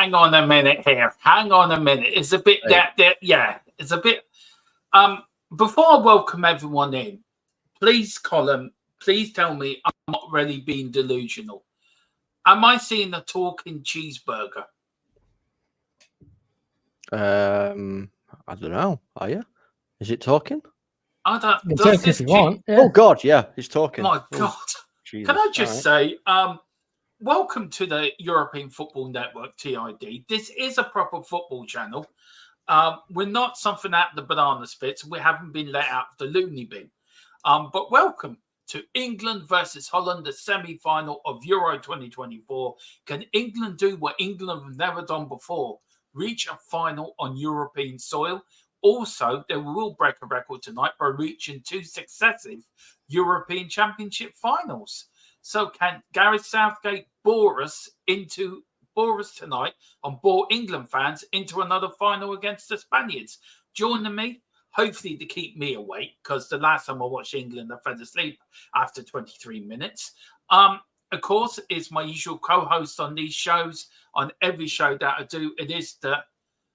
hang on a minute here. Hang on a minute. It's a bit it's a bit. Before I welcome everyone in, please, Colin, please tell me I'm not really being delusional. Am I seeing a talking cheeseburger? I don't know. Are you? Is it talking? I don't. You can talk if you want. Yeah. Oh God, yeah, it's talking. My God. Jesus. Can I just say, welcome to the European Football Network, TID. This is a proper football channel. We're not something out the banana splits. We haven't been let out of the loony bin. But welcome to England versus Holland, the semi-final of Euro 2024. Can England do what England have never done before? Reach a final on European soil? Also, they will break a record tonight by reaching 2 successive European Championship finals. So can Gareth Southgate bore us tonight and bore England fans into another final against the Spaniards? Joining me, hopefully to keep me awake, because the last time I watched England, I fell asleep after 23 minutes. Of course, is my usual co-host on these shows. On every show that I do, it is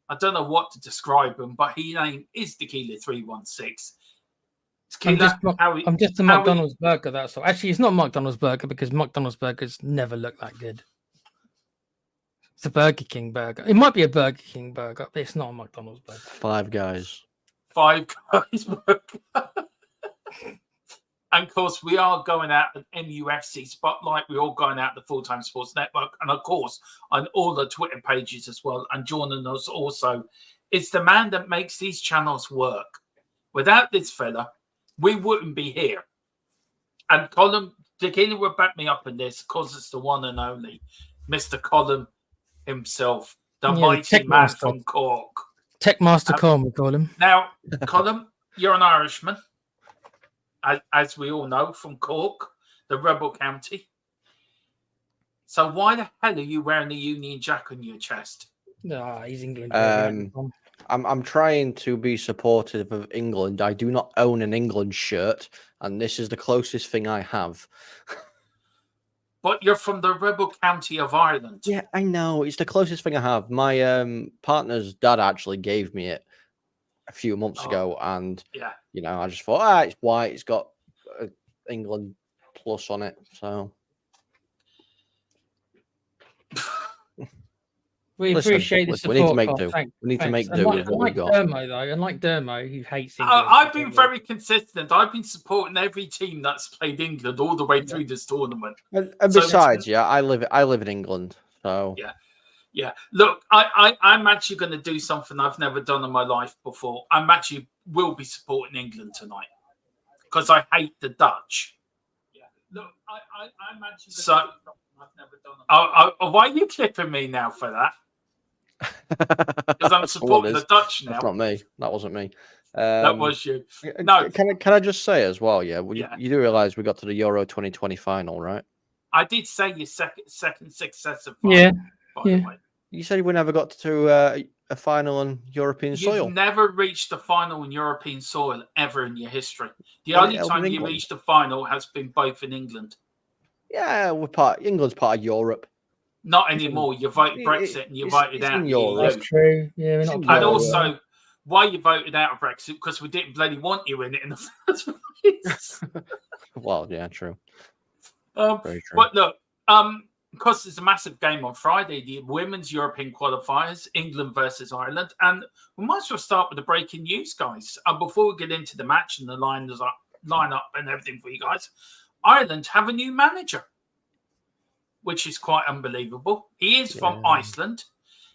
I don't know what to describe him, but his name is Tequila316. I'm just a McDonald's burger, that's all. Actually, it's not McDonald's burger because McDonald's burgers never look that good. It's a Burger King burger. It might be a Burger King burger, but it's not a McDonald's burger. Five Guys. Five Guys burger. And of course, we are going out at MUFC Spotlight. We're all going out the Full-Time Sports Network. And of course, on all the Twitter pages as well. And joining us also, it's the man that makes these channels work. Without this fella, we wouldn't be here. And Colin, Tequila will back me up in this because it's the one and only Mr. Colin himself, the mighty man from Cork. Tech Master Colin, we call him. Now, Colin, you're an Irishman. As we all know, from Cork, the rebel county. So why the hell are you wearing a Union Jack on your chest? No, he's England. I'm trying to be supportive of England. I do not own an England shirt, and this is the closest thing I have. But you're from the rebel county of Ireland. Yeah, I know. It's the closest thing I have. My partner's dad actually gave me it a few months ago, and you know, I just thought, it's white, it's got England plus on it, so we appreciate the support. We need to make do. We need to make do with what we've got. Unlike Dermo, who hates England. I've been very consistent. I've been supporting every team that's played England all the way through this tournament. And besides, I live in England, so yeah. Look, I'm actually going to do something I've never done in my life before. Will be supporting England tonight because I hate the Dutch. Yeah. Look, I'm actually do something I've never done. Why are you clipping me now for that? Because I'm supporting the Dutch now. That's not me. That wasn't me. That was you. No. Can I just say as well? Yeah. You do realize we got to the Euro 2020 final, right? I did say your second successive final. By the way. You said we never got to a final on European soil. You've never reached a final on European soil ever in your history. The only time you reached a final has been both in England. Yeah, England's part of Europe. Not anymore. You voted Brexit and you voted out. That's true. Yeah, and also, why you voted out of Brexit? Because we didn't bloody want you in it in the first place. Well, yeah, true. Very true. But look, because there's a massive game on Friday, the women's European qualifiers, England versus Ireland. And we might as well start with the breaking news, guys. Before we get into the match and the lineup and everything for you guys, Ireland have a new manager, which is quite unbelievable. He is from Iceland.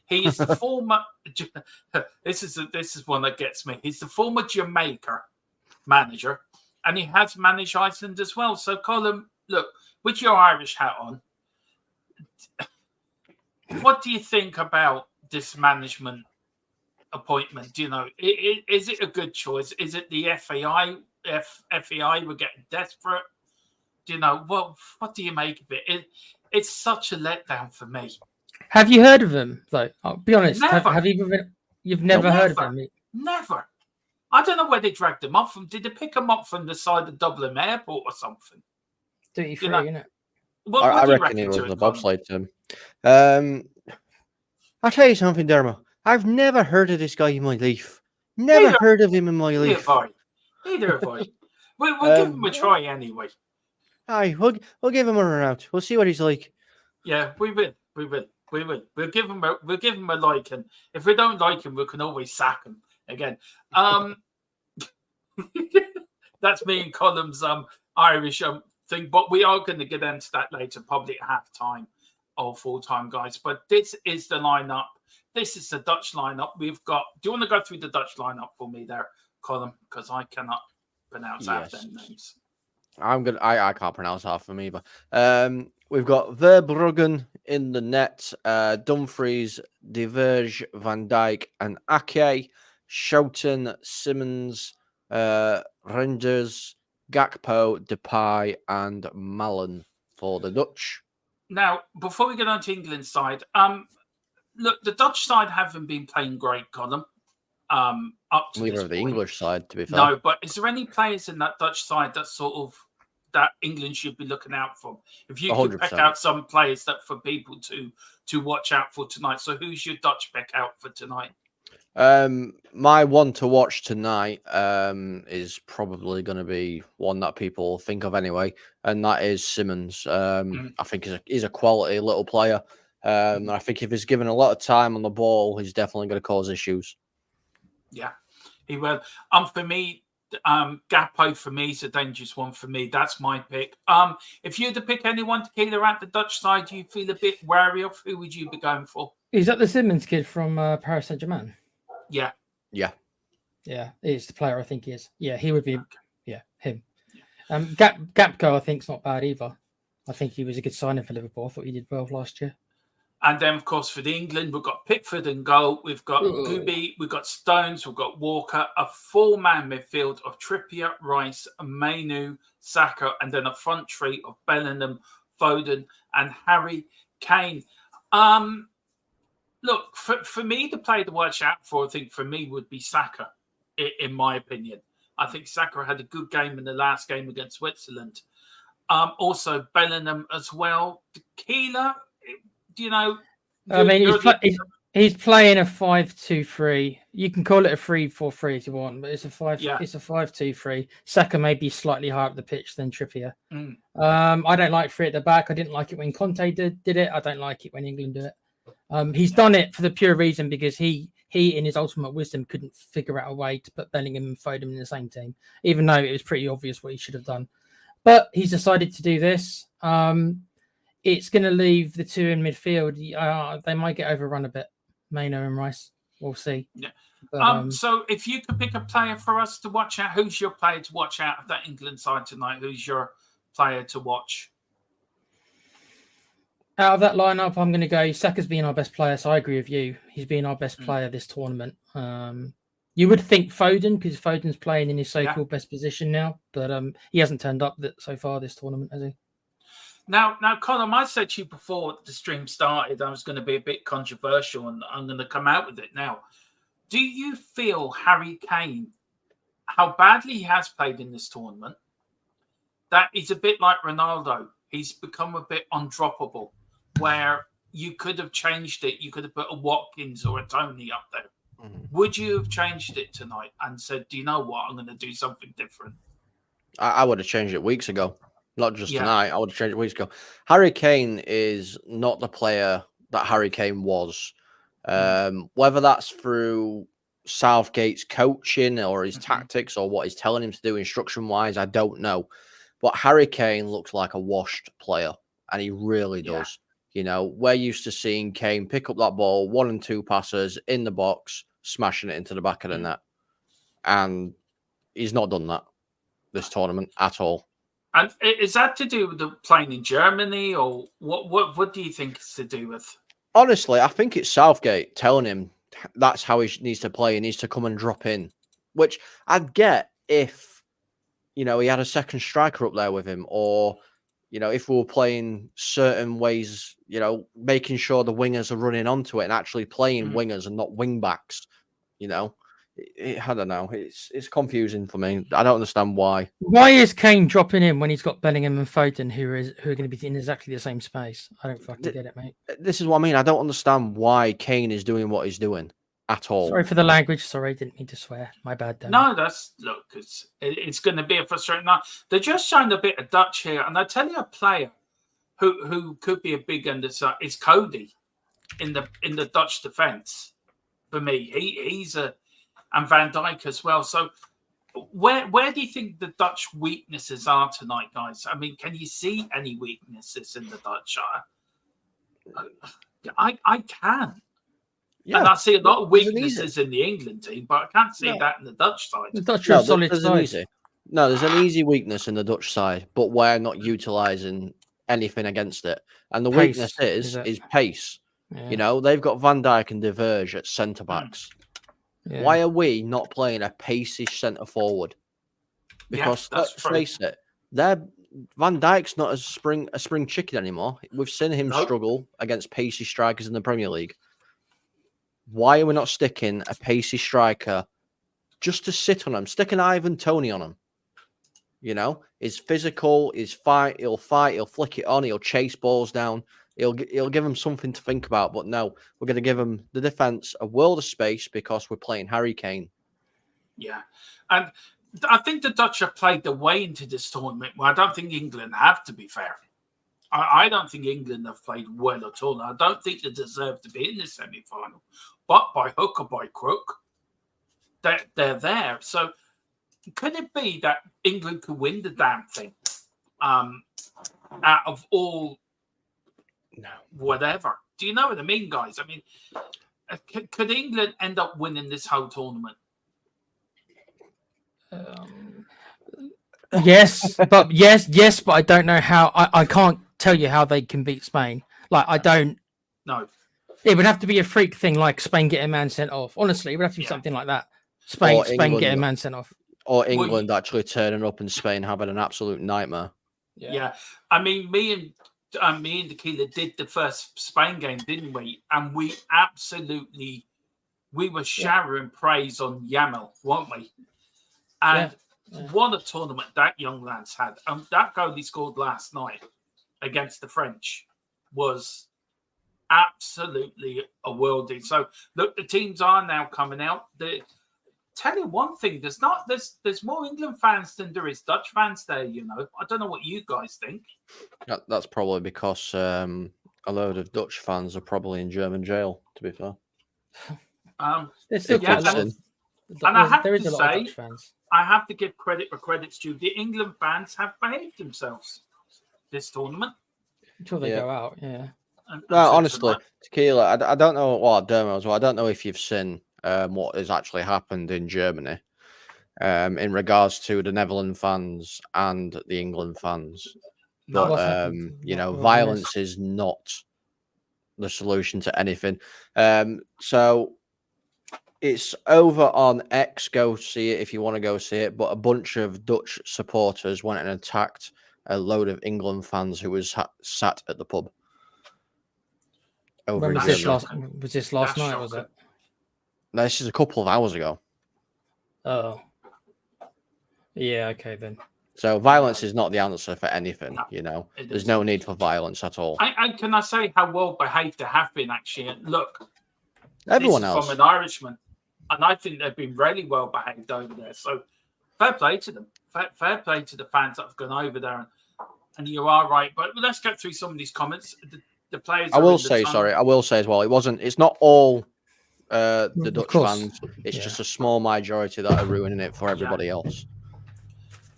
He is the former. This is one that gets me. He's the former Jamaica manager, and he has managed Iceland as well. So, Colin, look, with your Irish hat on, what do you think about this management appointment? Do you know, is it a good choice? Is it the FAI? FAI were getting desperate. Do you know what do you make of it? It's such a letdown for me. Have you heard of him? Like, I'll be honest. Never. Have you ever? You've never heard of him? Never. I don't know where they dragged him up from. Did they pick him up from the side of Dublin Airport or something? Duty free, isn't it? I reckon it was the bobsleigh team. I'll tell you something, Dermo. I've never heard of this guy in my life. Never heard of him in my life. Neither have I. We'll give him a try anyway. Aye, we'll give him a run out. We'll see what he's like. Yeah, we will. We'll give him a like, and if we don't like him, we can always sack him again. That's me and Colum's Irish thing, but we are going to get into that later, probably at half time or full time, guys. But this is the lineup. This is the Dutch lineup. We've got. Do you want to go through the Dutch lineup for me there, Colum? Because I cannot pronounce half their names. I can't pronounce half of them either. We've got Verbruggen in the net, Dumfries, De Vrij, Van Dijk, and Ake, Schouten, Simmons, Renders, Gakpo, Depay, and Malen for the Dutch. Now, before we get on to England's side, look, the Dutch side haven't been playing great, Colin. Up to neither of the English side, to be fair. No, but is there any players in that Dutch side that England should be looking out for? If you could 100%. pick out some players that for people to watch out for tonight, so who's your Dutch pick out for tonight? My one to watch tonight is probably going to be one that people think of anyway, and that is Simmons. I think he's a quality little player. I think if he's given a lot of time on the ball, he's definitely going to cause issues. Yeah, he will. For me, Gakpo for me is a dangerous one for me. That's my pick. If you had to pick anyone to kill at the Dutch side, you feel a bit wary of, who would you be going for? Is that the Simmons kid from Paris Saint-Germain? Yeah. He's the player I think he is. Yeah, he would be. Yeah, him. Gakpo I think is not bad either. I think he was a good signing for Liverpool. I thought he did well last year. And then, of course, for the England, we've got Pickford in goal. We've got Gooby, we've got Stones, we've got Walker, a four-man midfield of Trippier, Rice, Mainu, Saka, and then a front three of Bellingham, Foden, and Harry Kane. Look, for me, the player to watch out for, I think, for me, would be Saka, in my opinion. I think Saka had a good game in the last game against Switzerland. Also, Bellingham as well. Keeler, do you know? I mean, he's playing a 5-2-3. You can call it a 3-4-3 if you want, but it's a 5-2-3. Saka may be slightly higher up the pitch than Trippier. I don't like three at the back. I didn't like it when Conte did it. I don't like it when England do it. He's done it for the pure reason because he in his ultimate wisdom couldn't figure out a way to put Bellingham and Foden in the same team, even though it was pretty obvious what he should have done. But he's decided to do this. It's going to leave the two in midfield. They might get overrun a bit, Maino and Rice. We'll see. Yeah. But, so if you could pick a player for us to watch out, who's your player to watch out of that England side tonight? Who's your player to watch? Out of that lineup, I'm going to go Saka's being our best player, so I agree with you. He's been our best player this tournament. You would think Foden, because Foden's playing in his so-called best position now, but he hasn't turned up so far this tournament, has he? Now, Colin, I said to you before the stream started, I was going to be a bit controversial, and I'm going to come out with it now. Do you feel Harry Kane, how badly he has played in this tournament, that he's a bit like Ronaldo? He's become a bit undroppable, where you could have changed it. You could have put a Watkins or a Tony up there. Would you have changed it tonight and said, do you know what? I'm going to do something different? I would have changed it weeks ago. Not just tonight. I would have changed it weeks ago. Harry Kane is not the player that Harry Kane was. Whether that's through Southgate's coaching or his tactics or what he's telling him to do instruction-wise, I don't know. But Harry Kane looks like a washed player, and he really does. You know, we're used to seeing Kane pick up that ball, 1 and 2 passes in the box, smashing it into the back of the net. And he's not done that this tournament at all. And is that to do with the playing in Germany, or what do you think it's to do with? Honestly, I think it's Southgate telling him that's how he needs to play. He needs to come and drop in, which I'd get if, you know, he had a second striker up there with him, or, you know, if we were playing certain ways, you know, making sure the wingers are running onto it and actually playing wingers and not wing backs, you know. I don't know. It's confusing for me. I don't understand why. Why is Kane dropping in when he's got Bellingham and Foden who are going to be in exactly the same space? I don't fucking get it, mate. This is what I mean. I don't understand why Kane is doing what he's doing at all. Sorry for the language. Sorry, didn't mean to swear. My bad. No, it's going to be a frustrating night. They're just showing a bit of Dutch here, and I tell you, a player who could be a big underside is Cody in the Dutch defence. For me, he's and Van Dijk as well. So where do you think the Dutch weaknesses are tonight, guys? I mean, can you see any weaknesses in the Dutch? I can. Yeah, and I see a lot of weaknesses in the England team, but I can't see that in the Dutch side. The Dutch are solid side. No, there's an easy weakness in the Dutch side, but we're not utilising anything against it. And the weakness is pace. Yeah. You know, they've got Van Dijk and De Vrij at centre backs. Yeah. Why are we not playing a pacey centre forward? Because let's face it, Van Dijk's not a spring chicken anymore. We've seen him struggle against pacey strikers in the Premier League. Why are we not sticking a pacey striker just to sit on him? Stick an Ivan Toney on him. You know, he's physical, he'll fight, he'll flick it on, he'll chase balls down. He'll give him something to think about, but no, we're going to give him the defence a world of space because we're playing Harry Kane. Yeah, and I think the Dutch have played their way into this tournament. Well, I don't think England have, to be fair. I don't think England have played well at all. I don't think they deserve to be in the semi-final. But by hook or by crook, they're there. So could it be that England could win the damn thing out of all... No, whatever. Do you know what I mean, guys? I mean, could England end up winning this whole tournament? Yes, but I don't know how. I can't tell you how they can beat Spain. Like, I don't. No. It would have to be a freak thing, like Spain get a man sent off. Honestly, it would have to be something like that. Spain get a man sent off. Or England actually turning up and Spain having an absolute nightmare. Yeah. I mean, me and Tequila did the first Spain game, didn't we? And we were showering praise on Yamal, weren't we? And what a tournament that young lad's had. And that goal he scored last night against the French was absolutely a worldie. So look, the teams are now coming out. Tell you one thing, there's more England fans than there is Dutch fans there, you know. I don't know what you guys think. That's probably because a load of Dutch fans are probably in German jail, to be fair. There's still and I have to say, I have to give credit where credit's due. The England fans have behaved themselves this tournament. Until they go out, yeah. Well, honestly, Tequila, I don't know what Dermo as well. I don't know if you've seen what has actually happened in Germany in regards to the Netherlands fans and the England fans. But, you know, violence is not the solution to anything. So it's over on X. Go see it if you want to go see it. But a bunch of Dutch supporters went and attacked a load of England fans who was sat at the pub. When was this last night, was it? No, this is a couple of hours ago. Oh. Yeah, okay then. So violence is not the answer for anything, you know. There's no need for violence at all. And can I say how well behaved they have been, actually? And look, everyone else from an Irishman, and I think they've been really well behaved over there. So fair play to them. Fair play to the fans that have gone over there. And you are right. But let's get through some of these comments. The players. I will say as well. It's not all the Dutch fans. It's just a small majority that are ruining it for everybody else.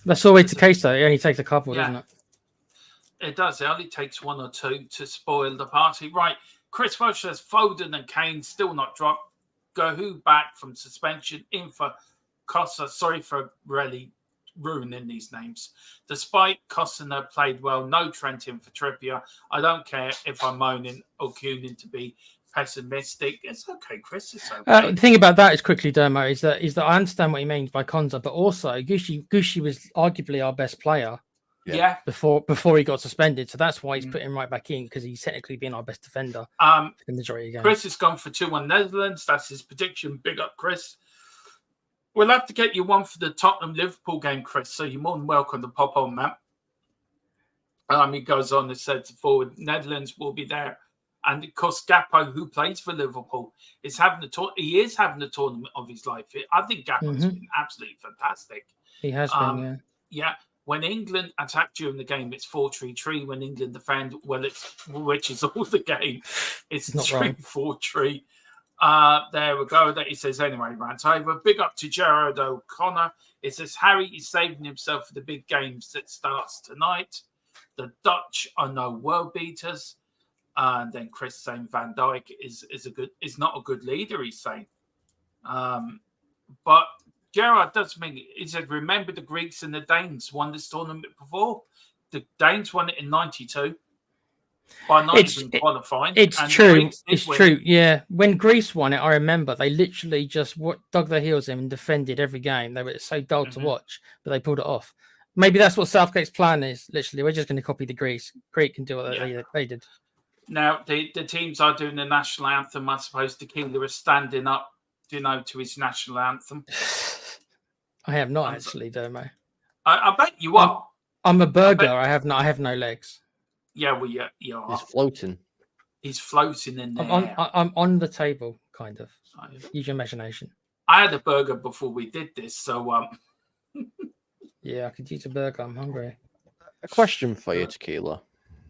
That's always the case, though. It only takes a couple, doesn't it? It does. It only takes one or two to spoil the party. Right. Chris Welsh says Foden and Kane still not dropped. Gohu back from suspension. In for Costa. Sorry for really ruining these names. Despite Costner played well, no Trent in for Trippier. I don't care if I'm moaning or cuning to be pessimistic. It's okay, Chris. It's okay. The thing about that is quickly, Dermo, is that I understand what he means by Konza, but also Gucci was arguably our best player. Yeah. Before he got suspended, so that's why he's put him right back in, because he's technically been our best defender for the majority of games. Chris has gone for 2-1 Netherlands. That's his prediction. Big up, Chris. We'll have to get you one for the Tottenham-Liverpool game, Chris, so you're more than welcome to pop on, man. He goes on and says forward, Netherlands will be there. And of course, Gakpo, who plays for Liverpool, is having the tournament of his life. I think Gakpo's been absolutely fantastic. He has been, yeah. Yeah. When England attack during the game, it's 4-3-3. When England defend, which is all the game, it's 3-4-3. There we go. That he says anyway, rant over. Big up to Gerard O'Connor. It says Harry is saving himself for the big games that starts tonight. The Dutch are no world beaters. And then Chris saying Van Dijk is not a good leader, he's saying. But Gerard does mean, he said, remember the Greeks and the Danes won this tournament before? The Danes won it in 92 by not even qualifying. It's true. It's true. Yeah. When Greece won it, I remember they literally just dug their heels in and defended every game. They were so dull to watch, but they pulled it off. Maybe that's what Southgate's plan is. Literally, we're just going to copy the Greek and do what they did. Now, the teams are doing the national anthem. I suppose Tequila is standing up, to his national anthem. I have not actually, though, I bet you are. I'm a burger. I have no legs. Yeah, well, you are. He's floating. He's floating in there. I'm on the table, kind of. Use your imagination. I had a burger before we did this, so yeah, I could use a burger. I'm hungry. A question for you, Tequila.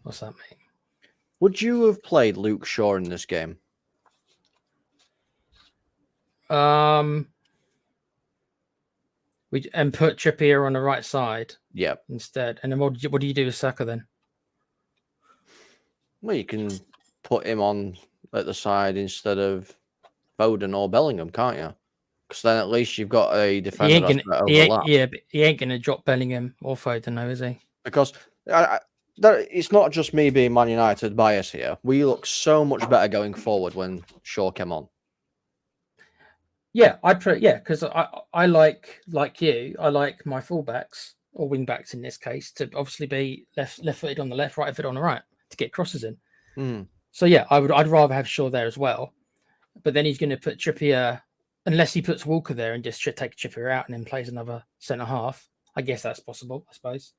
What's that mean? Would you have played Luke Shaw in this game? And put Trippier on the right side. Yeah. Instead, and then what do you do with Saka then? Well, you can put him on at the side instead of Foden or Bellingham, can't you? Because then at least you've got a defender but he ain't gonna drop Bellingham or Foden, though, is he? Because it's not just me being Man United bias here. We look so much better going forward when Shaw came on. Yeah, because I like you. I like my fullbacks or wing backs in this case to obviously be left footed on the left, right footed on the right to get crosses in. So yeah, I'd rather have Shaw there as well. But then he's going to put Trippier, unless he puts Walker there and just take Trippier out and then plays another centre half. I guess that's possible. I suppose.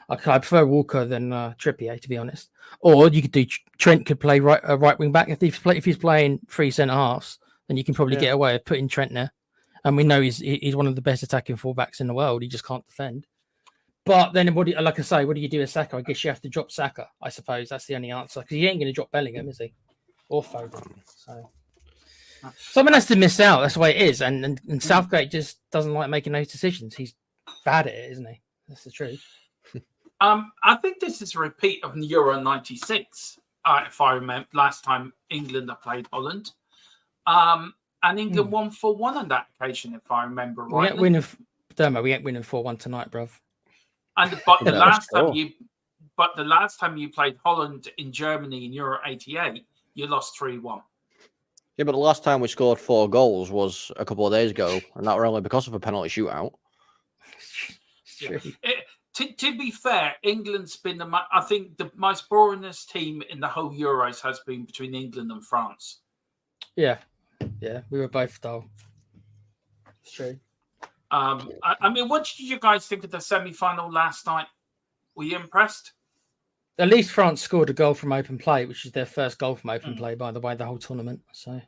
I prefer Walker than Trippier, to be honest. Or you could do Trent could play right wing back if he's playing three centre halves. Then you can probably get away with putting Trent there. And we know he's one of the best attacking fullbacks in the world. He just can't defend. But then, what do you do with Saka? I guess you have to drop Saka, I suppose. That's the only answer. Because he ain't going to drop Bellingham, is he? Or Foden. So someone has to miss out. That's the way it is. And Southgate just doesn't like making those decisions. He's bad at it, isn't he? That's the truth. I think this is a repeat of Euro 96, if I remember, last time England played Holland. And England won 4-1 on that occasion, if I remember right. We ain't winning 4-1 tonight, bruv. But the last time you played Holland in Germany in Euro 88, you lost 3-1. Yeah, but the last time we scored 4 goals was a couple of days ago, and that were only because of a penalty shootout. Yeah. To be fair, England's been I think the most boringest team in the whole Euros has been between England and France. Yeah, we were both dull. It's true. I mean, what did you guys think of the semi-final last night? Were you impressed? At least France scored a goal from open play, which is their first goal from open play, by the way, the whole tournament. So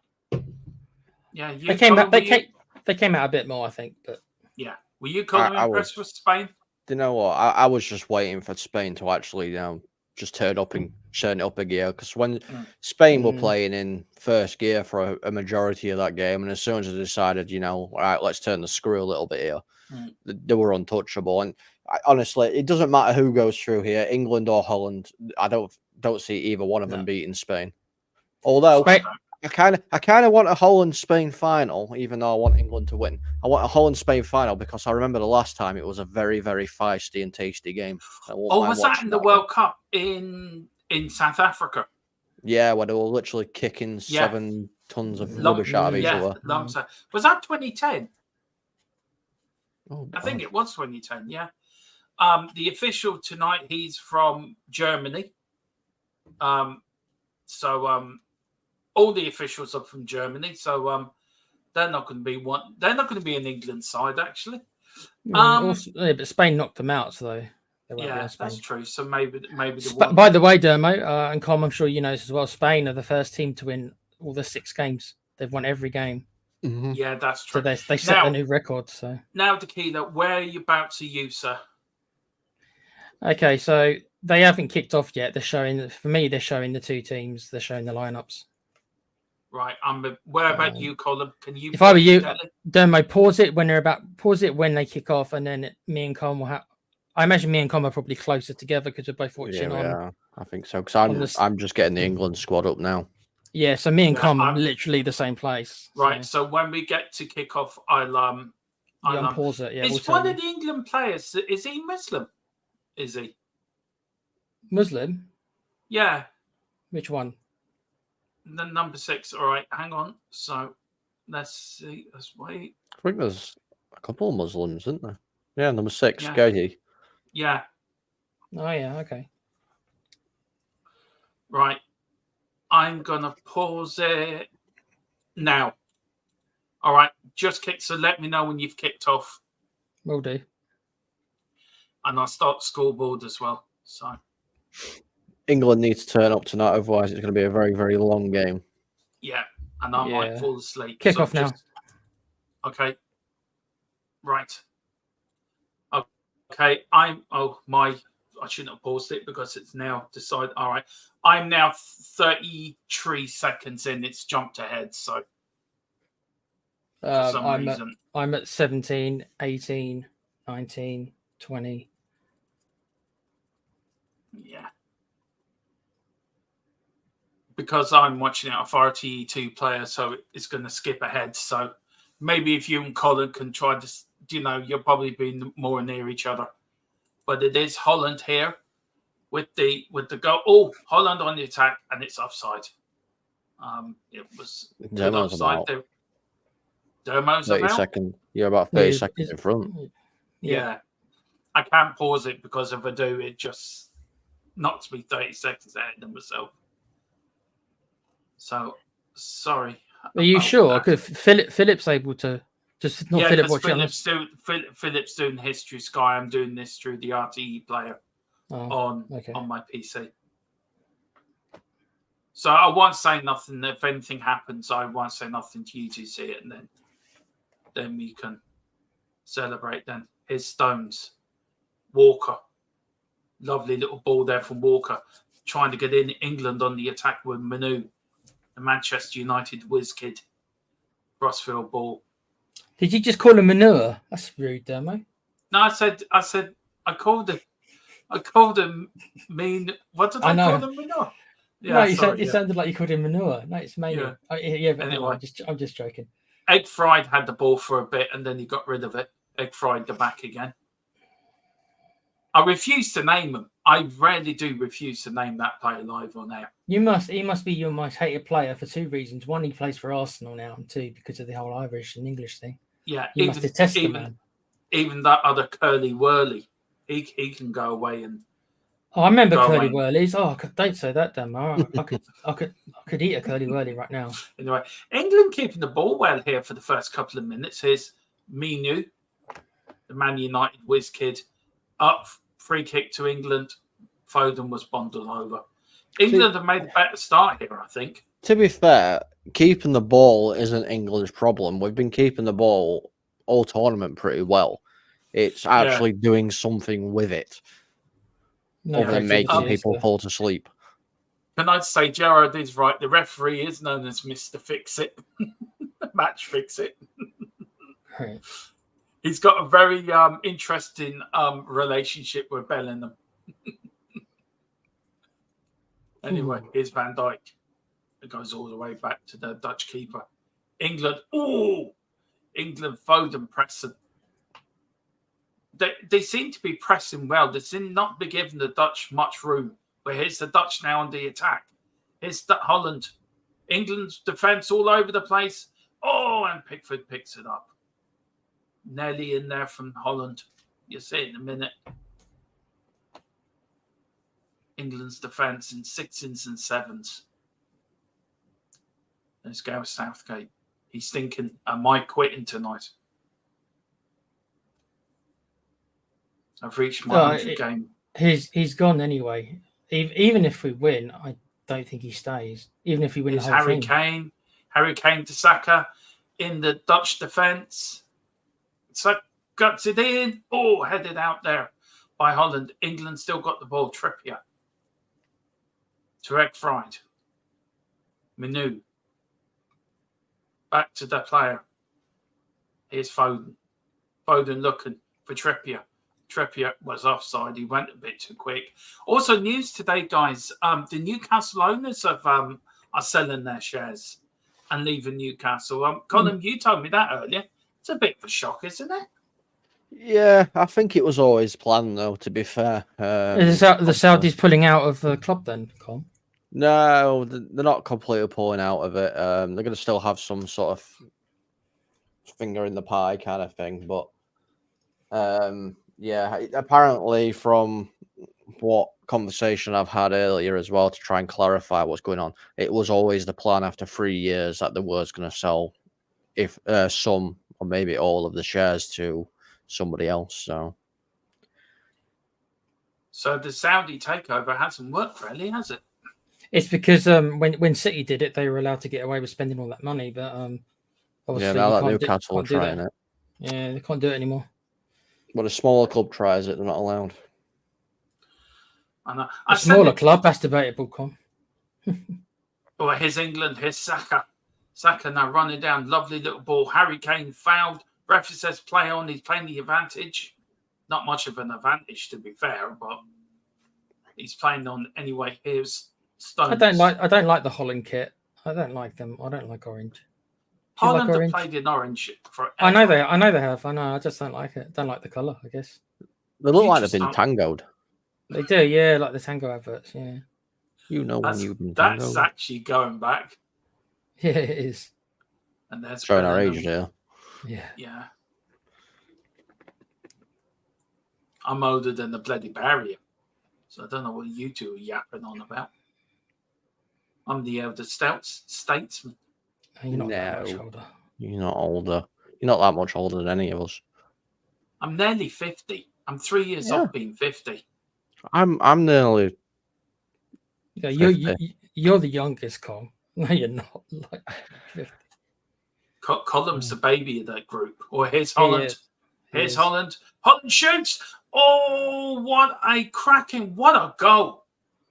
yeah, they came out a bit more, I think. But yeah, were you kind of impressed with Spain? You know what? I was just waiting for Spain to actually, just turn it up a gear. Because when Spain were playing in first gear for a majority of that game, and as soon as they decided, all right, let's turn the screw a little bit here, they were untouchable. And honestly, it doesn't matter who goes through here, England or Holland. I don't see either one of them beating Spain. Although I kind of want a Holland-Spain final, even though I want England to win. I want a Holland-Spain final because I remember the last time it was a very, very feisty and tasty game. Was that in the World Cup in South Africa? Yeah, where they were literally kicking 7 tons of rubbish out of each other. Was that 2010? Oh, I think it was 2010, yeah. The official tonight, he's from Germany. All the officials are from Germany. So They're not going to be one. They're not going to be an England side, actually. But Spain knocked them out, so yeah, that's true. So maybe by the way, Dermo and Com, I'm sure you know this as well. Spain are the first team to win all the 6 games. They've won every game. Mm-hmm. Yeah, that's true. So they set a new record. So now, Tequila, where are you about to use, sir? Okay, so they haven't kicked off yet. They're showing the 2 teams. They're showing the lineups. Right. Where about you, Colin? Can you? If I were you, Dermo, pause it when they kick off, and then me and Com will have. I imagine me and Com are probably closer together because we're both watching on. Yeah, I think so. Because I'm just getting the England squad up now. Yeah, so me and Com are literally the same place. Right. So when we get to kick off, I'll pause it. Yeah, is one of the England players? Is he Muslim? Is he Muslim? Yeah. Which one? The number 6. All right, hang on. So let's see. Let's wait. I think there's a couple of Muslims, isn't there? Yeah, number 6, yeah. Goji. Yeah. Oh yeah. Okay. Right. I'm gonna pause it now. All right, just kick. So let me know when you've kicked off. Will do. And I'll start the scoreboard as well. So England needs to turn up tonight, otherwise it's going to be a very, very long game. Yeah, and I might fall asleep. Kick off now. Okay. Right. Okay. I shouldn't have paused it because it's now decided. All right. I'm now 33 seconds in. It's jumped ahead. So for some reason. I'm at 17, 18, 19, 20. Yeah. Because I'm watching it off RTE2 player, so it's going to skip ahead. So maybe if you and Colin can try to, you'll probably be more near each other. But it is Holland here with the goal. Oh, Holland on the attack, and it's offside. It was offside. Dermo's 30 seconds. You're about 30 seconds in front. Yeah. I can't pause it because if I do, it just knocks me 30 seconds ahead of myself. So, sorry. Are you sure? Because Philip's able to just not Philip watching. Philip's doing history Sky. I'm doing this through the RTE player on my PC. So I won't say nothing. If anything happens, I won't say nothing to you to see it, and then we can celebrate. Then here's Stones, Walker, lovely little ball there from Walker, trying to get in England on the attack with Manu. Manchester United whiz kid, crossfield ball. Did you just call him manure? That's rude, Dermo. No, I called him mean. What did I call him? Manure. Yeah, no, it sounded like you called him manure. No, it's mainly. Yeah, but anyway, I'm just joking. Egg Fried had the ball for a bit and then he got rid of it. Egg Fried the back again. I refuse to name him. I rarely do refuse to name that player live on air. He must be your most hated player for 2 reasons. 1, he plays for Arsenal now, and 2, because of the whole Irish and English thing. Yeah, you must detest the man. Even that other Curly Whirly, he can go away and. Oh, I remember Curly Whirlies. Oh, don't say that, damn. I could eat a Curly Whirly right now. Anyway, England keeping the ball well here for the first couple of minutes. Here's Minu, the Man United whiz kid, up. Free kick to England. Foden was bundled over. England have made a better start here, I think. To be fair, keeping the ball isn't England's problem. We've been keeping the ball all tournament pretty well. It's actually doing something with it, other than making people fall to sleep. Can I say Gerard is right? The referee is known as Mr. Fix-It. Match Fix-It. Right. He's got a very interesting relationship with Bellingham. Anyway, here's Van Dijk. It goes all the way back to the Dutch keeper. England. Oh, England, Foden pressing. They seem to be pressing well. They seem not be giving the Dutch much room. But here's the Dutch now on the attack. Here's Holland. England's defence all over the place. Oh, and Pickford picks it up. Nelly in there from Holland. You'll see it in a minute. England's defence in 6s and 7s. Let's go with Southgate. He's thinking, am I quitting tonight? I've reached my 100 game. He's gone anyway. Even if we win, I don't think he stays. Even if we win the whole thing. Harry Kane to Saka in the Dutch defence. Saka guts it in. Oh, headed out there by Holland. England still got the ball. Trippier. To Ekfried. Manu. Back to the player. Here's Foden. Foden looking for Trippier. Trippier was offside. He went a bit too quick. Also, news today, guys. The Newcastle owners are selling their shares and leaving Newcastle. Colin, you told me that earlier. It's a bit of a shock, isn't it? Yeah, I think it was always planned, though, to be fair. Is the Saudis pulling out of the club then, Colin? No, they're not completely pulling out of it. They're going to still have some sort of finger in the pie kind of thing. But, yeah, apparently from what conversation I've had earlier as well to try and clarify what's going on, it was always the plan after 3 years that they was going to sell if some or maybe all of the shares to somebody else. So the Saudi takeover hasn't worked really, has it? It's because when City did it, they were allowed to get away with spending all that money, but obviously now that Newcastle are trying it. Yeah, they can't do it anymore. But a smaller club tries it, they're not allowed. A smaller club, that's debatable, Con. Well, here's England, here's Saka. Saka now running down, lovely little ball. Harry Kane fouled. Referee says play on, he's playing the advantage. Not much of an advantage, to be fair, but he's playing on anyway. Here's Stones. I don't like the Holland kit. I don't like them. I don't like orange. Holland have played in orange forever. I know they have. I know. I just don't like it. Don't like the colour, I guess. They look like they've been tangoed. They do, yeah, like the tango adverts, yeah. You know when you've been tangoed. That's actually going back. Yeah, it is. And that's showing our age there. Yeah. I'm older than the bloody barrier. So I don't know what you two are yapping on about. I'm the elder statesman. You're not that much older. You're not older. You're not that much older than any of us. I'm nearly 50. I'm 3 years off being 50. I'm nearly. Yeah, you're the youngest, Cole. No, you're not. Like 50. Column's the baby of that group. Or here's Holland. Here's Holland. Holland shoots. Oh, what a cracking! What a goal!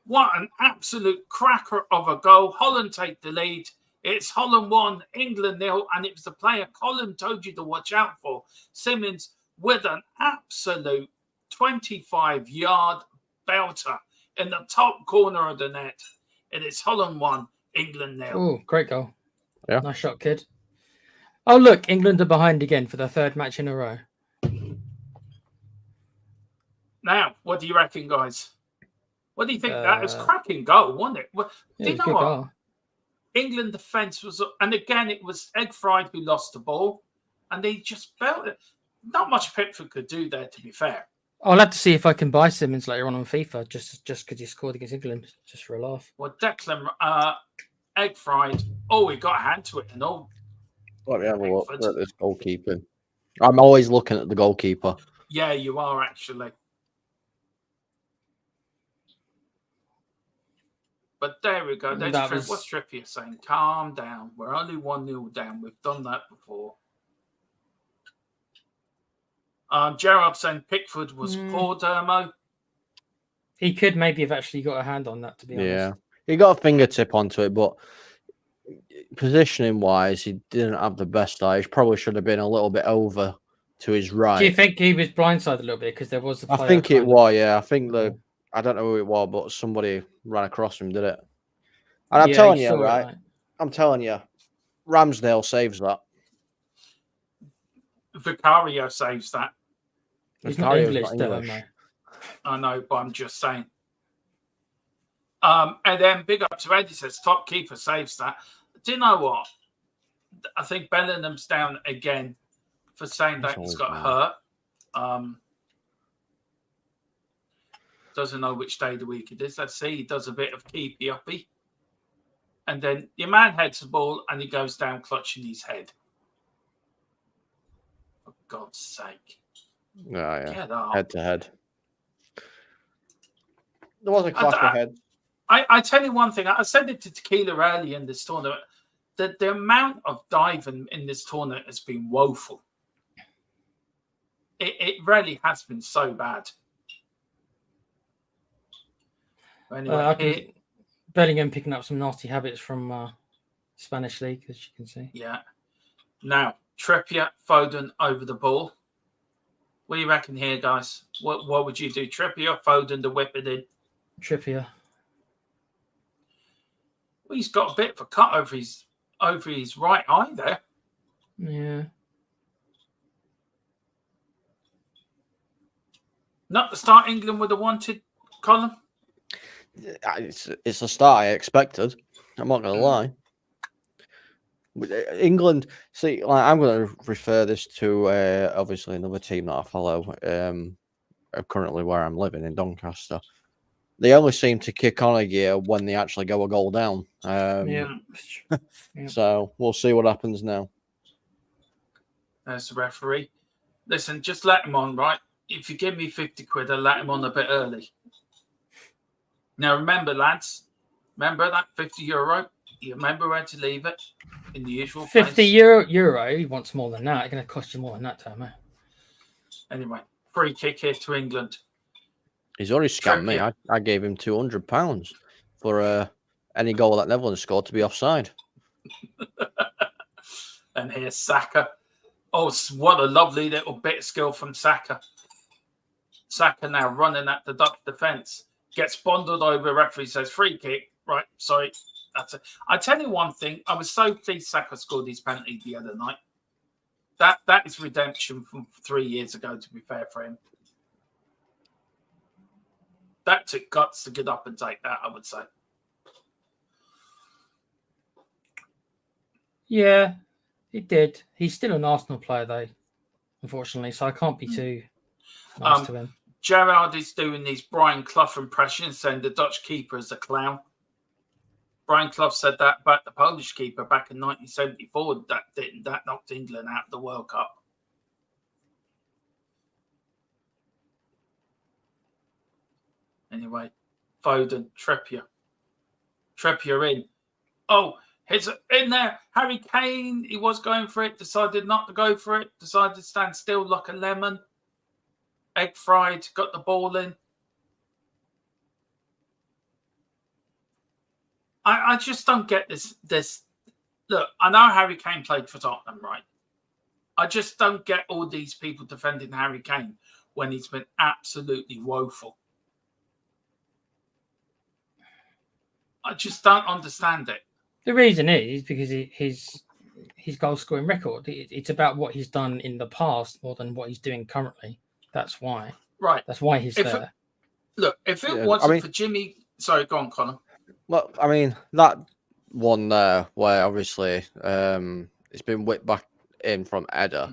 What an absolute cracker of a goal. Holland take the lead. It's Holland 1, England 0, and it was the player Colin told you to watch out for. Simmons with an absolute 25-yard belter in the top corner of the net. It is Holland 1, England 0. Oh, great goal. Yeah. Nice shot, kid. Oh, look, England are behind again for the third match in a row. Now, what do you reckon, guys? What do you think? That was a cracking goal, wasn't it? Well, do you know what? Goal. England defence was, and again, it was Ekfried who lost the ball, and they just belted it. Not much Pickford could do there, to be fair. I'll have to see if I can buy Simmons later on FIFA, just because he scored against England, just for a laugh. Well, Declan, Ekfried, he got a hand to it and all. Let me have a look at this goalkeeping. I'm always looking at the goalkeeper. Yeah, you are actually. But there we go. What's Trippier saying? Calm down. We're only 1-0 down. We've done that before. Gerard saying Pickford was poor, Dermo. He could maybe have actually got a hand on that, to be honest. Yeah, he got a fingertip onto it, but positioning-wise, he didn't have the best eye. He probably should have been a little bit over to his right. Do you think he was blindsided a little bit because there was the? I think it was. Yeah, I think I don't know who it was, but somebody ran across him, did it? And I'm telling you, right? I'm telling you, Ramsdale saves that. Vicario saves that. He's not English. I know, but I'm just saying. And then big up to Eddie says top keeper saves that. Do you know what? I think Bellingham's down again for saying that he's got hurt. Doesn't know which day of the week it is. Let's see. He does a bit of keepy uppy. And then your man heads the ball and he goes down clutching his head. For God's sake. Oh, yeah. Get up. Head to head. There was a clash of heads. I tell you one thing. I said it to Tequila early in this tournament. That the amount of diving in this tournament has been woeful. It really has been so bad. Anyway, Bellingham picking up some nasty habits from Spanish league, as you can see. Yeah. Now, Trippier, Foden over the ball. What do you reckon here, guys? What would you do? Trippier, Foden to whip it in? Trippier. Well, he's got a bit of a cut over his right eye there. Yeah. Not the start England would have wanted, Colin? It's the start I expected. I'm not going to lie. England, see, like, I'm going to refer this to obviously another team that I follow, currently where I'm living in Doncaster. They only seem to kick on a gear when they actually go a goal down. Yeah. So we'll see what happens now. There's the referee. Listen, just let him on, right? If you give me 50 quid, I'll let him on a bit early. Now, remember, lads, remember that 50 euro? You remember where to leave it in the usual 50 place? euro. He wants more than that. It's going to cost you more than that, Tom. Anyway, free kick here to England. He's already scammed me. I gave him £200 for any goal that Netherlands scored to be offside. And here's Saka. Oh, what a lovely little bit of skill from Saka. Saka now running at the Dutch defence. Gets bonded over. Referee says free kick. Right, sorry. That's it. I tell you one thing. I was so pleased Saka scored his penalty the other night. That is redemption from 3 years ago, to be fair for him. That took guts to get up and take that, I would say. Yeah, it did. He's still an Arsenal player, though, unfortunately, so I can't be too nice to him. Gerrard is doing these Brian Clough impressions, saying the Dutch keeper is a clown. Brian Clough said that about the Polish keeper back in 1974. That knocked England out of the World Cup. Anyway, Foden, Trippier in. Oh, he's in there. Harry Kane, he was going for it, decided not to go for it, decided to stand still like a lemon. Egg fried, got the ball in. I just don't get this. Look, I know Harry Kane played for Tottenham, right? I just don't get all these people defending Harry Kane when he's been absolutely woeful. I just don't understand it. The reason is because his goal scoring record. It's about what he's done in the past more than what he's doing currently. That's why. Right. That's why he's there. If it wasn't for Jimmy... Sorry, go on, Colin. Well, I mean, that one there where obviously it's been whipped back in from Eder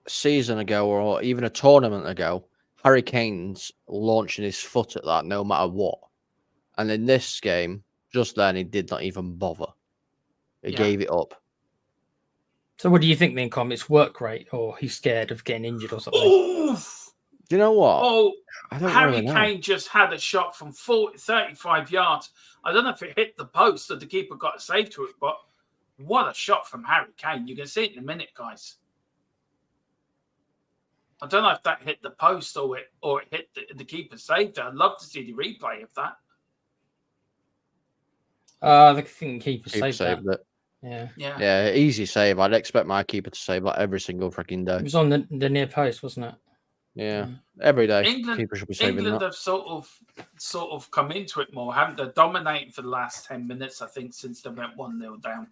a season ago or even a tournament ago, Harry Kane's launching his foot at that no matter what. And in this game, just then, he did not even bother. He gave it up. So what do you think then, Com? It's work rate or he's scared of getting injured or something? Oof. Do you know what? Oh, Harry Kane just had a shot from 35 yards. I don't know if it hit the post or the keeper got a save to it, but what a shot from Harry Kane. You can see it in a minute, guys. I don't know if that hit the post or it hit the keeper saved it. I'd love to see the replay of that. I think the keeper saved it. Yeah, easy save. I'd expect my keeper to save that every single freaking day. It was on the near post, wasn't it? Yeah, every day. Keeper should be saving England that. Have sort of come into it more, haven't they? Dominating for the last 10 minutes, I think, since they went 1-0 down.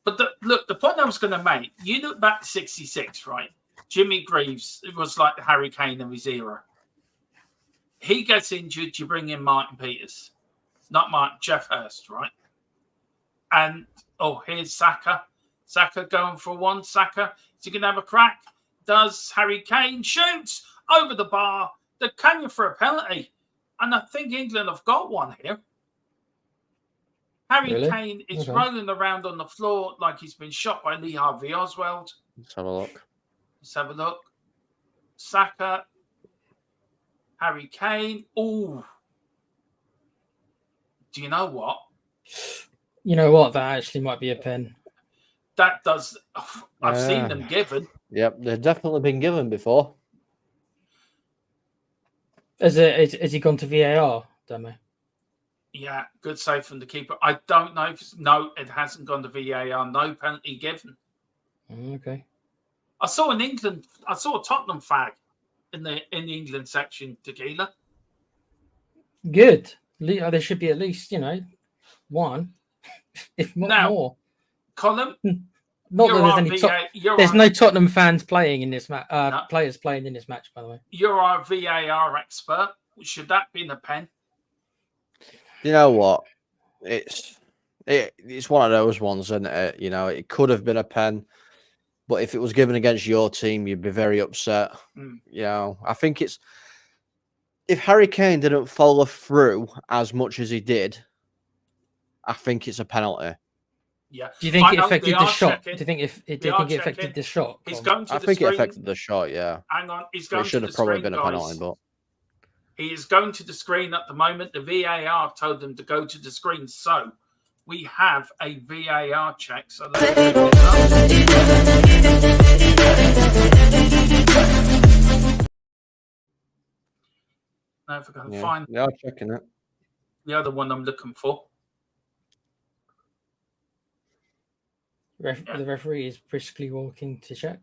But the point I was going to make, you look back to 66, right? Jimmy Greaves, it was like Harry Kane of his era. He gets injured, you bring in Martin Peters. Not Jeff Hurst, right? And, here's Saka. Saka going for one. Saka, is he going to have a crack? Does Harry Kane shoots over the bar? The Kenya for a penalty. And I think England have got one here. Harry Kane is rolling around on the floor like he's been shot by Lee Harvey Oswald. Let's have a look. Let's have a look. Saka. Harry Kane. Ooh. Do you know what? You know what? That actually might be a pen. That does. I've seen them given. Yep, they've definitely been given before. Has he gone to VAR, Demo? Yeah, good save from the keeper. I don't know if no, it hasn't gone to VAR. No penalty given. Okay. I saw a Tottenham flag in the England section, Tequila. Good. There should be at least, one, if not more. Colin, not that there's no Tottenham fans playing in this match. Players playing in this match, by the way. You're our VAR expert. Should that be in a pen? You know what? It's one of those ones, isn't it? It could have been a pen, but if it was given against your team, you'd be very upset. I think it's if Harry Kane didn't follow through as much as he did, I think it's a penalty. Yeah. Do you think it affected the shot? Do you think it affected the shot? I think it affected the shot. Yeah. Hang on, he's going. It should have probably been a penalty, but he is going to the screen at the moment. The VAR told them to go to the screen, so we have a VAR check. So let's now if I can find checking it. The other one I'm looking for. The referee is briskly walking to check.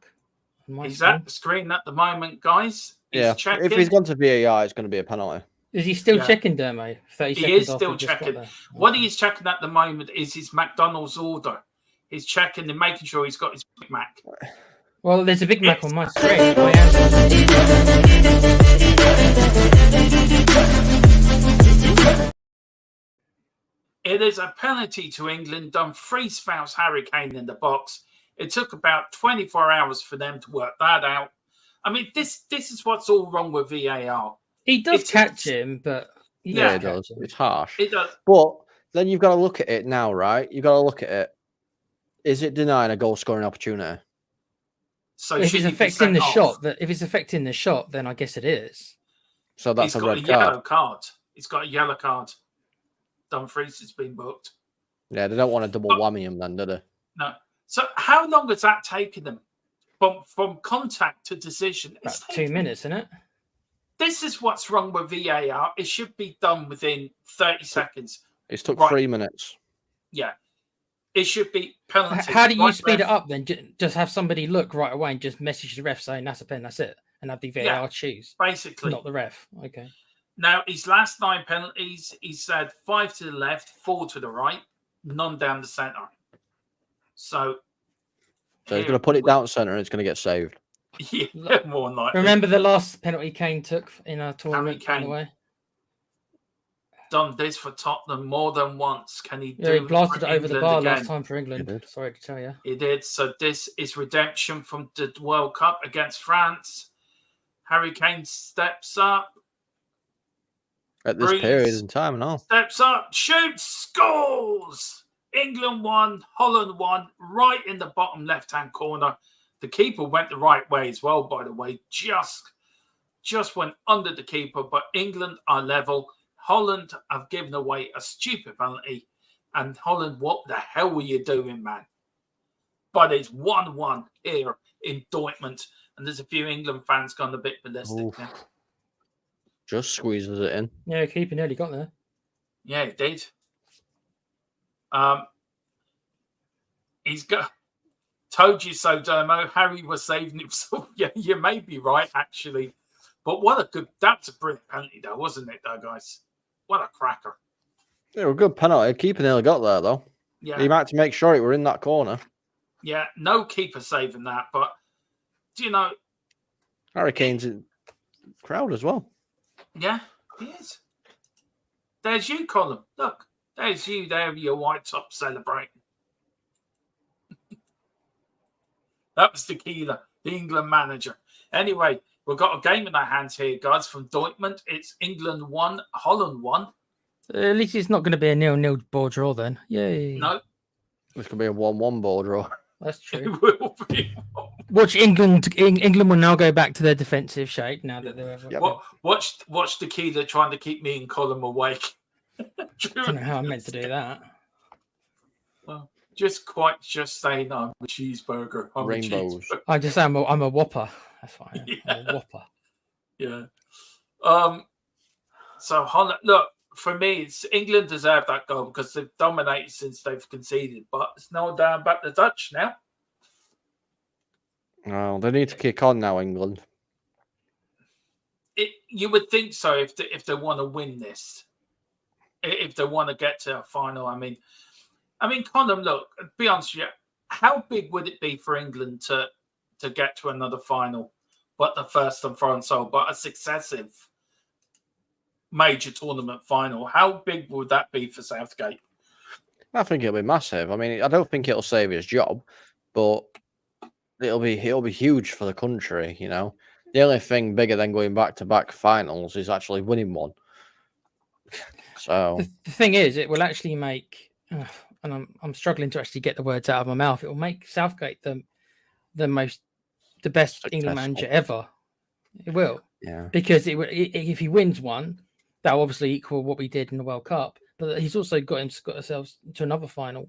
He's at the screen at the moment, guys. He's checking. If he's gone to VAR, it's going to be a penalty. Is he still checking, Dermo? He is still checking. What he's checking at the moment is his McDonald's order. He's checking and making sure he's got his Big Mac. Well, there's a Big Mac on my screen. It is a penalty to England. Dumfries fouls Harry Kane in the box. It took about 24 hours for them to work that out. I mean, this is what's all wrong with VAR. He does catch him, but yeah, it does. It's harsh. It does. But then you've got to look at it now, right? You've got to look at it. Is it denying a goal scoring opportunity? So if it's affecting the shot, if it's affecting the shot, then I guess it is. So that's a red card. He's got a yellow card. Dumfries has been booked. Yeah, they don't want to double whammy him then, do they? No. So how long has that taken them from contact to decision? About 2 minutes, isn't it? This is what's wrong with VAR. It should be done within 30 seconds. It's took 3 minutes. Yeah. It should be penalty. How do you speed it up then? Just have somebody look right away and just message the ref saying that's a pen, that's it. And have the VAR choose. Basically. Not the ref. Okay. Now, his last 9 penalties, he said 5 to the left, 4 to the right, none down the centre. So he's going to put it down centre and it's going to get saved. Yeah, more than likely. Remember the last penalty Kane took in our tournament? Harry Kane done this for Tottenham more than once. Can he do he blasted it over England the bar again? Last time for England. Sorry to tell you. He did. So this is redemption from the World Cup against France. Harry Kane steps up. At this period in time and all. Steps up, shoots, scores! England won, Holland won, right in the bottom left-hand corner. The keeper went the right way as well, by the way. Just went under the keeper, but England are level. Holland have given away a stupid penalty. And Holland, what the hell were you doing, man? But it's 1-1 here in Dortmund. And there's a few England fans gone a bit ballistic now. Just squeezes it in. Yeah, keeper nearly got there. Yeah, he did. He's got... Told you so, Dermo. Harry was saving himself. Yeah, you may be right, actually. But what a good... That's a brilliant penalty, though, wasn't it, though, guys? What a cracker. Yeah, a good penalty. Keeper nearly got there, though. Yeah. He might have to make sure it were in that corner. Yeah, no keeper saving that. But, do you know... Harry Kane's in the crowd as well. Yeah, he is. There's you, Colin. Look, there's you there with your white top celebrating. That was Tequila, the England manager. Anyway, We've got a game in our hands here, guys, from Dortmund. It's England 1, Holland 1. At least it's not going to be a 0-0 ball draw then. Yay. No. It's going to be a 1-1 ball draw. That's true. It will be. Watch England. England will now go back to their defensive shape now that they're. Watch the Keeler trying to keep me and Colin awake. I don't know how I meant to do that. Well, just saying I'm a cheeseburger. I'm Rainbows. A cheeseburger. I just say I'm a whopper. That's fine. Yeah. I'm a whopper. Yeah. So Holland, look, for me, it's England deserve that goal because they've dominated since they've conceded. But it's no down about the Dutch now. Oh, they need to kick on now, England. You would think so if they want to win this, if they want to get to a final. I mean, Colin, look, be honest with you, how big would it be for England to get to another final, but the first and foremost, but a successive major tournament final? How big would that be for Southgate? I think it'll be massive. I mean, I don't think it'll save his job, but it'll be huge for the country. You know, the only thing bigger than going back-to-back finals is actually winning one. So the thing is, it will actually make, and I'm struggling to actually get the words out of my mouth. It will make Southgate the best successful England manager ever. It will, yeah, because if he wins one, that'll obviously equal what we did in the World Cup. But he's also got ourselves to another final,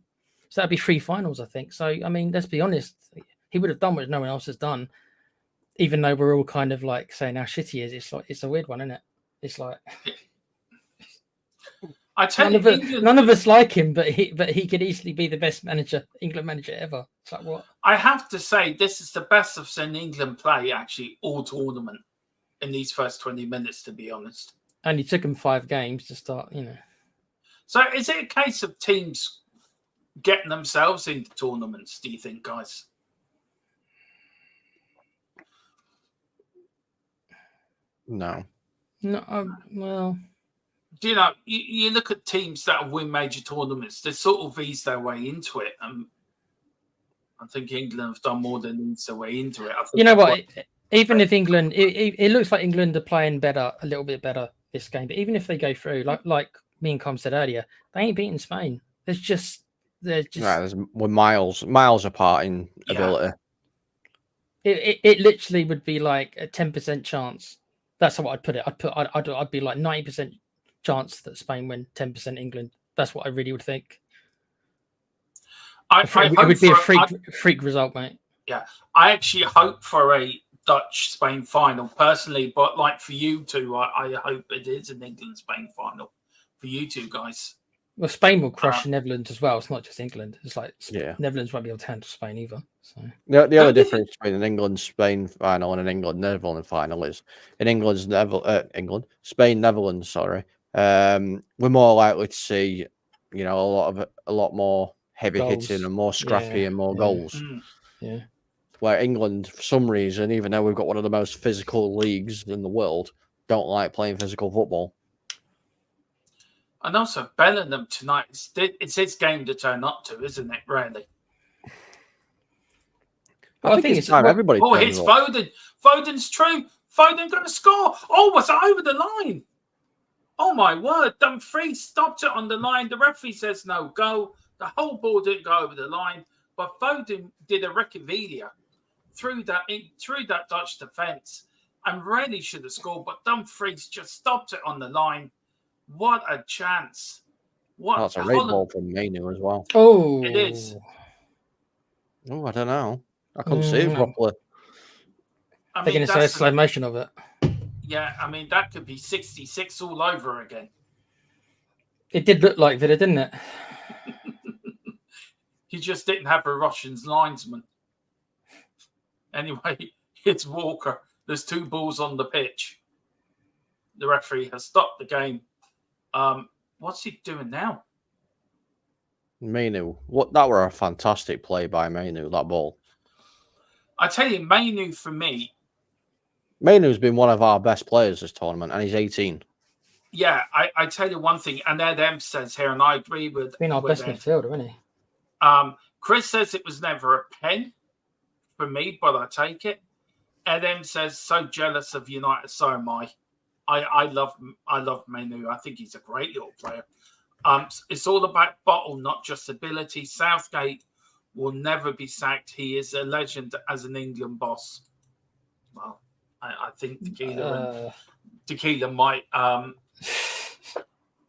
so that'd be 3 finals, I think. So I mean, let's be honest, he would have done what no one else has done. Even though we're all kind of like saying how shit he is, it's a weird one, isn't it? It's like I tell none of us like him, but he could easily be the best England manager ever. It's like what? I have to say, this is the best I've seen England play actually all tournament in these first 20 minutes, to be honest. And he took him 5 games to start, you know. So is it a case of teams getting themselves into tournaments, do you think, guys? no. Well, Do you know, you look at teams that win major tournaments, they sort of ease their way into it. I think England have done more than ease their way into it. You know what? Even if England, it looks like England are playing better, a little bit better this game. But even if they go through, like me and Com said earlier, they ain't beating Spain. We're miles apart in ability. It literally would be like a 10% chance. That's how I'd put it. I'd be like 90% chance that Spain win, 10% England. That's what I really would think. It would be a freak result, mate. Yeah, I actually hope for a Dutch-Spain final personally, but like for you two, I hope it is an England-Spain final for you two guys. Well, Spain will crush the Netherlands as well. It's not just England. It's like Netherlands won't be able to handle Spain either. So the other difference between an England-Spain final and an England-Netherlands final is in Spain-Netherlands. Sorry, we're more likely to see, you know, a lot more heavy hitting and more scrappy and more goals. Yeah. Where England, for some reason, even though we've got one of the most physical leagues in the world, don't like playing physical football. And also, Bellingham tonight, it's his game to turn up to, isn't it, really? I think it's time everybody turns up. It's Foden. Foden's true. Foden going to score. Oh, was it over the line? Oh, my word. Dumfries stopped it on the line. The referee says no goal. The whole ball didn't go over the line. But Foden did a Rekividia through that Dutch defence and really should have scored. But Dumfries just stopped it on the line. What a chance. That's a red ball from Mainu as well. Oh. It is. Oh, I don't know. I couldn't see it properly. They're going to say a slow motion of it. Yeah, I mean, that could be 66 all over again. It did look like that, didn't it? He just didn't have a Russian's linesman. Anyway, it's Walker. There's 2 balls on the pitch. The referee has stopped the game. What's he doing now? Mainu. That were a fantastic play by Mainu, that ball. I tell you, Mainu for me. Mainu's been one of our best players this tournament, and he's 18. Yeah, I tell you one thing, and Ed says here, and I agree with. He's been our best midfielder, isn't he? Chris says it was never a pen for me, but I take it. Adam says, so jealous of United, so am I. I love Manu. I think he's a great little player. It's all about bottle, not just ability. Southgate will never be sacked. He is a legend as an England boss. Well, I think Tequila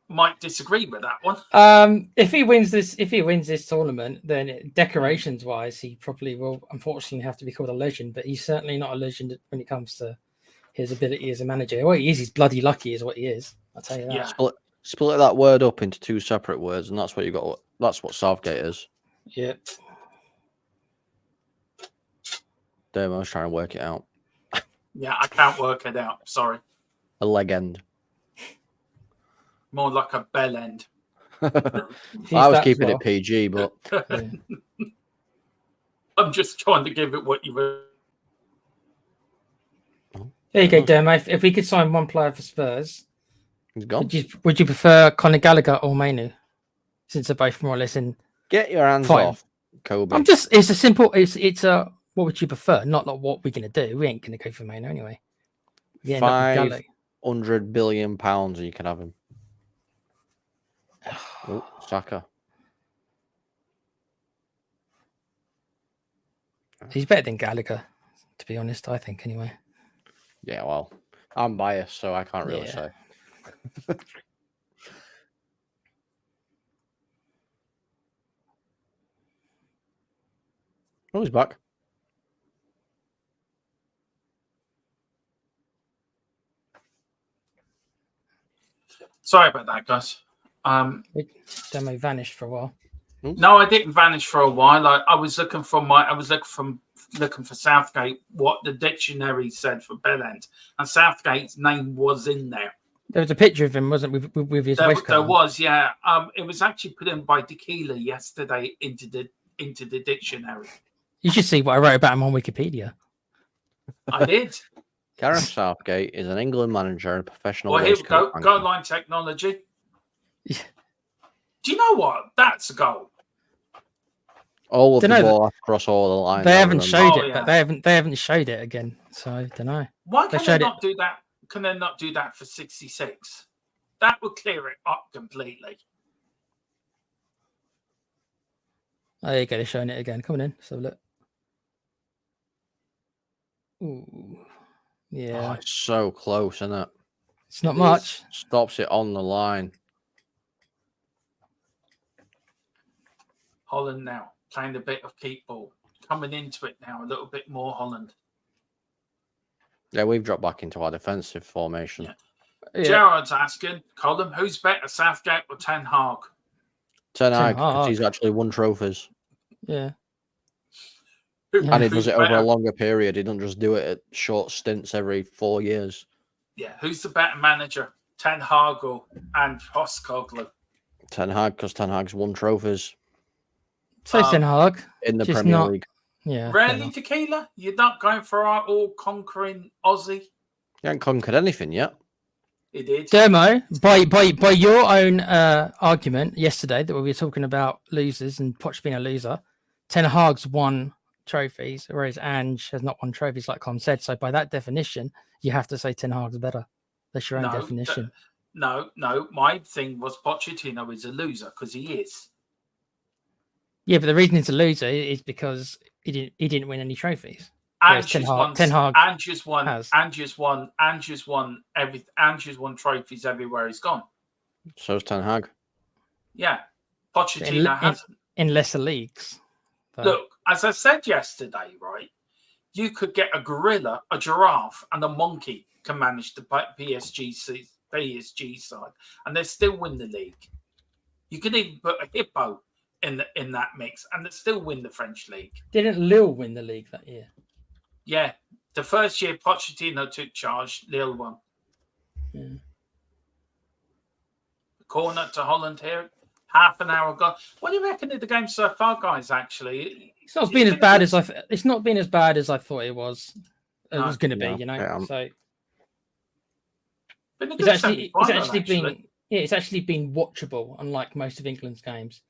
might disagree with that one. If he wins this tournament, then decorations wise, he probably will unfortunately have to be called a legend. But he's certainly not a legend when it comes to his ability as a manager. What he is, he's bloody lucky, is what he is. I'll tell you that. Yeah. Split that word up into two separate words, and that's what you got. That's what Southgate is. Yeah. Damn, I was trying to work it out. Yeah, I can't work it out. Sorry. A leg end. More like a bell end. I was keeping it PG, but Yeah. I'm just trying to give it what you were. There you go, Demo. If we could sign one player for Spurs, he's gone. Would you prefer Conor Gallagher or Mainu? Since they're both more or less in. Get your hands off, Kobe. It's a simple. It's a. What would you prefer? Not like what we're gonna do. We ain't gonna go for Mainu anyway. £500 billion, and you can have him. Oh, Saka. He's better than Gallagher, to be honest. I think anyway. Yeah, well, I'm biased, so I can't really say. Oh, he's back. Sorry about that, guys. Demo vanished for a while. No, I didn't vanish for a while. I was looking for looking for Southgate, what the dictionary said for Bellend, and Southgate's name was in there. There was a picture of him, wasn't it, with his waistcoat? There was, yeah. It was actually put in by Tequila yesterday into the dictionary. You should see what I wrote about him on Wikipedia. I did. Gareth Southgate is an England manager and professional. Well, here we go. Goal line technology. Yeah. Do you know what? That's a goal. All of the ball across all the lines. They haven't showed it, but they haven't showed it again. So I don't know. Why can they not do that? Can they not do that for 66? That would clear it up completely. Oh, there you go. They're showing it again. Come on in. So look. Ooh. Yeah. Oh, it's so close, isn't it? It's not much. Stops it on the line. Holland now playing a bit of keep ball. Coming into it now a little bit more, Holland. Yeah, we've dropped back into our defensive formation. Yeah. Gerard's asking, Colin, who's better, Southgate or Ten Hag? Ten Hag, because he's actually won trophies. Yeah. And he does it over a longer period. He doesn't just do it at short stints every 4 years. Yeah, who's the better manager, Ten Hag and Postecoglou? Ten Hag, because Ten Hag's won trophies. So Ten Hag in the Premier League. Yeah. Really, Tequila? You're not going for our all-conquering Aussie? He hasn't conquered anything yet. He did. Demo, by your own argument yesterday that we were talking about losers and Poch being a loser, Ten Hag's won trophies, whereas Ange has not won trophies, like Con said. So by that definition, you have to say Ten Hag's better. That's your own definition. No. My thing was Pochettino is a loser because he is. Yeah, but the reason he's a loser is because he didn't win any trophies. Ten Hag won trophies everywhere he's gone. So's Ten Hag. Yeah, Pochettino hasn't. In lesser leagues. But... Look, as I said yesterday, right? You could get a gorilla, a giraffe, and a monkey can manage the PSG side, and they still win the league. You could even put a hippo in that mix, and they still win the French league. Didn't Lille win the league that year? Yeah, the first year Pochettino took charge, Lille won. Yeah. Corner to Holland here, half an hour ago. What do you reckon of the game so far, guys? Actually, it's not been as bad as it's not been as bad as I thought it was. It was going to be, you know. Yeah. So it's actually been watchable, unlike most of England's games.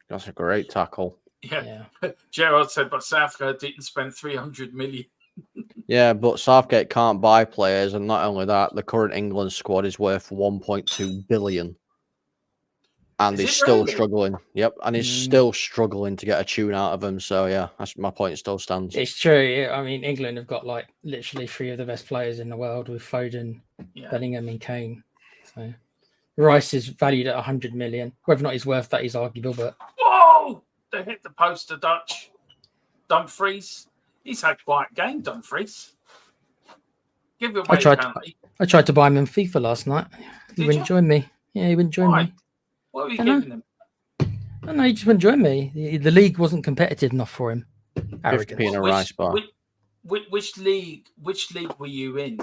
That's a great tackle. Yeah. Gerard said, but Southgate didn't spend 300 million. Yeah, but Southgate can't buy players, and not only that, the current England squad is worth 1.2 billion. And he's still struggling. Yep, and he's still struggling to get a tune out of them. So yeah, that's my point. Still stands. It's true. I mean, England have got like literally 3 of the best players in the world with Foden, Bellingham, and Kane. So Rice is valued at 100 million. Whether or not he's worth that is arguable. But whoa, they hit the post. The Dutch. Dumfries. He's had quite a game, Dumfries. Give it away. I tried to buy him in FIFA last night. He wouldn't join me. Yeah, he wouldn't join me. What were you giving him? I know, he just wouldn't join me. The league wasn't competitive enough for him. Rice bar. Which league were you in?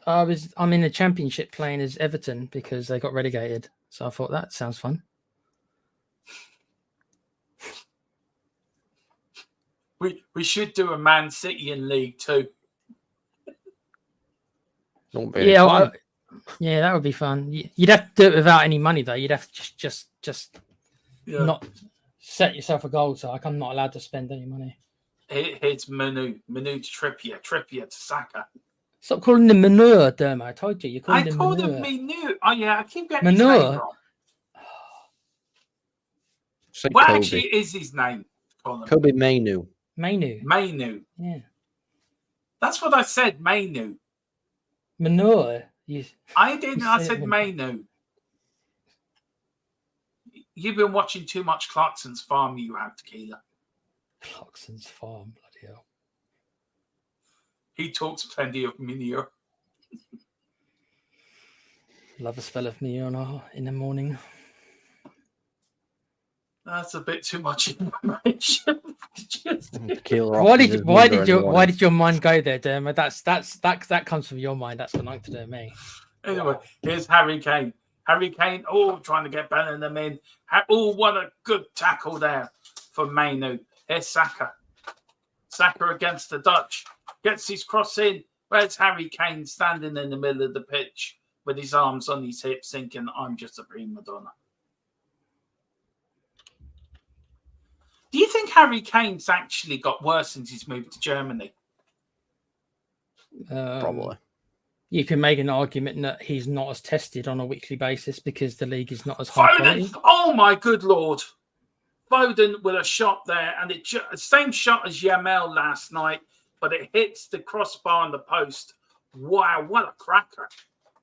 I'm in the Championship playing as Everton because they got relegated. So I thought that sounds fun. We should do a Man City in League 2. Yeah, that would be fun. You'd have to do it without any money, though. You'd have to just not set yourself a goal. So I'm not allowed to spend any money. Here's Manu to Trippier to Saka. Stop calling him manure, Dermo. I told you. I called him Manu. Oh yeah, I keep getting manure. His name wrong. What actually is his name? Kobe Mainu. Mainu. Yeah. That's what I said, Mainu. Manure. I didn't. I said Mainu. You've been watching too much Clarkson's Farm, you have, Tequila. Clarkson's Farm, bloody hell. He talks plenty of manure. Love a spell of manure in the morning. That's a bit too much information. Why did your mind go there, Dermot? That comes from your mind. That's got nothing to do with me. Anyway, here's Harry Kane. Harry Kane, trying to get Bellingham in. What a good tackle there for Mainu. Here's Saka. Saka against the Dutch. Gets his cross in. Where's Harry Kane standing in the middle of the pitch with his arms on his hips thinking, I'm just a prima donna. Do you think Harry Kane's actually got worse since he's moved to Germany? Probably. You can make an argument that he's not as tested on a weekly basis because the league is not as high quality. Oh my good Lord. Foden with a shot there, and same shot as Yamal last night, but it hits the crossbar and the post. Wow, what a cracker.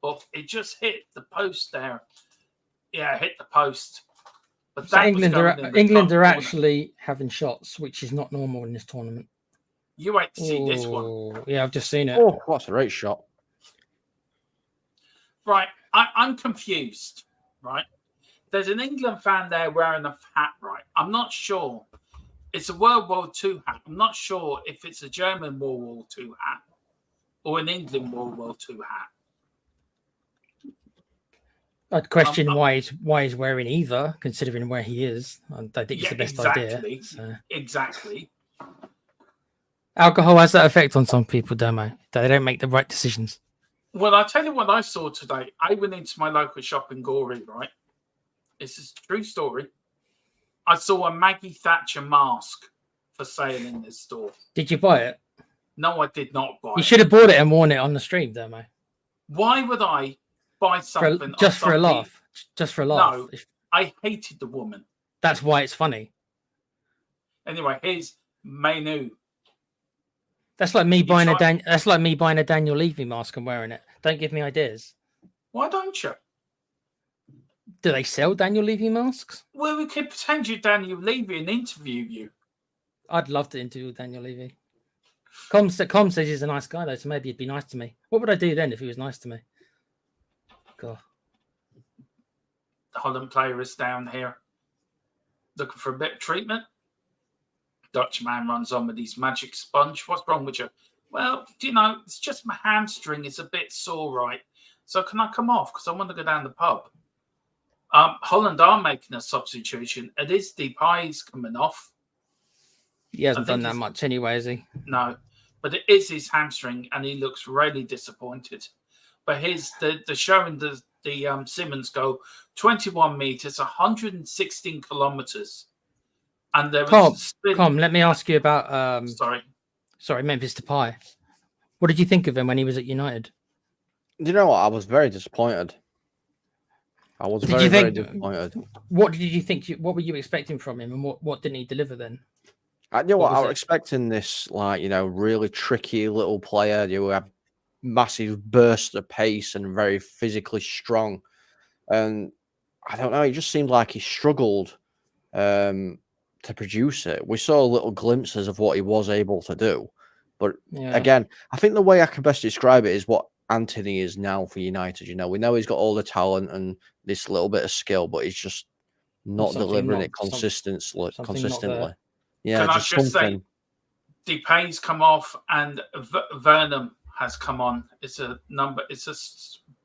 But it just hit the post there. Yeah, hit the post. But so England are actually having shots, which is not normal in this tournament. You wait to see this one. Yeah, I've just seen it. Oh, that's a great shot. Right, I'm confused, right? There's an England fan there wearing a hat, right? I'm not sure. It's a World War II hat. I'm not sure if it's a German World War II hat or an England World War II hat. I'd question why he's wearing either, considering where he is. I don't think it's the best idea. So. Exactly. Alcohol has that effect on some people, Demo. They don't make the right decisions. Well, I'll tell you what I saw today. I went into my local shop in Gorey, right? This is a true story. I saw a Maggie Thatcher mask for sale in this store. Did you buy it? No, I did not buy it. You should have bought it and worn it on the stream, Demo. Why would I buy something just for a laugh? Just for a laugh. No, I hated the woman. That's why it's funny. Anyway, here's Mainu. That's like me buying a Daniel Levy mask and wearing it. Don't give me ideas. Why don't you? Do they sell Daniel Levy masks? Well, we could pretend you're Daniel Levy and interview you. I'd love to interview Daniel Levy. Com says he's a nice guy, though, so maybe he'd be nice to me. What would I do then if he was nice to me? God. The Holland player is down here looking for a bit of treatment. Dutch man runs on with his magic sponge. What's wrong with you? Well, it's just my hamstring is a bit sore, right? So can I come off? Because I want to go down the pub. Holland are making a substitution. It is Depay's coming off. He hasn't done that much anyway, has he? No, but it is his hamstring, and he looks really disappointed. But the showing the Simmons goal, 21 meters, 116 kilometers. And there was Tom, let me ask you about sorry, Memphis Depay. What did you think of him when he was at United? You know what? I was very disappointed. I was very disappointed. What did you think? What were you expecting from him, and what didn't he deliver then? I was expecting this, really tricky little player who have massive burst of pace and very physically strong. And I don't know, it just seemed like he struggled to produce it. We saw little glimpses of what he was able to do. But again, I think the way I can best describe it is what Anthony is now for United. We know he's got all the talent and this little bit of skill, but he's just not delivering it consistently. Yeah, can I just say, Depay's come off and Vernon has come on. It's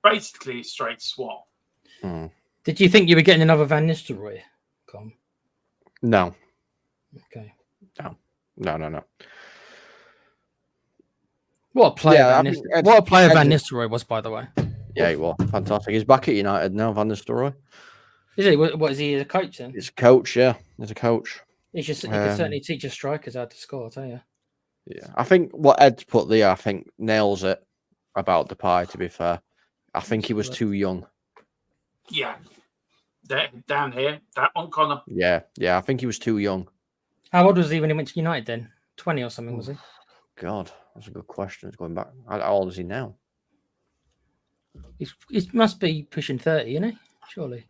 basically a straight swap. Did you think you were getting another Van Nistelrooy? No. Okay. No. What a player Van Nistelrooy was, by the way. Yeah, he was fantastic. He's back at United now, Van Nistelrooy. Is he? What is he? A coach then? He's a coach, yeah. He's a coach. He can certainly teach his strikers how to score, I tell you. Yeah, I think what Ed's put there, I think nails it about Depay. To be fair, I think he was too young. Yeah, down here, that one, Connor. Yeah, I think he was too young. How old was he when he went to United then? 20 or something, was he? God, that's a good question. It's going back. How old is he now? He must be pushing 30, isn't he? Surely.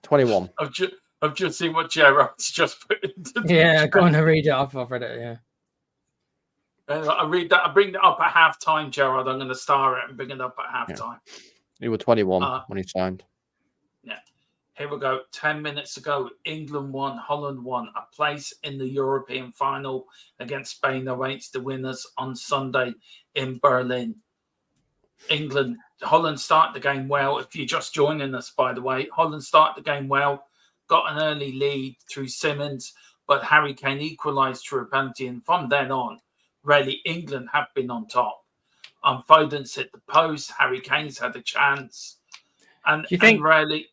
$21. I've just seen what Gerard's just put into the chat. Go on and read it. I've read it, yeah. I read that. I bring it up at half-time, Gerard. I'm going to star it and bring it up at half-time. Yeah. He was 21 when he signed. Yeah. Here we go. 10 minutes ago, England won, Holland won. A place in the European final against Spain awaits the winners on Sunday in Berlin. Holland start the game well. If you're just joining us, by the way, Holland start the game well. Got an early lead through Simmons, but Harry Kane equalised through a penalty. And from then on, really, England have been on top. Foden's hit the post. Harry Kane's had a chance. And do you think really?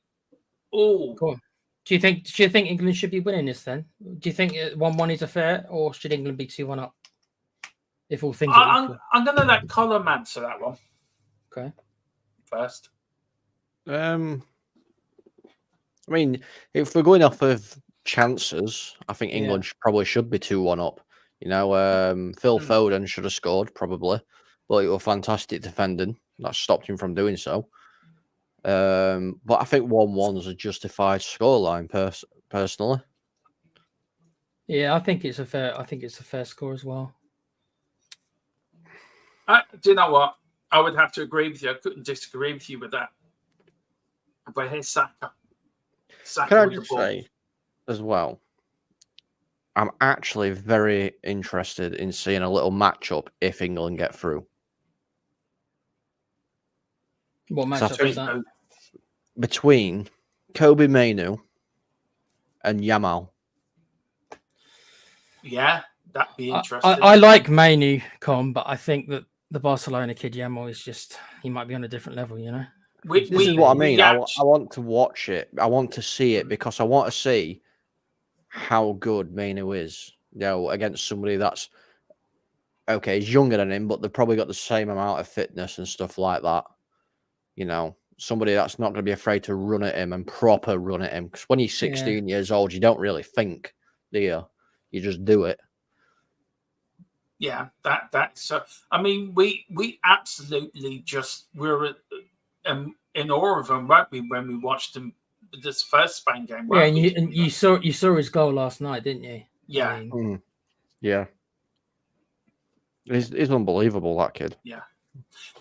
Oh, cool. Do you think England should be winning this then? Do you think 1-1 is a fair, or should England be 2-1 up? If all things are equal. I'm going to let Colin answer that one. Okay. First. I mean, if we're going off of chances, I think England probably should be 2-1 up. Phil Foden should have scored probably, but it was fantastic defending that stopped him from doing so. But I think 1-1 is a justified scoreline, personally. Yeah, I think it's a fair score as well. Do you know what? I would have to agree with you. I couldn't disagree with you with that. But here's Saka. Can I just say as well, I'm actually very interested in seeing a little matchup if England get through. What matchup is that? Between Kobe Mainoo and Yamal. Yeah, that'd be interesting. I like Mainoo, but I think that the Barcelona kid Yamal is he might be on a different level, This is what I mean. I want to watch it. I want to see it because I want to see how good Mainoo is, against somebody that's he's younger than him, but they've probably got the same amount of fitness and stuff like that. Somebody that's not going to be afraid to run at him and proper run at him. Because when you're 16 years old, you don't really think, do you? You just do it. Yeah, that's so. I mean, we absolutely we're in awe of him, weren't we, when we watched him this first Spain game? Yeah, and you saw his goal last night, didn't you? Yeah, yeah. He's unbelievable, that kid. Yeah.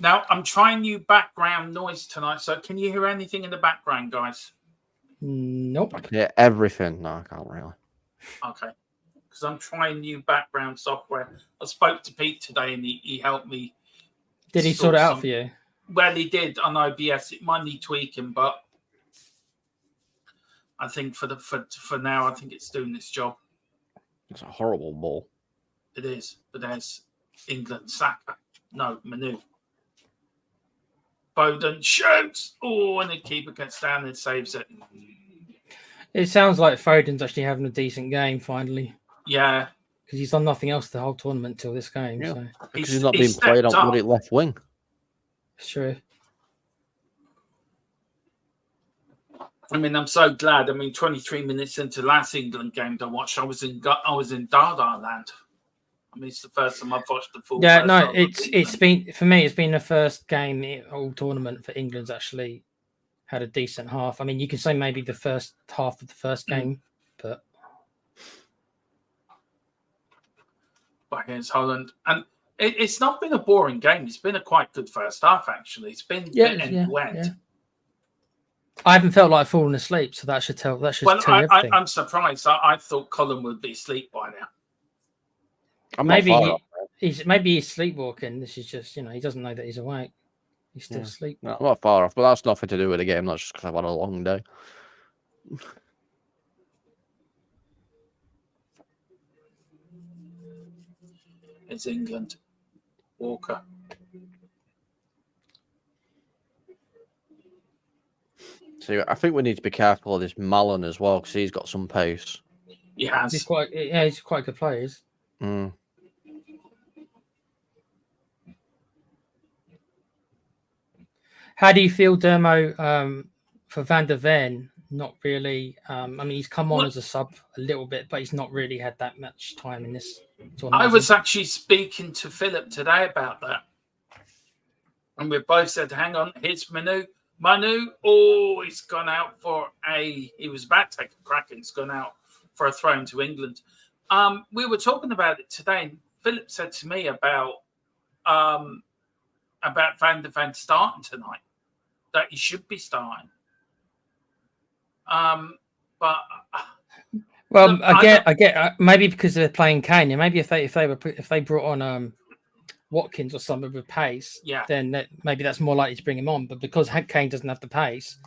Now I'm trying new background noise tonight, so can you hear anything in the background, guys? Nope. I can hear everything. No, I can't really. Okay. Because I'm trying new background software. I spoke to Pete today and he helped me. Did he sort it out for you? Well, he did on OBS. It might need tweaking, but I think for now, I think it's doing its job. It's a horrible ball. It is. But there's England, Saka. No, Manu. Foden shoots. Oh, and the keeper gets down and saves it. It sounds like Foden's actually having a decent game finally. Yeah. Because he's done nothing else the whole tournament till this game. Yeah. So. Because he's not being played on bloody left wing. It's true. I mean, I'm so glad. I mean, 23 minutes into last England game to watch, I was in Dada land. I mean, it's the first time I've watched the full. Yeah, no, it's been for me. It's been the first game all tournament for England's actually had a decent half. I mean, you can say maybe the first half of the first game, but against Holland, and it's not been a boring game. It's been a quite good first half, actually. It's been end to end. Yeah. I haven't felt like falling asleep, so that should tell. That should tell you everything. I'm surprised. I thought Colin would be asleep by now. Maybe he's sleepwalking. This is just, he doesn't know that he's awake. He's still asleep. No, I'm not far off, but that's nothing to do with the game. That's just because I've had a long day. It's England. Walker. So I think we need to be careful of this Malin as well, because he's got some pace. He has. He's quite a good player. How do you feel, Dermo, for Van der Ven? Not really. I mean, he's come on as a sub a little bit, but he's not really had that much time in this tournament. I was actually speaking to Philip today about that. And we both said, hang on, here's Manu. He's gone out for he was about to take a crack and he's gone out for a throw into England. We were talking about it today, and Philip said to me about Van der Ven starting tonight, that he should be starting. But well, I get maybe because they're playing Kane, and maybe if they brought on Watkins or something with pace, then maybe that's more likely to bring him on. But because Kane doesn't have the pace,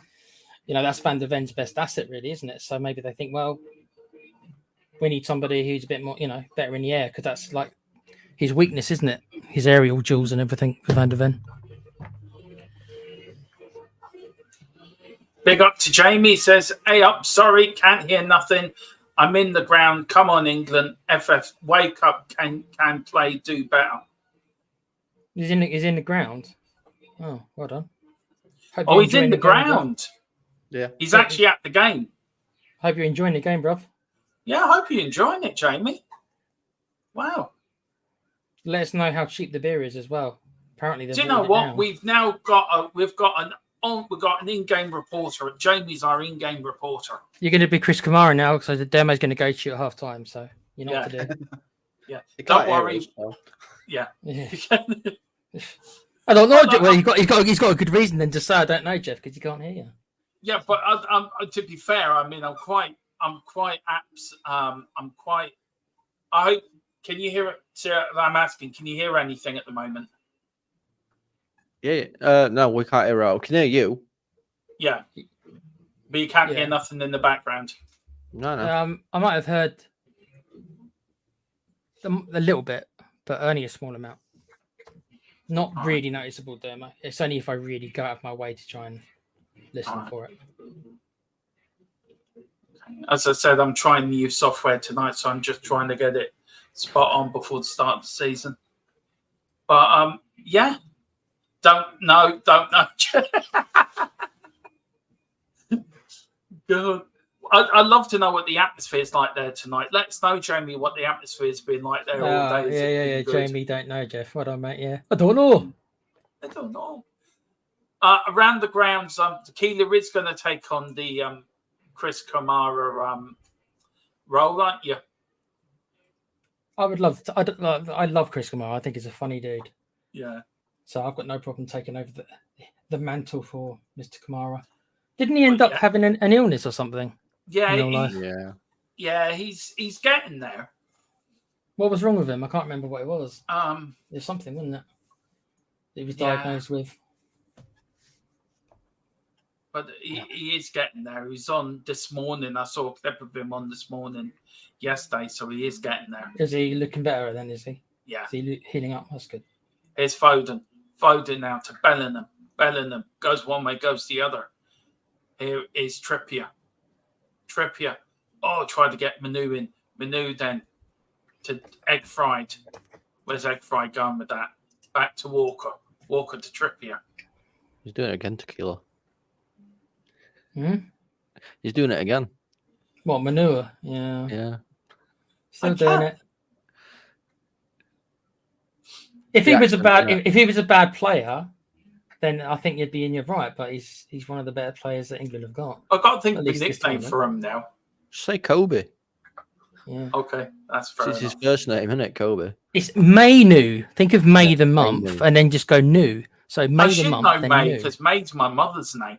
that's Van der Ven's best asset, really, isn't it? So maybe they think, well, we need somebody who's a bit more, better in the air, because that's like his weakness, isn't it? His aerial duels and everything for Van der Ven. Big up to Jamie. Says, "Hey up, sorry, can't hear nothing. I'm in the ground. Come on, England. FF, wake up. Can play, do better." He's in the ground. Oh, well done. He's in the ground. Yeah, he's actually at the game. Hope you're enjoying the game, bruv. Yeah, I hope you're enjoying it, Jamie. Wow. Let us know how cheap the beer is as well. Apparently, do you know what? We've now got an in-game reporter. Jamie's our in-game reporter. You're going to be Chris Kamara now, because the demo's going to go to you at half time, so you know what to do. Yeah, don't worry. Yeah. I don't know. Well, he's got a good reason then to say I don't know, Jeff, because he can't hear you. Yeah, but to be fair, I mean, I'm quite I hope. Can you hear it? I'm asking. Can you hear anything at the moment? Yeah. No, we can't hear it. We can hear you. Yeah, but you can't hear nothing in the background. No. I might have heard a little bit, but only a small amount. Not really noticeable, Dermo. It's only if I really go out of my way to try and listen for it. As I said, I'm trying new software tonight, so I'm just trying to get it spot on before the start of the season. But don't know. Good. I'd love to know what the atmosphere is like there tonight. Let us know, Jamie, what the atmosphere has been like there all day. Yeah. Jamie, don't know, Jeff. Well done, mate. Yeah, I don't know. Around the grounds, Tequila is going to take on the Chris Kamara role, aren't you? I would love to. I love Chris Kamara. I think he's a funny dude. Yeah. So I've got no problem taking over the mantle for Mr. Kamara. Didn't he end up having an illness or something? Yeah. He's getting there. What was wrong with him? I can't remember what it was. There's something, wasn't it? He was diagnosed with. But he is getting there. He's on this morning. I saw a clip of him on this morning yesterday, so he is getting there. Is he looking better then, is he? Yeah. Is he healing up? That's good. Here's Foden. Foden now to Bellingham. Bellingham goes one way, goes the other. Here is Trippier. Oh, tried to get Manu in. Manu then to Egg Fried. Where's Egg Fried going with that? Back to Walker. Walker to Trippier. He's doing it again, Tequila. Hmm? He's doing it again. What, manure? Yeah. Yeah. Still doing it. If he was a bad player, then I think you'd be in your right. But he's one of the better players that England have got. I've got to think of a nickname for him now. Say Kobe. Yeah. Okay, that's fair. It's his first name, isn't it, Kobe? It's May. Think of May the month, and then just go new. So May the month. I should know May because May's my mother's name.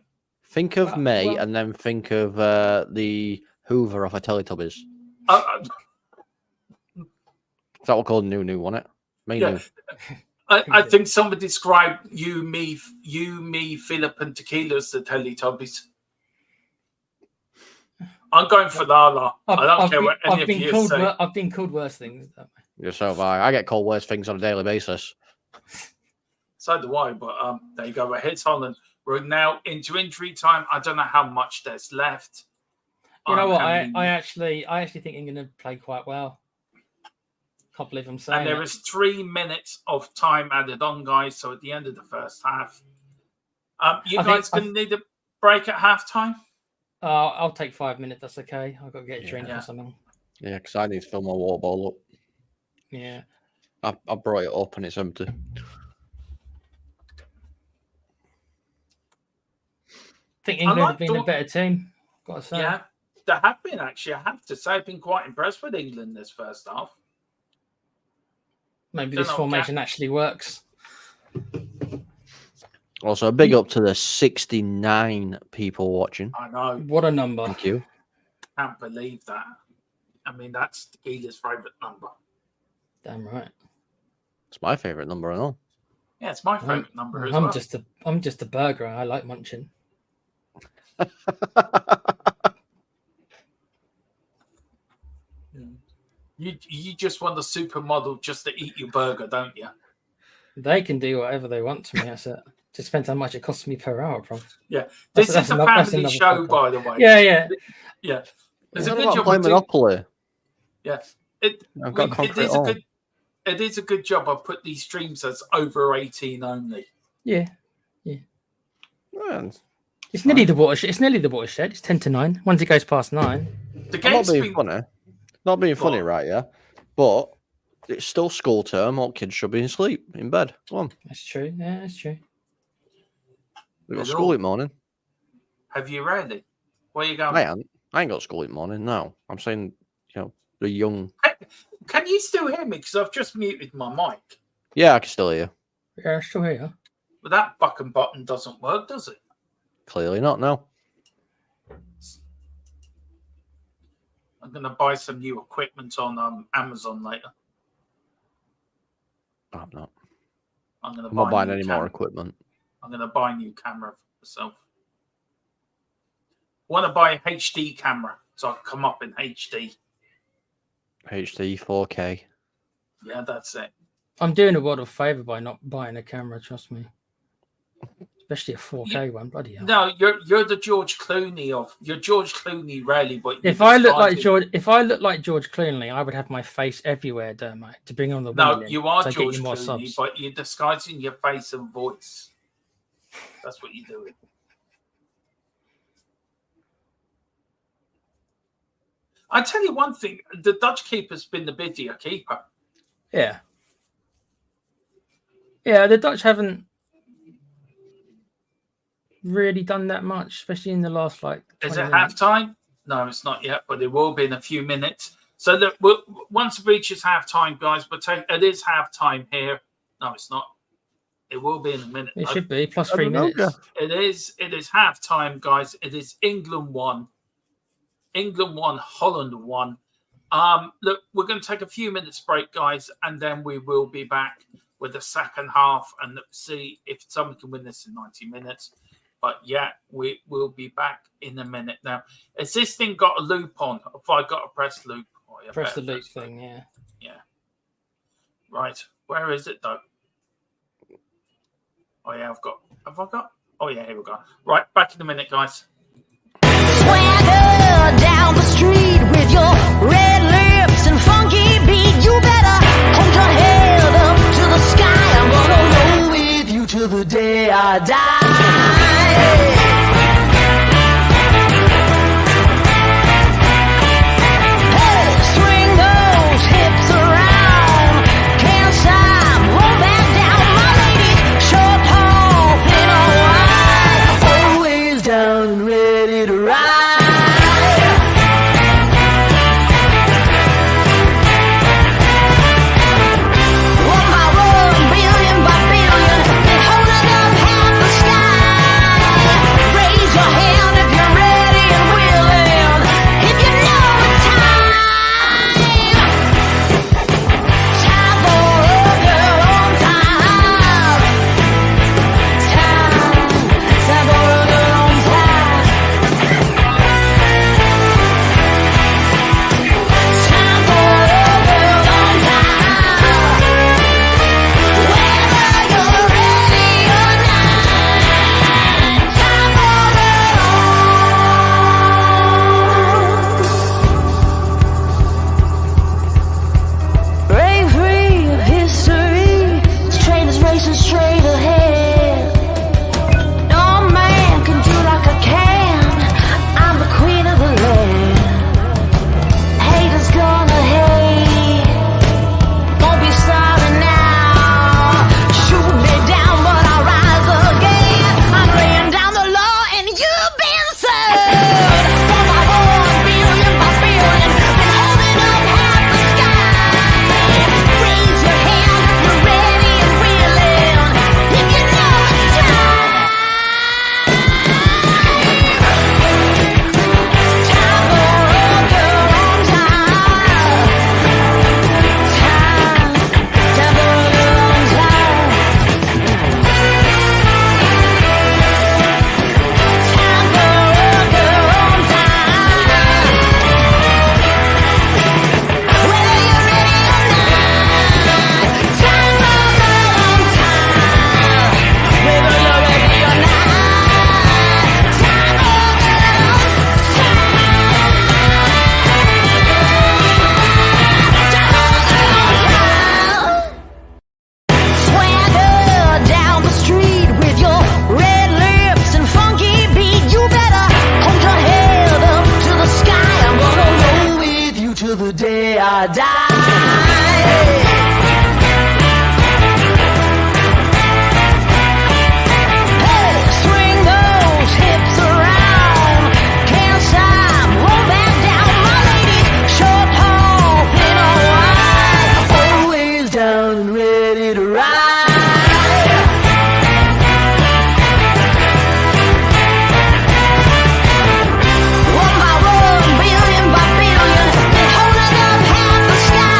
Think of May, and then think of the Hoover off of Teletubbies. Is that what called new, wasn't it? May new. I think somebody described you, me, Philip, and Tequila as the Teletubbies. I'm going for Lala. I don't care what any of you say. I've been called worse things. Yeah, so have I. I get called worse things on a daily basis. So do I, but there you go. We're hits Holland. We're now into injury time. I don't know how much there's left. You know what? I actually think England have played quite well. Can't believe I'm saying. And there is 3 minutes of time added on, guys. So at the end of the first half, you guys going to need a break at halftime? I'll take 5 minutes. That's okay. I've got to get a drink or something. Yeah, because I need to fill my water bottle up. Yeah. I brought it up and it's empty. I think England have been a better team. Got to say. Yeah, there have been actually. I have to say, I've been quite impressed with England this first half. Maybe this formation actually works. Also, a big up to the 69 people watching. I know. What a number. Thank you. Can't believe that. I mean, that's Tequila's favourite number. Damn right. It's my favourite number, I know. Yeah, it's my favourite number as well. I'm just a burger. I like munching. You just want the supermodel just to eat your burger, don't you? They can do whatever they want to me. That's it. Just depends how much it costs me per hour, bro. Yeah, this is a family show, by the way. Yeah. There's a good job. Monopoly. Yeah, it is a good job. I put these streams as over 18 only. Yeah. Man. It's nearly the watershed. It's 10 to 9. Once it goes past 9. The game's not being funny, right? Yeah, but it's still school term. All kids should be asleep in bed. Come on. That's true. Yeah, that's true. We've got school in the morning. Have you really? Where are you going? I ain't got school in the morning. No, I'm saying, the young. Can you still hear me? Because I've just muted my mic. Yeah, I can still hear you. Yeah, I still hear you. But that button doesn't work, does it? Clearly not. No. I'm going to buy some new equipment on Amazon later. I'm not. I'm not buying any more equipment. I'm going to buy a new camera for myself. I want to buy a HD camera so I can come up in HD. HD 4K. Yeah, that's it. I'm doing a world of favour by not buying a camera, trust me. Especially a 4K one, bloody hell. No, you're the George Clooney of. You're George Clooney, really. But if I look like George Clooney, I would have my face everywhere, don't I? To bring on the no, you are George Clooney, but you're disguising your face and voice. That's what you're doing. I tell you one thing: the Dutch keeper's been the busier keeper. Yeah. Yeah, the Dutch haven't really done that much, especially in the last Is it halftime? No, it's not yet, but it will be in a few minutes. So look, once it reaches halftime, guys, it is halftime here. No, it's not. It will be in a minute. It should be plus 3 minutes. It is halftime, guys. It is England 1. England 1, Holland 1. Look, we're going to take a few minutes break, guys, and then we will be back with the second half and see if someone can win this in 90 minutes. But yeah, we will be back in a minute. Now, has this thing got a loop on? If I got to press loop? Press the loop thing, yeah. Yeah. Right. Where is it, though? Oh yeah, have I got? Oh yeah, here we go. Right, back in a minute, guys. Swagger down the street with your red lips and funky beat. You better hold your head up to the sky. I'm gonna roll with you till the day I die. One by one, billion by billion, they're holding up half the sky.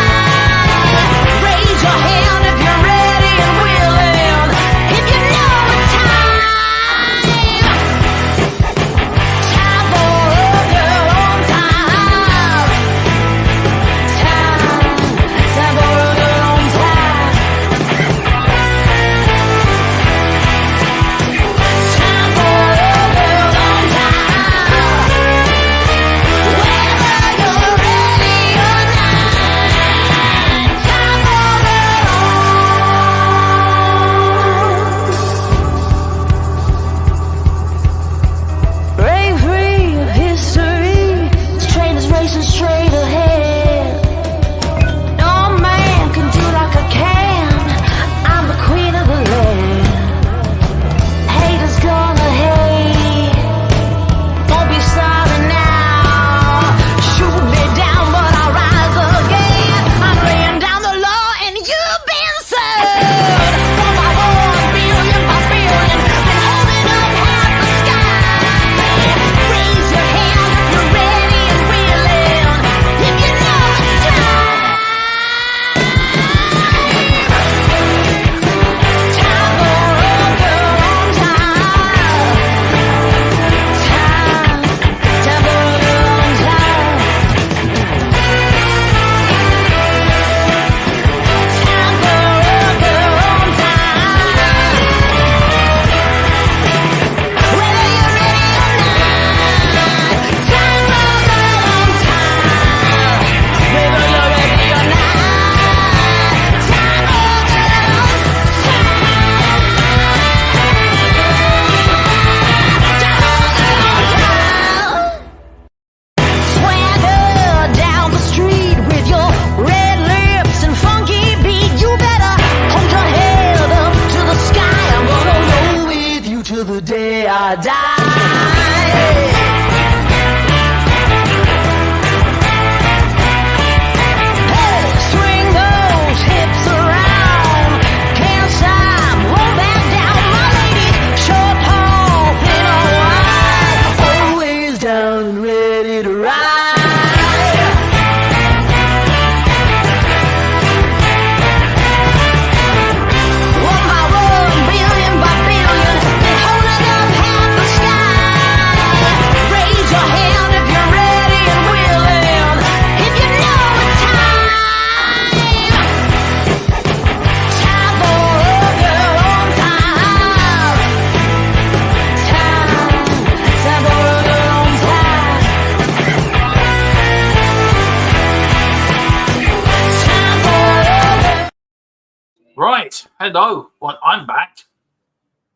Right. Hello. Well, I'm back.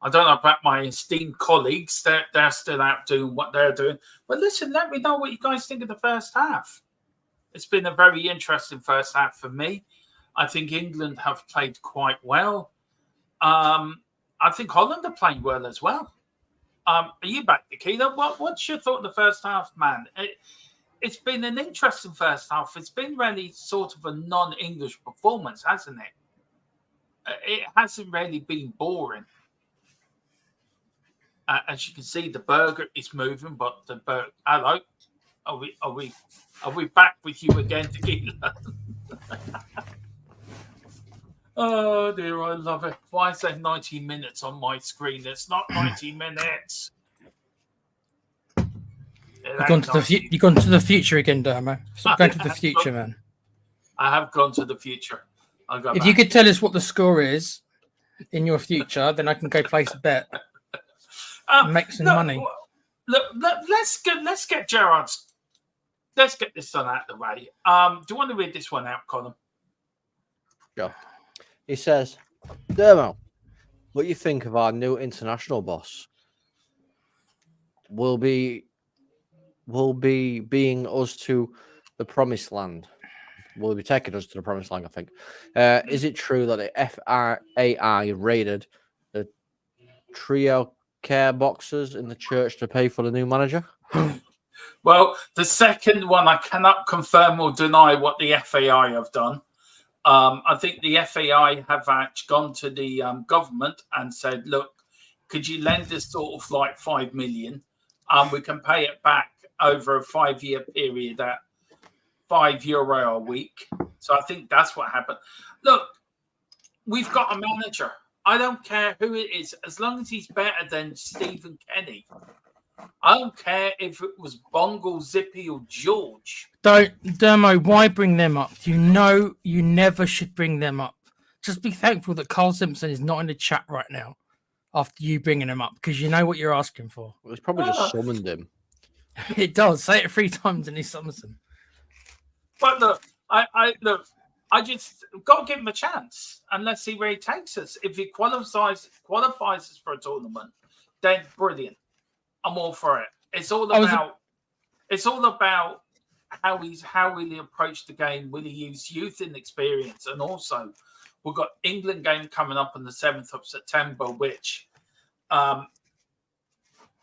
I don't know about my esteemed colleagues. They're still out doing what they're doing. But listen, let me know what you guys think of the first half. It's been a very interesting first half for me. I think England have played quite well. I think Holland are playing well as well. Are you back, Nikita? What's your thought of the first half, man? It's been an interesting first half. It's been really sort of a non-English performance, hasn't it? It hasn't really been boring. As you can see, the burger is moving, but the burger. Hello, are we back with you again, Tequila? Oh dear, I love it. Why is there 90 minutes on my screen? It's not 90 minutes. You've gone to the future again, Dermo. Stop going to the future, man. I have gone to the future. If you could tell us what the score is in your future, then I can go place a bet. Make some money. Look, let's get Gerard's. Let's get this done out of the way. Do you want to read this one out, Colin? Yeah. He says, Dermo, what do you think of our new international boss? Will be being us to the promised land. Will be taking us to the promised land, I think. Is it true that the FAI raided the trio care boxes in the church to pay for the new manager? Well, the second one, I cannot confirm or deny what the FAI have done. I think the FAI have actually gone to the government and said, look, could you lend us sort of like 5 million? We can pay it back over a 5-year period at €5 a week. So I think that's what happened. Look, we've got a manager. I don't care who it is, as long as he's better than Stephen Kenny. I don't care if it was Bongle, Zippy, or George. Dermo, why bring them up? You know you never should bring them up. Just be thankful that Carl Simpson is not in the chat right now after you bringing him up, because you know what you're asking for. Well, it's probably just summoned him. It does. Say it 3 times and he summons him. But look, I just got to give him a chance and let's see where he takes us. If he qualifies us for a tournament, then brilliant. I'm all for it. It's all about how will he approach the game. Will he use youth and experience? And also, we've got England game coming up on the 7th of September, which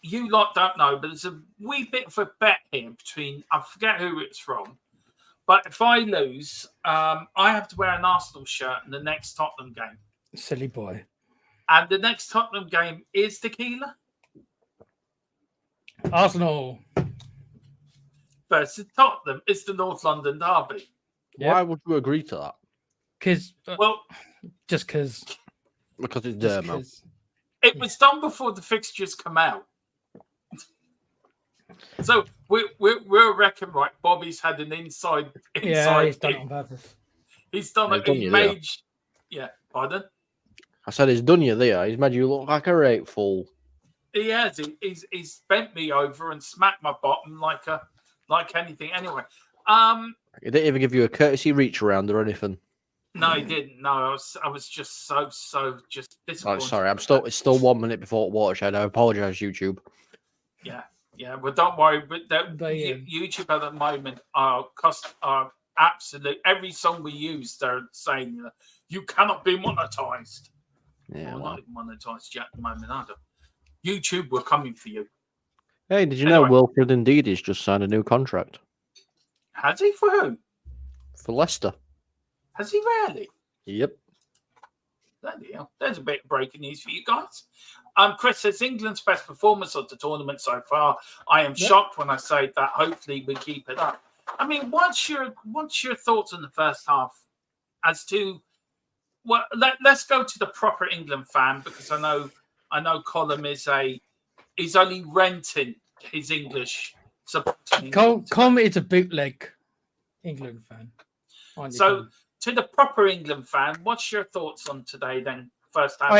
you lot don't know, but there's a wee bit of a bet here between, I forget who it's from, but if I lose, I have to wear an Arsenal shirt in the next Tottenham game. Silly boy. And the next Tottenham game is Tequila. Arsenal versus Tottenham. It's the North London derby. Yep. Why would you agree to that? Because, just because. Because it's Dermo. It was done before the fixtures come out. So we're reckon, right? Bobby's had an inside. Yeah, he's done it on purpose. He's done it. He made. Yeah, pardon. I said he's done you there. He's made you look like a rate fool. He has. He's bent me over and smacked my bottom like anything. Anyway, he didn't even give you a courtesy reach around or anything. No, he didn't. No, I was just so just disappointed. Oh, sorry, it's still 1 minute before Watershed. I apologize, YouTube. Yeah. Well, don't worry. But YouTube at the moment are absolute. Every song we use, they're saying you cannot be monetized. Yeah, not monetized yet at the moment either. YouTube, we're coming for you. Hey, did you know Wilfred Indeed has just signed a new contract? Has he? For who? For Leicester. Has he really? Yep. There's a bit of breaking news for you guys. Chris says England's best performance of the tournament so far. I am shocked when I say that. Hopefully we keep it up. I mean, what's your thoughts on the first half? As to let's go to the proper England fan, because I know Colin he's only renting his English. Colin is a bootleg England fan. So to the proper England fan, what's your thoughts on today then? First half.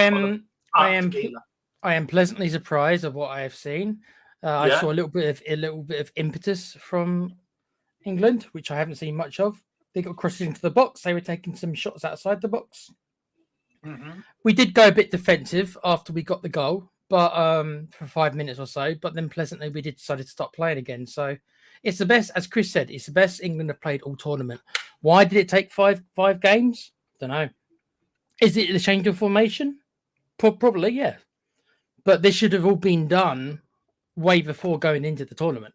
I am pleasantly surprised of what I have seen. I saw a little bit of impetus from England, which I haven't seen much of. They got crosses into the box. They were taking some shots outside the box. We did go a bit defensive after we got the goal, but for 5 minutes or so. But then pleasantly, we did decided to stop playing again. So it's the best, as Chris said, it's the best England have played all tournament. Why did it take five games? Don't know. Is it the change of formation? Probably, yeah. But this should have all been done way before going into the tournament.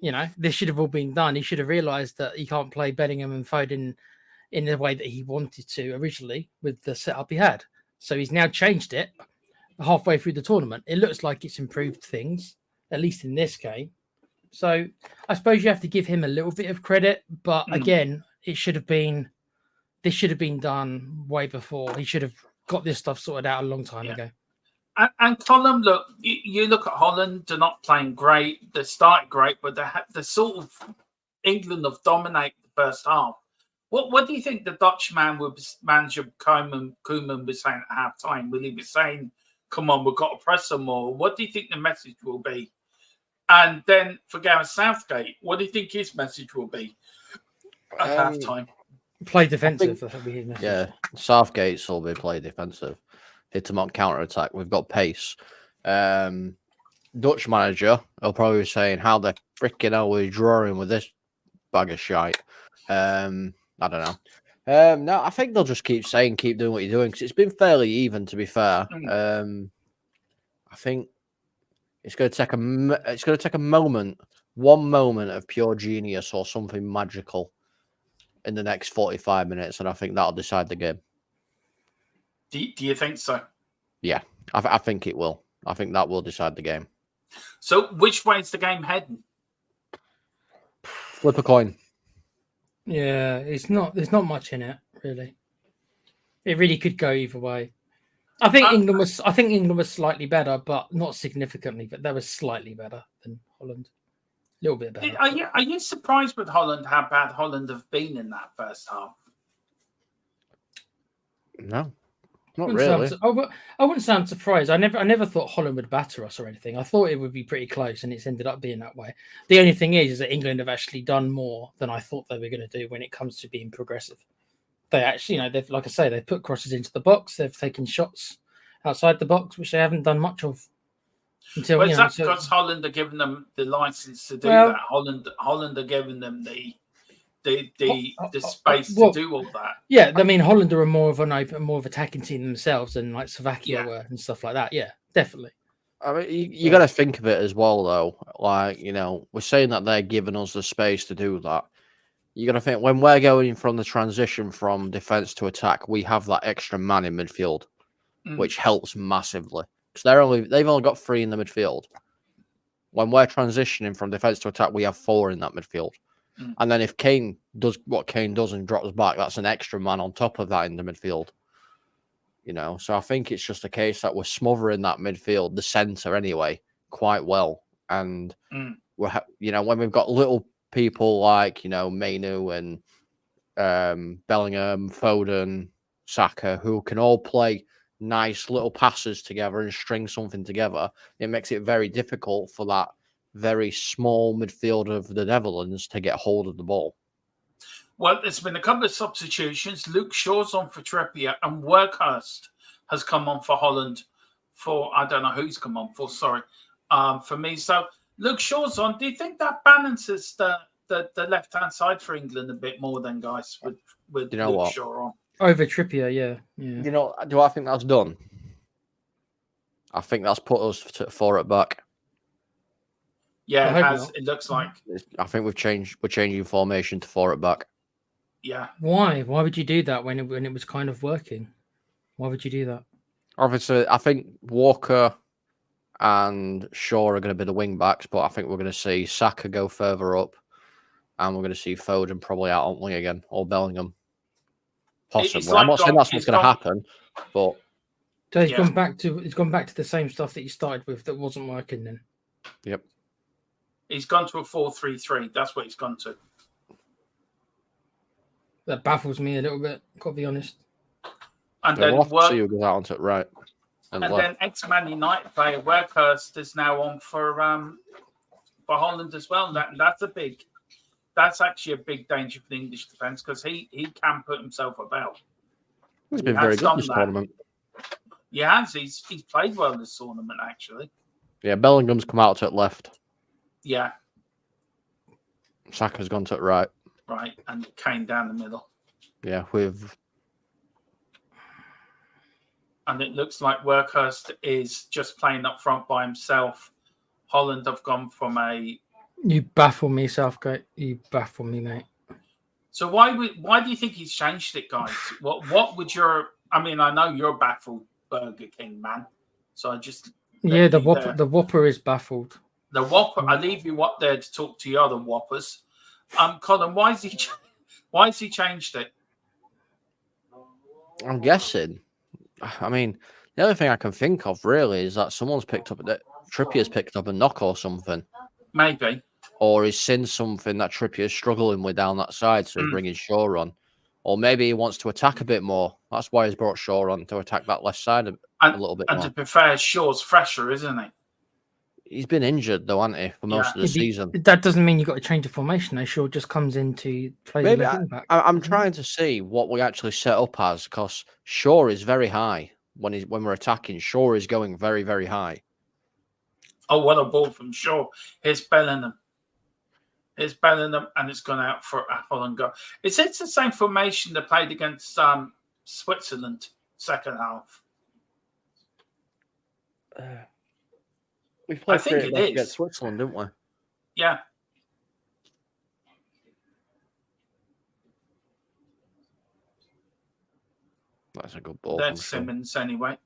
You know, this should have all been done. He should have realised that he can't play Bellingham and Foden in the way that he wanted to originally with the setup he had. So he's now changed it halfway through the tournament. It looks like it's improved things, at least in this game. So I suppose you have to give him a little bit of credit. But again, this should have been done way before. He should have got this stuff sorted out a long time ago. And Colin, look, you look at Holland, they're not playing great. They started great, but the sort of England have dominated the first half. What do you think the Dutch manager Koeman was saying at half time? Will he be saying, come on, we've got to press them more? What do you think the message will be? And then for Gareth Southgate, what do you think his message will be at half time? Play defensive. Yeah, Southgate's will be play defensive. Hit them on counter attack. We've got pace. Dutch manager will probably be saying, how the freaking hell are we drawing with this bag of shite? I don't know. No, I think they'll just keep doing what you're doing, because it's been fairly even, to be fair. I think it's going to take a moment, one moment of pure genius or something magical in the next 45 minutes, and I think that'll decide the game. Do you think so? Yeah, I think it will. I think that will decide the game. So which way is the game heading? Flip a coin. Yeah, there's not much in it, really. It really could go either way. I think England was slightly better, but not significantly, but they were slightly better than Holland. A little bit better. Are you surprised with Holland, how bad Holland have been in that first half? No. Not really. I wouldn't say I'm surprised. I never thought Holland would batter us or anything. I thought it would be pretty close, and it's ended up being that way. The only thing is that England have actually done more than I thought they were going to do when it comes to being progressive. They actually, they've, like I say, they've put crosses into the box. They've taken shots outside the box, which they haven't done much of until. Well, that's because Holland are giving them the license to do that. Holland are giving them the space to do all that. Yeah, I mean, Holland are more of attacking team themselves than like Slovakia were and stuff like that. Yeah, definitely. I mean, you got to think of it as well, though. Like, we're saying that they're giving us the space to do that. You got to think when we're going from the transition from defense to attack, we have that extra man in midfield, which helps massively because they've only got 3 in the midfield. When we're transitioning from defense to attack, we have 4 in that midfield. And then if Kane does what Kane does and drops back, that's an extra man on top of that in the midfield. So I think it's just a case that we're smothering that midfield, the centre anyway, quite well. And we're when we've got little people like Mainu and Bellingham, Foden, Saka, who can all play nice little passes together and string something together, it makes it very difficult for that very small midfield of the Netherlands to get hold of the ball. Well, there's been a couple of substitutions. Luke Shaw's on for Trippier, and Workhurst has come on for Holland. I don't know who's come on for. Sorry, for me. So Luke Shaw's on. Do you think that balances the left hand side for England a bit more than guys with Luke Shaw on over Trippier? Yeah. Do I think that's done? I think that's put us to 4 at back. Yeah, it has. It looks like. I think we're changing formation to 4 at back. Yeah. Why? Why would you do that when it was kind of working? Why would you do that? Obviously, I think Walker and Shaw are going to be the wing backs, but I think we're going to see Saka go further up, and we're going to see Foden probably out on wing again, or Bellingham. Possibly. I'm not saying that's what's going to happen, but so he's gone back to the same stuff that he started with that wasn't working then. Yep. He's gone to a 4-3-3. That's what he's gone to. That baffles me a little bit, got to be honest. And then see who goes out onto it right. And then ex-Man United player Workhurst is now on for Holland as well. That's actually a big danger for the English defence because he can put himself about. He's been very good this tournament. He has. He's played well this tournament, actually. Yeah, Bellingham's come out to the left. Yeah. Saka's gone to the right. Right, and Kane down the middle. Yeah, with... And it looks like Workhurst is just playing up front by himself. Holland have gone from a... You baffle me, Southgate. You baffle me, mate. So why do you think he's changed it, guys? What would your... I mean, I know you're baffled, Burger King man. So I just... Yeah, the Whopper is baffled. The Whopper... I leave you up there to talk to your other Whoppers. Colin, why has he changed it? I'm guessing. I mean, the only thing I can think of really is that someone's picked up that Trippier's picked up a knock or something. Maybe. Or he's seen something that Trippier's struggling with down that side, so he's bringing Shaw on. Or maybe he wants to attack a bit more. That's why he's brought Shaw on, to attack that left side a little bit more. And to be fair, Shaw's fresher, isn't he? He's been injured though, hasn't he, for most of the season? That doesn't mean you've got to change the formation. Though. Shaw just comes in to play the left back. I'm trying to see what we actually set up as, because Shaw is very high when we're attacking. Shaw is going very, very high. Oh, what a ball from Shaw. Here's Bellingham. And it's gone out for Holland goal. It's the same formation they played against Switzerland second half. We played I think it is against Switzerland, didn't we? Yeah. That's a good ball. That's Simmons anyway.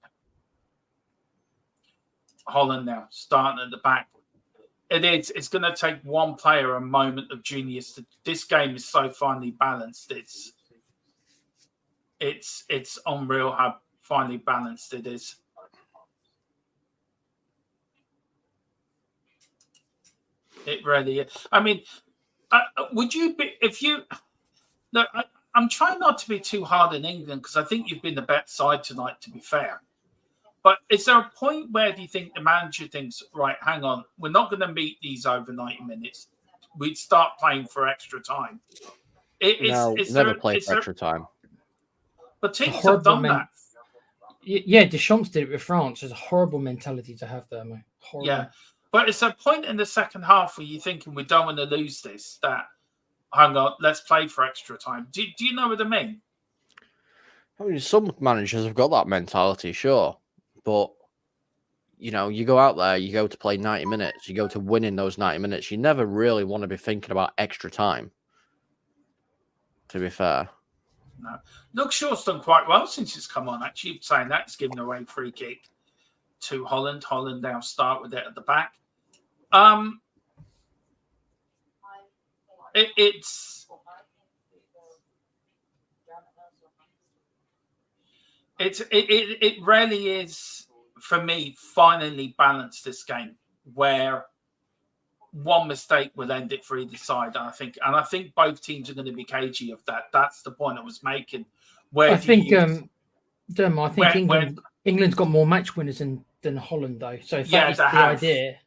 Holland now starting at the back. It's going to take one player a moment of genius. This game is so finely balanced. It's unreal how finely balanced it is. It really is. I mean, would you be if you? Look, I'm trying not to be too hard in England because I think you've been the better side tonight. To be fair. But is there a point where do you think the manager thinks, right, hang on, we're not going to meet these over 90 minutes. We'd start playing for extra time. Never play for extra time. But teams have done that. Yeah, Deschamps did it with France. There's a horrible mentality to have there, mate. Horrible. Yeah, but it's a point in the second half where you're thinking, we don't want to lose this, that, hang on, let's play for extra time. Do you know what I mean? I mean, some managers have got that mentality, sure. But, you know, you go out there, you go to play 90 minutes, you go to win in those 90 minutes. You never really want to be thinking about extra time, to be fair. No. Look, Shaw's done quite well since he's come on, actually. Saying that, he's given away free kick to Holland. Holland now start with it at the back. It really is, for me, finally balanced this game where one mistake will end it for either side. And I think both teams are going to be cagey of that. That's the point I was making. England's got more match winners than Holland, though. So if that is the idea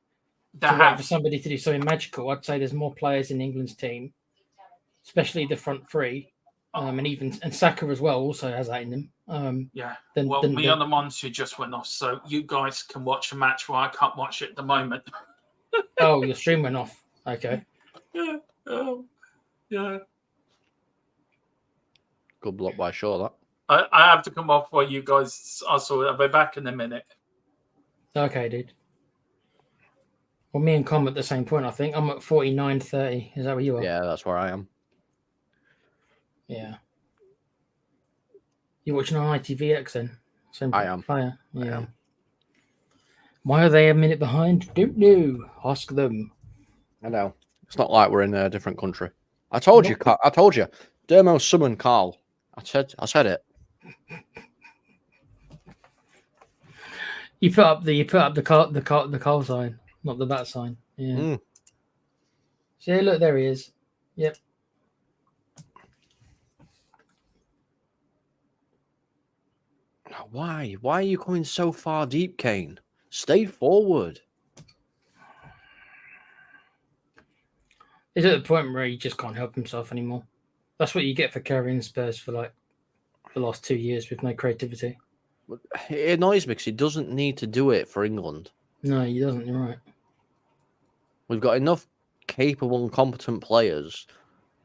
for somebody to do something magical, I'd say there's more players in England's team, especially the front three. And Saka as well also has that in them. Me on the monitor just went off, so you guys can watch a match while I can't watch it at the moment. Oh, your stream went off. Okay. Yeah. Oh, yeah. Good block by Shaw, that. I have to come off while you guys are sorted. I'll be back in a minute. Okay, dude. Well, me and Com at the same point, I think. I'm at 49.30. Is that where you are? Yeah, that's where I am. Yeah. You're watching on ITVX then? I am. Player. Yeah. I am. Why are they a minute behind? Don't know. Ask them. I know. It's not like we're in a different country. I told you. Dermo summoned Carl. I said it. You put up the Carl sign, not the bat sign. Yeah. Mm. See, look, there he is. Yep. Why? Why are you coming so far deep, Kane? Stay forward. He's at the point where he just can't help himself anymore. That's what you get for carrying Spurs for the last 2 years with no creativity. It annoys me because he doesn't need to do it for England. No, he doesn't. You're right. We've got enough capable and competent players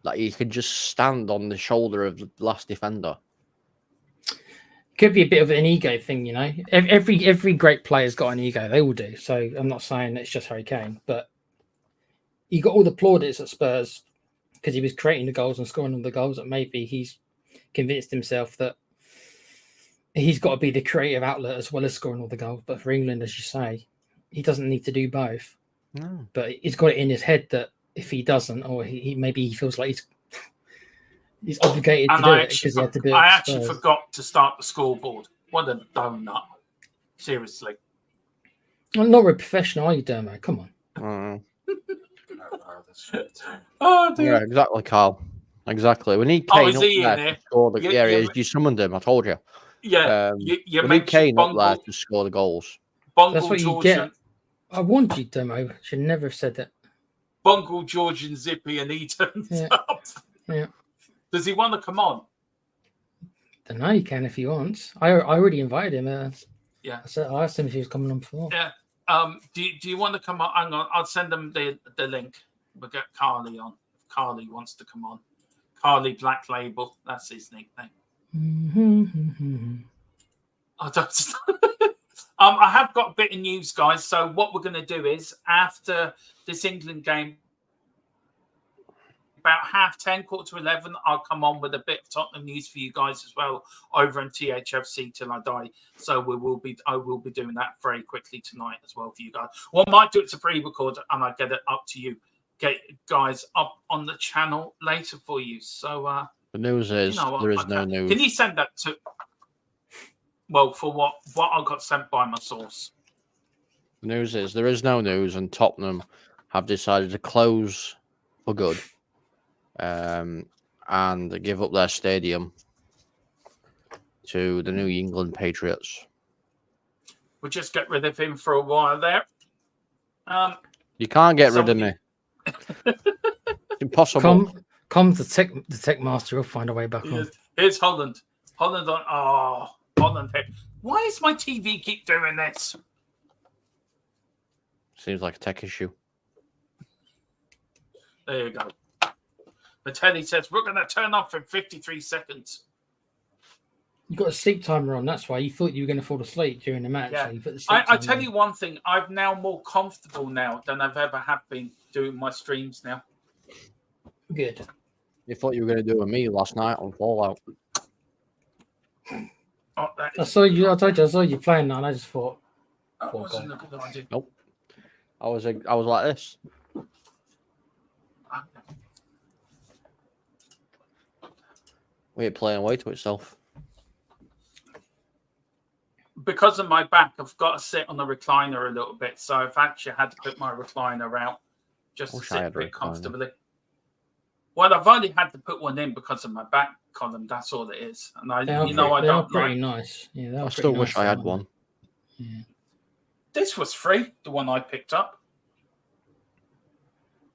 that he could just stand on the shoulder of the last defender. Could be a bit of an ego thing, you know. Every great player's got an ego. They all do. So I'm not saying it's just Harry Kane, but he got all the plaudits at Spurs because he was creating the goals and scoring all the goals. That maybe he's convinced himself that he's got to be the creative outlet as well as scoring all the goals. But for England, as you say, he doesn't need to do both. No. But he's got it in his head that if he doesn't, or he maybe he feels like he's obligated to do it because he had to do it. I actually forgot to start the scoreboard. What a donut! Seriously. I'm not a professional, are you, Dermo? Come on. Oh dear. Yeah, exactly, Carl. Exactly. We need Kane up there to score the. Yeah, he is. You summoned him. I told you. Yeah. We need Kane up there to score the goals. That's what you get. I warned you, Dermo. Should never have said that. Bungle, George, and Zippy, and he turns up. Yeah. Does he want to come on? Don't know. He can if he wants. I already invited him. Yeah. I asked him if he was coming on before. Yeah. Do you want to come on? Hang on. I'll send them the link. We'll get Carly on. Carly wants to come on. Carly Black Label. That's his nickname. I don't. I have got a bit of news, guys. So what we're going to do is after this England game, about 10:30, 11:15, I'll come on with a bit of Tottenham news for you guys as well over on THFC till I die. So I will be doing that very quickly tonight as well for you guys. Well, I might do it to pre-record and I get it up to you, get guys up on the channel later for you. So the news is there is no news. Can you send that to? Well, for what I got sent by my source. The news is there is no news, and Tottenham have decided to close for good, and give up their stadium to the New England Patriots. We'll just get rid of him for a while there. You can't get rid of me. It's impossible. Come the tech master will find a way back on. Here's Holland. Holland on. Oh, Holland. Why is my TV keep doing this? Seems like a tech issue. There you go. But Teddy says we're going to turn off in 53 seconds. You got a sleep timer on. That's why you thought you were going to fall asleep during the match. Yeah. So you put the sleep I tell you one thing. I'm now more comfortable now than I've ever have been doing my streams now. Good. You thought you were going to do with me last night on Fallout. Oh, I saw you. I told you. I saw you playing that, and I just thought. That wasn't a good idea. Nope. I was like this. We're playing away to itself. Because of my back, I've got to sit on the recliner a little bit. So I've actually had to put my recliner out just to sit a bit comfortably. Well, I've only had to put one in because of my back column. That's all it is. And I don't pretty nice. Yeah, I still wish I had one. Yeah. This was free, the one I picked up.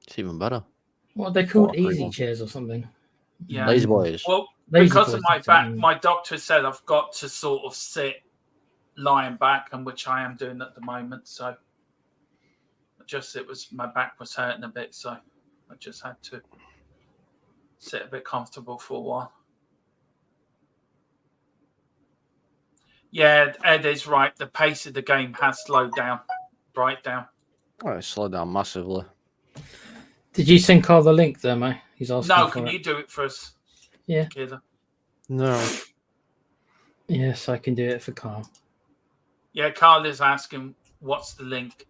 It's even better. What are they called? Easy chairs or something? Yeah. Lazy boys. Well, because of my back, my doctor said I've got to sort of sit lying back, and which I am doing at the moment. So my back was hurting a bit, so I just had to sit a bit comfortable for a while. Yeah, Ed is right. The pace of the game has slowed down, right down. Oh, it slowed down massively. Did you send Carl the link there, mate? He's asking. No, can you do it for us? Yeah. Kayla? No. Yes, I can do it for Carl. Yeah, Carl is asking, what's the link?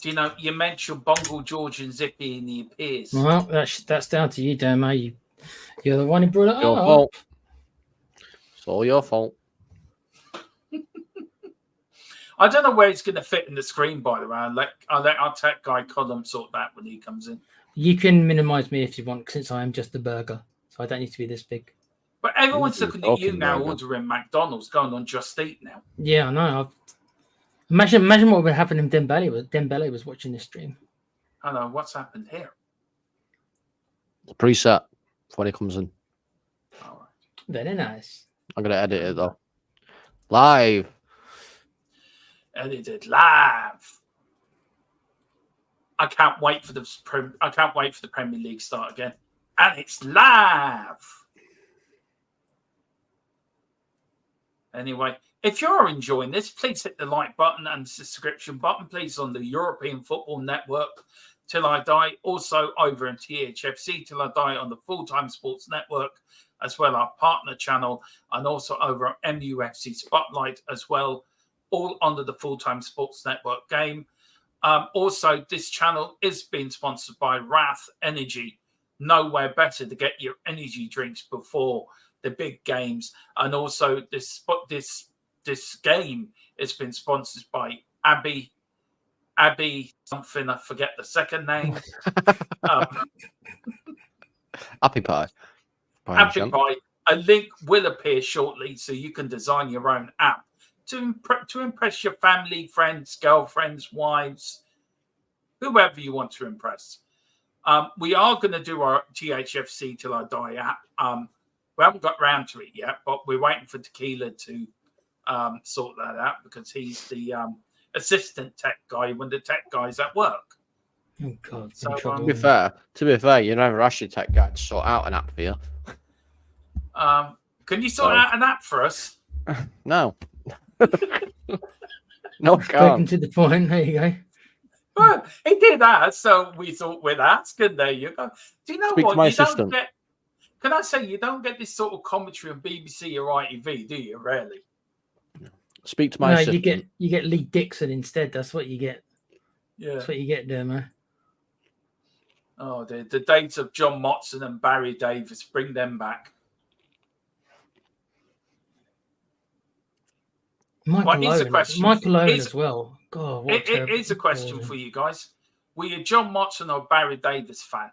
Do you know, you mentioned Bungle, George, and Zippy in the appears. Well, that's down to you, Dermo. You're the one who brought it up. Your fault. It's all your fault. I don't know where it's going to fit in the screen, by the way. I'll let our tech guy Colin sort that when he comes in. You can minimize me if you want, since I am just a burger. So I don't need to be this big. But everyone's looking at you now, ordering McDonald's, going on Just Eat now. Yeah, I know. Imagine what would happen if Dembele was watching this stream. I know. What's happened here? Preset. when he comes in. All right. Very nice. I'm gonna edit it though. Live. Edited live. I can't wait for the Premier League start again, and it's live. Anyway, if you're enjoying this, please hit the like button and subscription button, please, on the European Football Network Till I Die. Also over in THFC Till I Die on the Full-Time Sports Network, as well our partner channel, and also over at MUFC Spotlight as well, all under the Full-Time Sports Network game. Also, this channel is being sponsored by Wrath Energy. Nowhere better to get your energy drinks before the big games. And also, this game has been sponsored by Abby something, I forget the second name. Happy Pie. Happy Pie. A link will appear shortly, so you can design your own app to impress your family, friends, girlfriends, wives, whoever you want to impress. We are going to do our THFC Till I Die app. We haven't got round to it yet, but we're waiting for Tequila to sort that out, because he's the assistant tech guy when the tech guy's at work. Oh God! So, to be fair, you never asked your tech guy to sort out an app for you. Can you sort out an app for us? No. No, I Spoken can't. to the point. There you go. Well, he did ask, so we thought we'd ask, and there you go. Do you know Speak what? to my You don't assistant. get. Can I say you don't get this sort of commentary on BBC or ITV, do you? Rarely. Speak to my assistant. you get Lee Dixon instead. That's what you get. Yeah. That's what you get there, man. Oh, the days of John Motson and Barry Davis, bring them back. Michael Owen Here's as well. God, it is a question for you guys. Were you a John Motson or Barry Davis fan?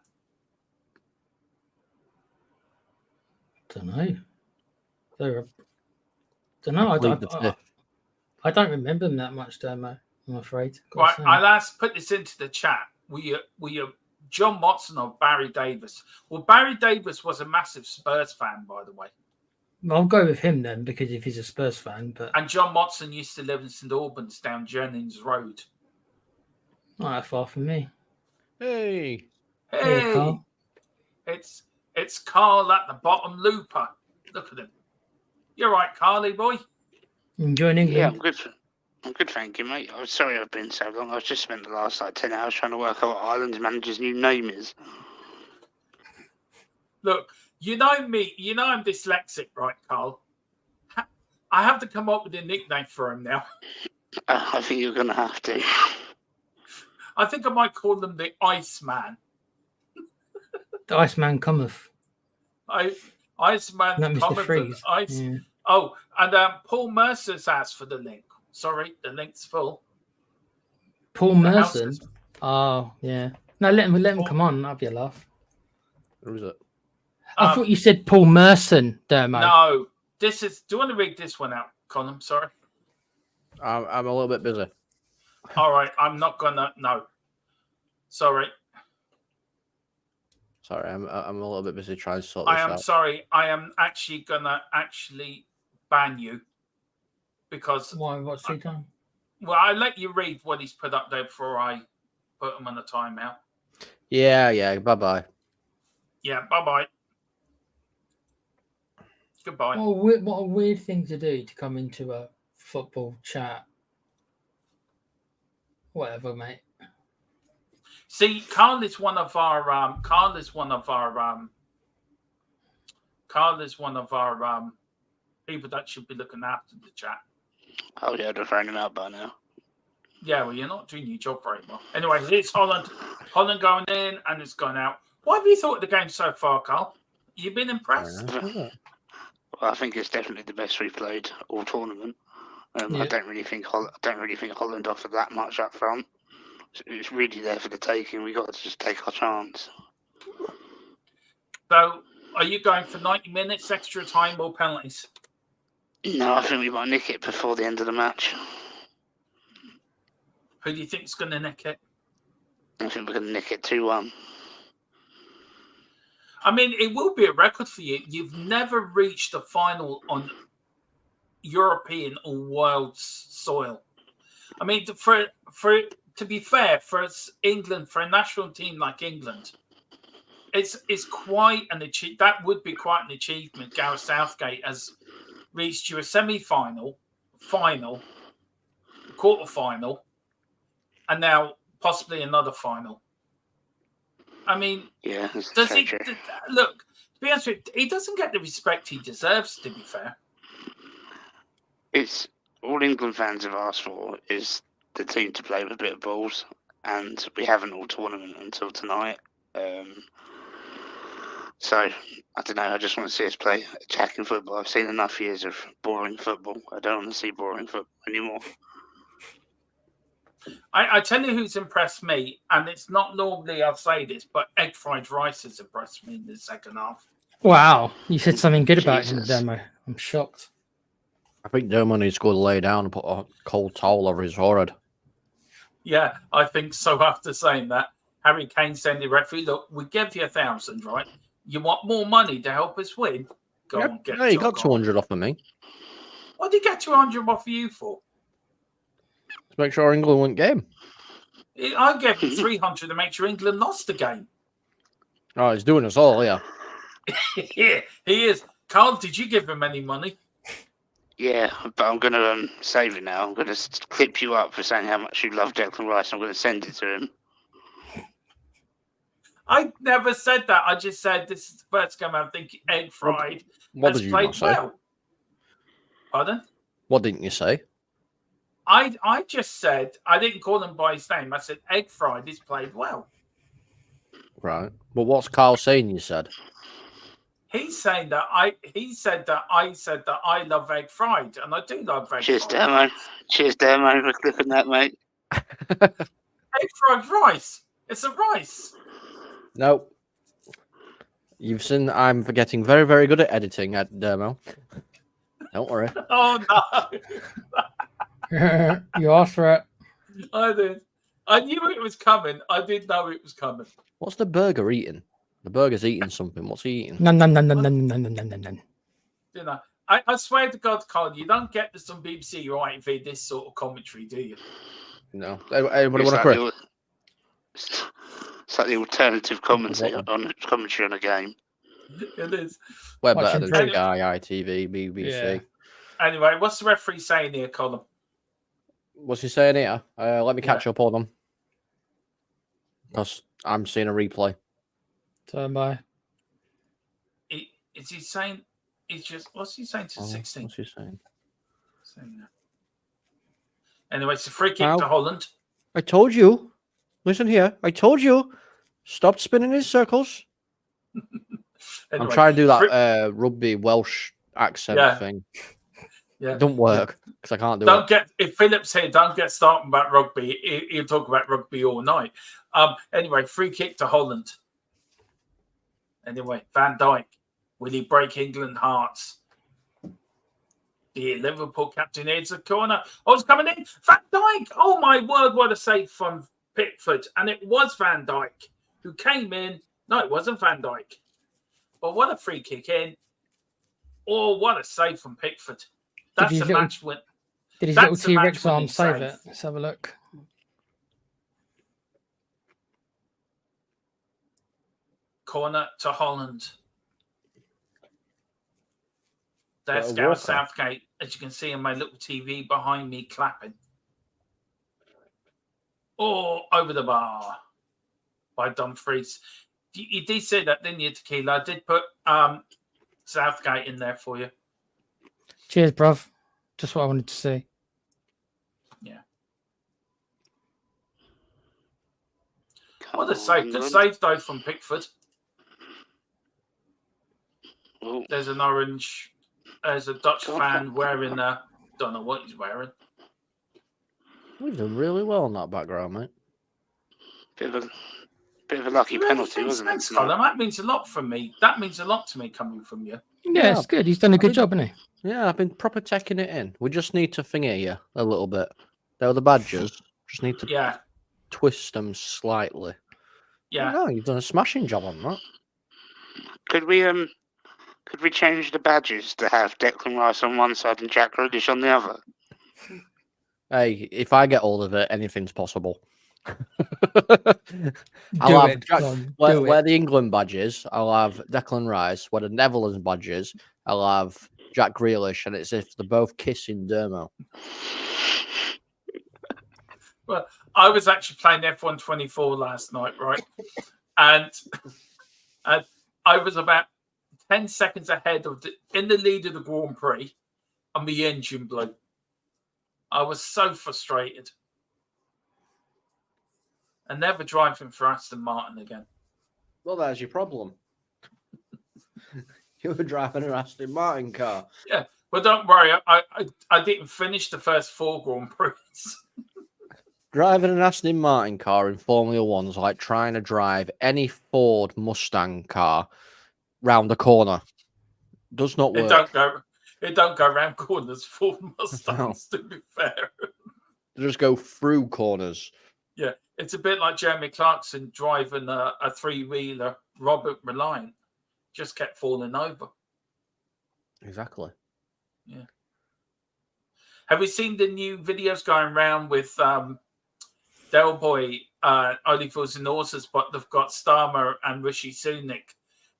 Don't know. I don't remember them that much, Domo. I'm afraid. Right, I'll put this into the chat. Were you John Motson or Barry Davis? Well, Barry Davis was a massive Spurs fan, by the way. I'll go with him then, because if he's a Spurs fan. And John Motson used to live in St Albans down Jennings Road. Not that far from me. Hey, Carl. It's Carl at the bottom looper. Look at him. You're right, Carly boy. Enjoying England? Yeah, I'm good. I'm good, thank you, mate. I'm sorry I've been so long. I've just spent the last 10 hours trying to work out what Ireland's manager's new name is. Look, you know me. You know I'm dyslexic, right, Carl? I have to come up with a nickname for him now. I think you're going to have to. I think I might call them the Iceman. The Iceman cometh. Iceman Not Mr. cometh. Freeze. Yeah. Oh, and Paul Mercer's asked for the link. Sorry, the link's full. Paul Merson? Oh, yeah. No, let him come on. That'll be a laugh. Who is it? I thought you said Paul Merson, Dermo. No, this is. Do you want to read this one out, Colin? Sorry. I'm a little bit busy. All right, I'm not gonna. No, sorry. Sorry, I'm a little bit busy trying to sort this out. I am sorry. I am actually gonna ban you because. Why? What's he done? Well, I let you read what he's put up there before I put him on a timeout. Yeah. Bye. Yeah. Bye. Goodbye. What a weird thing to do, to come into a football chat. Whatever, mate. See, Carl is one of our people that should be looking after the chat. Oh, yeah, I'd have thrown him out by now. Yeah, well, you're not doing your job very well. Anyway, it's Holland. Holland going in and it's going out. What have you thought of the game so far, Carl? You've been impressed? Well, I think it's definitely the best we've played all tournament. I don't really think Holland offered that much up front. It's really there for the taking. We got to just take our chance. So, are you going for 90 minutes, extra time, or penalties? No, I think we might nick it before the end of the match. Who do you think is going to nick it? I think we're going to nick it 2-1. I mean, it will be a record for you. You've never reached a final on European or world soil. I mean, to be fair, for England, for a national team like England, it's quite an achievement. That would be quite an achievement. Gareth Southgate has reached you a semi-final, final, quarter-final, and now possibly another final. I mean, yeah. Does he look? To be honest with you, he doesn't get the respect he deserves. To be fair, it's all England fans have asked for is the team to play with a bit of balls, and we haven't all tournament until tonight. So I don't know. I just want to see us play attacking football. I've seen enough years of boring football. I don't want to see boring football anymore. I tell you who's impressed me, and it's not normally I'll say this, but egg fried rice has impressed me in the second half. Wow, you said something good about him in the demo. I'm shocked. I think Dermo needs to go lay down and put a cold towel over his forehead. Yeah, I think so. After saying that, Harry Kane said to the referee, "Look, we give you 1,000, right? You want more money to help us win? Go on, get." No, you got 200 off of me. What did he get 200 off of you for? To make sure England won game. I gave him 300 to make sure England lost the game. Oh, he's doing us all, yeah. Yeah, he is. Carl, did you give him any money? Yeah, but I'm going to save it now. I'm going to clip you up for saying how much you love Declan Rice. I'm going to send it to him. I never said that. I just said this is the first game I'm thinking egg fried. What did you not say? Well. Pardon? What didn't you say? I just said, I didn't call him by his name. I said egg fried is played well. Right. But what's Carl saying you said? He's saying that I said that I love egg fried, and I do love egg Cheers, fried. Dermo. Cheers, Dermo. Look at that, mate. Egg fried rice. It's a rice. No. You've seen I'm getting very, very good at editing at Dermo. Don't worry. Oh no. You asked for it. I did. I knew it was coming. I did know it was coming. What's the burger eating? The burger's eating something. What's he eating? No. You know, I swear to God, Carl, you don't get this on BBC right for this sort of commentary, do you? No. Anybody want to correct? It's like the alternative commentary on a game. It is. We're better than Sky, ITV, BBC. Yeah. Anyway, what's the referee saying here, Colin? What's he saying here? Let me catch up on them. Because I'm seeing a replay. Turn by. Is he saying? What's he saying to 16? What's he saying? Anyway, it's a free kick to Holland. I told you. Listen here. I told you. Stop spinning in circles. Anyway, I'm trying to do that rugby Welsh accent thing. Yeah, it don't work because I can't do it. If Philip's here, don't get started about rugby. He'll talk about rugby all night. Anyway, free kick to Holland. Anyway, Van Dijk, will he break England hearts? The Liverpool captain heads the corner. Oh, it's coming in. Van Dijk. Oh my word, what a save from Pickford. And it was Van Dijk who came in. No, it wasn't Van Dijk. But what a free kick in. Oh, what a save from Pickford. That's a match win. Did his little T-Rex arm save it? Let's have a look. Corner to Holland. There's Gareth Southgate. As you can see on my little TV behind me clapping. Oh, over the bar by Dumfries. You did say that, didn't you, Tequila? I did put Southgate in there for you. Cheers, bruv. Just what I wanted to see. Yeah. What a save. Good save, though, from Pickford. Ooh. There's an orange. There's a Dutch fan wearing don't know what he's wearing. We've done really well in that background, mate. Bit of a lucky penalty, wasn't it? Colin, that means a lot from me. That means a lot to me coming from you. Yeah, it's good. He's done a good job, hasn't he? Yeah, I've been proper taking it in. We just need to finger you a little bit. They're the badgers. Just need to twist them slightly. Yeah. No, you've done a smashing job on that. Could we change the badges to have Declan Rice on one side and Jack Grealish on the other? Hey, if I get hold of it, anything's possible. Where the England badge is, I'll have Declan Rice. Where the Netherlands badge is, I'll have Jack Grealish, and it's if they're both kissing Dermo. Well, I was actually playing F124 last night, right? And I was about 10 seconds ahead in the lead of the Grand Prix, and the engine blew. I was so frustrated. And never driving for Aston Martin again. Well, there's your problem. You were driving an Aston Martin car. Yeah, but don't worry, I didn't finish the first 4 Grand Prix. Driving an Aston Martin car in Formula 1 is like trying to drive any Ford Mustang car round a corner. Does not work. It don't go round corners. Ford Mustangs, to be fair. They just go through corners. Yeah, it's a bit like Jeremy Clarkson driving a 3-wheeler, Robert Reliant. Just kept falling over. Exactly. Yeah. Have we seen the new videos going around with Del Boy, Only Fools and Horses, but they've got Starmer and Rishi Sunak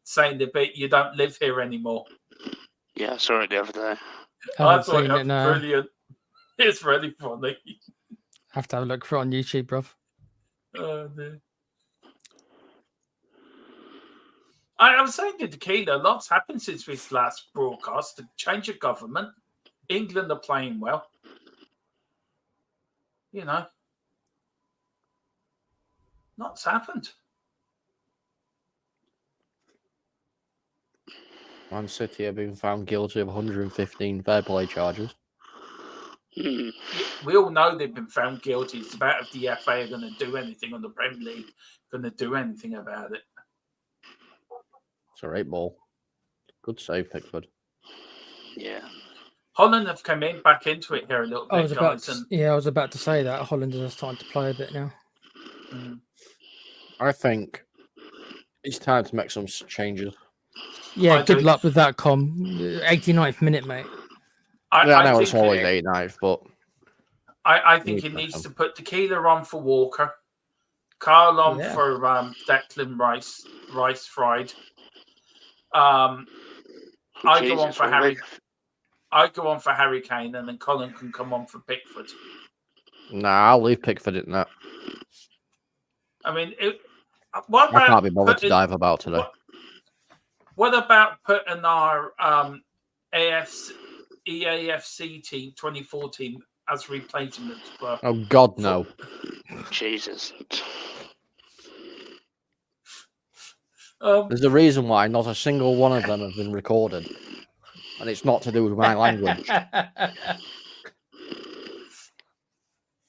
saying the bit, you don't live here anymore. Yeah, I saw it the other day. I thought it was brilliant. It's really funny. Have to have a look for it on YouTube, bruv. Oh, dear. I was saying to Tequila, lots happened since this last broadcast. The change of government. England are playing well. You know. Lots happened. Man City have been found guilty of 115 fair play charges. We all know they've been found guilty. It's about if the FA are going to do anything on the Premier League, going to do anything about it. It's a right ball. Good save, Pickford. Yeah. Holland have come back into it here a little bit. I was about to say that Holland is starting to play a bit now. I think it's time to make some changes. Yeah, good luck with that, Com. 89th minute, mate. I know it's always 89th, but I think he needs to put Tequila on for Walker, Carl on for Declan Rice fried. I go on for Harry Kane, and then Colin can come on for Pickford. Nah, I'll leave Pickford in that. I mean, I can't be bothered to dive about today. What about putting our EAFC team 2014 as replacement for? Oh God, no! Jesus. There's a reason why not a single one of them have been recorded, and it's not to do with my language.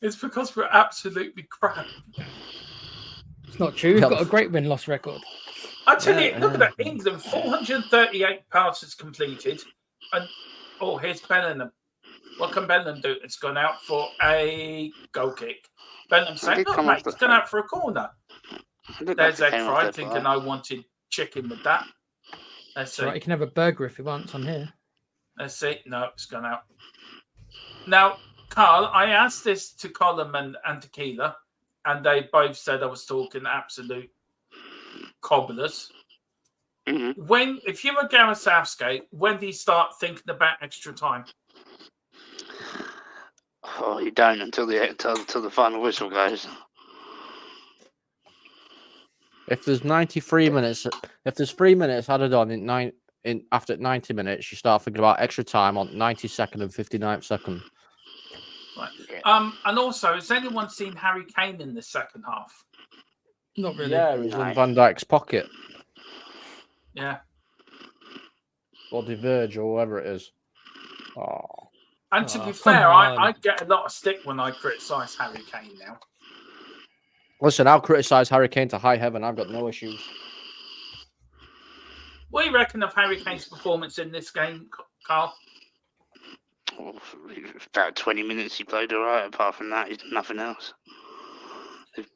It's because we're absolutely crap. It's not true. We've got a great win-loss record. I tell you, look at that. England, 438 passes completed. And here's Bellingham. What can Bellingham do? It's gone out for a goal kick. Bellingham saying, "No, mate, it's gone out for a corner." There's Ed Fry thinking I wanted chicken with that. Let's see. Right, he can have a burger if he wants on here. Let's see. No, it's gone out. Now, Carl, I asked this to Colin and Tequila, and they both said I was talking absolute cobblers. Mm-hmm. If you were Gareth Southgate, when do you start thinking about extra time? Oh, you don't until the final whistle goes. If there's 93 minutes, if there's 3 minutes added on after 90 minutes, you start thinking about extra time on 92nd and 59th second. Right. And also, has anyone seen Harry Kane in the second half? Not really. Yeah, he's in Van Dijk's pocket. Yeah. Or Diverge, or whatever it is. Oh. And to be fair, I get a lot of stick when I criticise Harry Kane now. Listen, I'll criticise Harry Kane to high heaven. I've got no issues. What do you reckon of Harry Kane's performance in this game, Carl? About 20 minutes he played all right. Apart from that, he's done nothing else.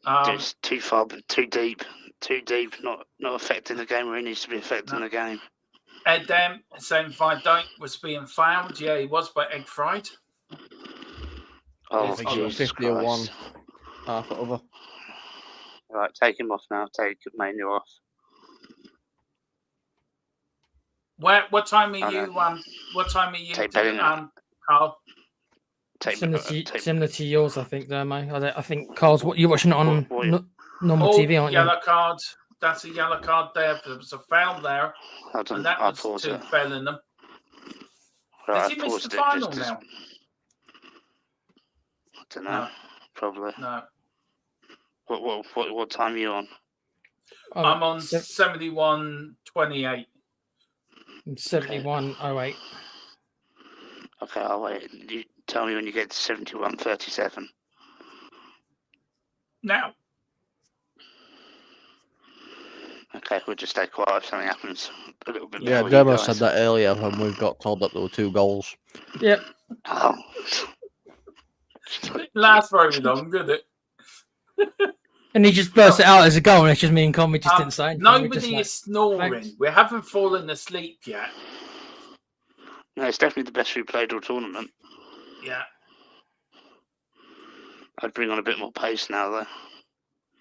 It's too far, too deep. too deep, not affecting the game where he needs to be affecting the game. Ed saying Van Dijk was being fouled. Yeah, he was, by egg fried. Oh, Jesus 50-1, half over. Right, take him off now. Take Manu off. What time are you? What time are you? Carl. Similar to yours, I think. There, mate. I think Carl's. You're watching it on normal TV, aren't you? Yellow card. That's a yellow card there. There was a foul there, and that was to Bellingham. Does he miss the final now? I don't know. Probably. No. What time are you on? I'm on 71:28. 71:08. Okay, I'll wait. You tell me when you get to 71:37. Now. Okay, we'll just stay quiet if something happens a little bit. Yeah, Demo said that earlier when we got told that there were 2 goals. Yep. Oh. Last very long, did it? And he just burst it out as a goal, and it's just me and Con. We just didn't say anything. Nobody is snoring. Thanks. We haven't fallen asleep yet. No, it's definitely the best we played all tournament. Yeah. I'd bring on a bit more pace now, though.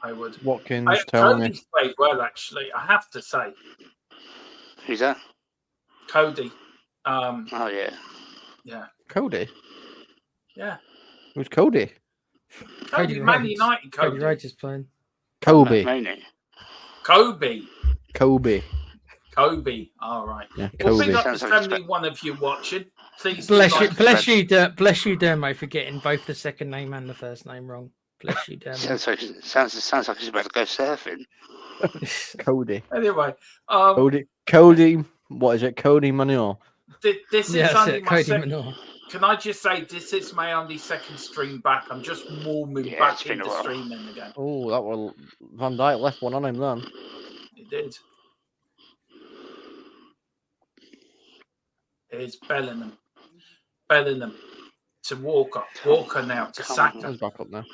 I would. Watkins, Tony. Cody's played well, actually. I have to say. Who's that? Cody. Oh yeah. Yeah. Cody. Yeah. Who's Cody? Cody Man United. Cody Rhodes is playing. Kobe. Kobe. All right. Yeah, Kobe. Well, big up to 71 of you watching. Please. Bless you, Dermo, for getting both the second name and the first name wrong. Bless you, Dermo. Sounds like he's about to go surfing. Cody. Anyway, Cody. What is it? Cody Manure. This is only my Cody second. Manure. Can I just say this is my only second stream back? I'm just warming back into streaming again. Oh, that was Van Dijk left one on him then. He did. Here's Bellingham. Bellingham to Walker. Walker now to Saka. He's back up now.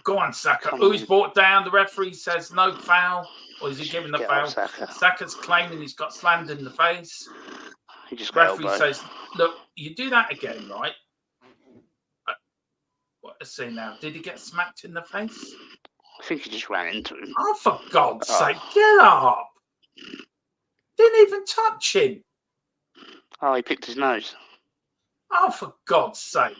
Go on, Saka. Who's brought down? The referee says no foul. Or is he giving the foul? Saka's claiming he's got slammed in the face. The referee says, look, you do that again, right? Let's see now. Did he get smacked in the face? I think he just ran into him. Oh, for God's sake, get up. Didn't even touch him. Oh, he picked his nose. Oh, for God's sake.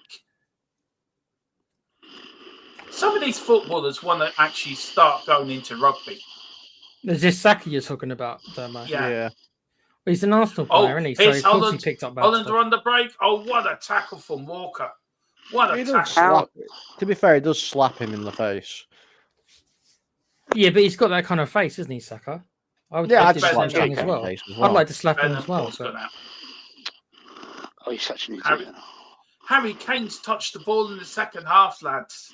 Some of these footballers want to actually start going into rugby. Is this Saka you're talking about, Dermo? Yeah. Well, he's an Arsenal player, isn't he? So Holland, he picked up Holland are on the break. Oh, what a tackle from Walker. What a tackle. To be fair, he does slap him in the face. Yeah, but he's got that kind of face, isn't he, Saka? I'd slap him as well. I'd like to slap him as well. Oh, he's such an idiot. Harry Kane's touched the ball in the second half, lads.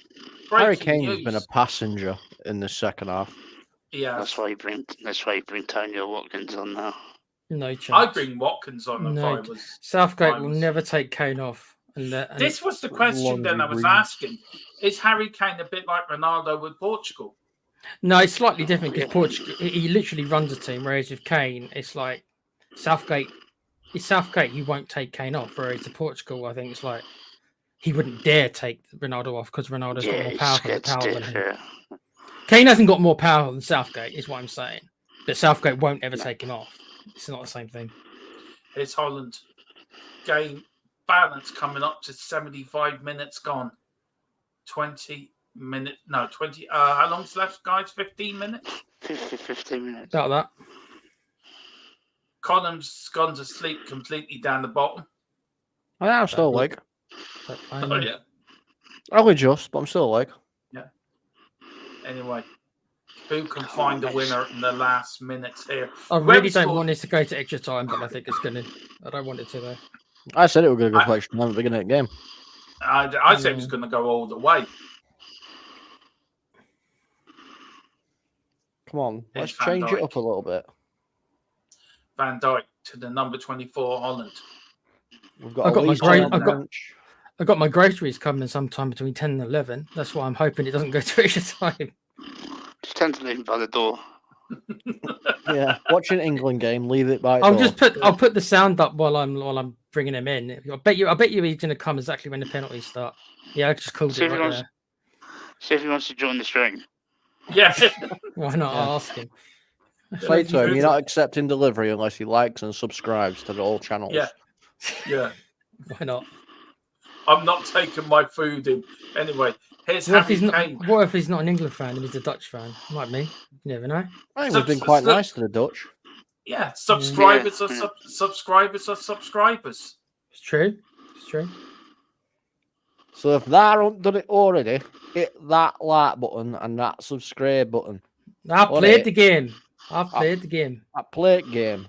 Harry Kane's been a passenger in the second half. Yeah, that's why you bring Tony or Watkins on now. No chance. I'd bring Watkins on if I was. Southgate will never take Kane off. And this was the question then I was asking. Is Harry Kane a bit like Ronaldo with Portugal? No, it's slightly different because Portugal, he literally runs a team, whereas with Kane, it's like Southgate. It's Southgate, he won't take Kane off, whereas to Portugal, I think it's like he wouldn't dare take Ronaldo off because Ronaldo's got more power than him. Kane hasn't got more power than Southgate, is what I'm saying. But Southgate won't ever take him off. It's not the same thing. Here's Holland. Game balance coming up to 75 minutes gone. 20 minutes. No, 20. How long's left, guys? 15 minutes? 15 minutes. About that. Column's gone to sleep completely down the bottom. I'm still awake. Oh, yeah. Only just, but I'm still awake. Yeah. Anyway, who can find a winner in the last minutes here? I really don't want this to go to extra time, but I think it's going to. I don't want it to, though. I said it was going to go to extra time at the beginning of the game. I said it was going to go all the way. Come on, let's change it up a little bit. Van Dijk to the number 24, Holland. I've got my groceries coming sometime between 10 and 11. That's why I'm hoping it doesn't go to extra time. Just tend to leave him by the door. Yeah, watching an England game, leave it by. I'll put the sound up while I'm bringing him in. I bet you he's going to come exactly when the penalties start. Yeah, I just called it right there. See if he wants to join the stream. Yeah. Why not? I'll ask him. Say to him, you're not accepting delivery unless he likes and subscribes to all channels. Yeah. Why not? I'm not taking my food in. Anyway, here's what Harry Kane. What if he's not an England fan and he's a Dutch fan? Might be. You never know. I think we've been quite nice to the Dutch. Yeah, subscribers are subscribers are subscribers. It's true. It's true. So if that haven't done it already, hit that like button and that subscribe button. I played the game. I played the game.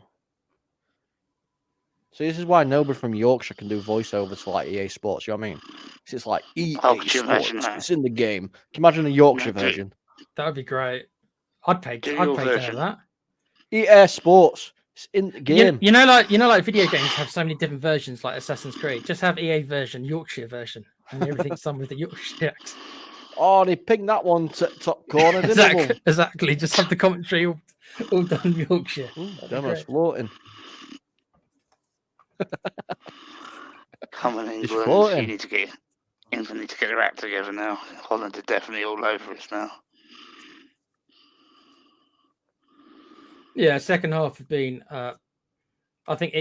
See, this is why nobody from Yorkshire can do voiceovers for like EA Sports. You know what I mean? It's like EA Sports. It's in the game. Can you imagine a Yorkshire version? That would be great. I'd pay to have that. EA Sports. It's in the game. You know, like video games have so many different versions, like Assassin's Creed. Just have EA version, Yorkshire version, and everything's done with the Yorkshire accent. Oh, they pinged that one to top corner, didn't they? Exactly. Just have the commentary all done Yorkshire. Demo's floating. Come on, England. England need to get their act together now. Holland are definitely all over us now. Yeah, second half have been. I think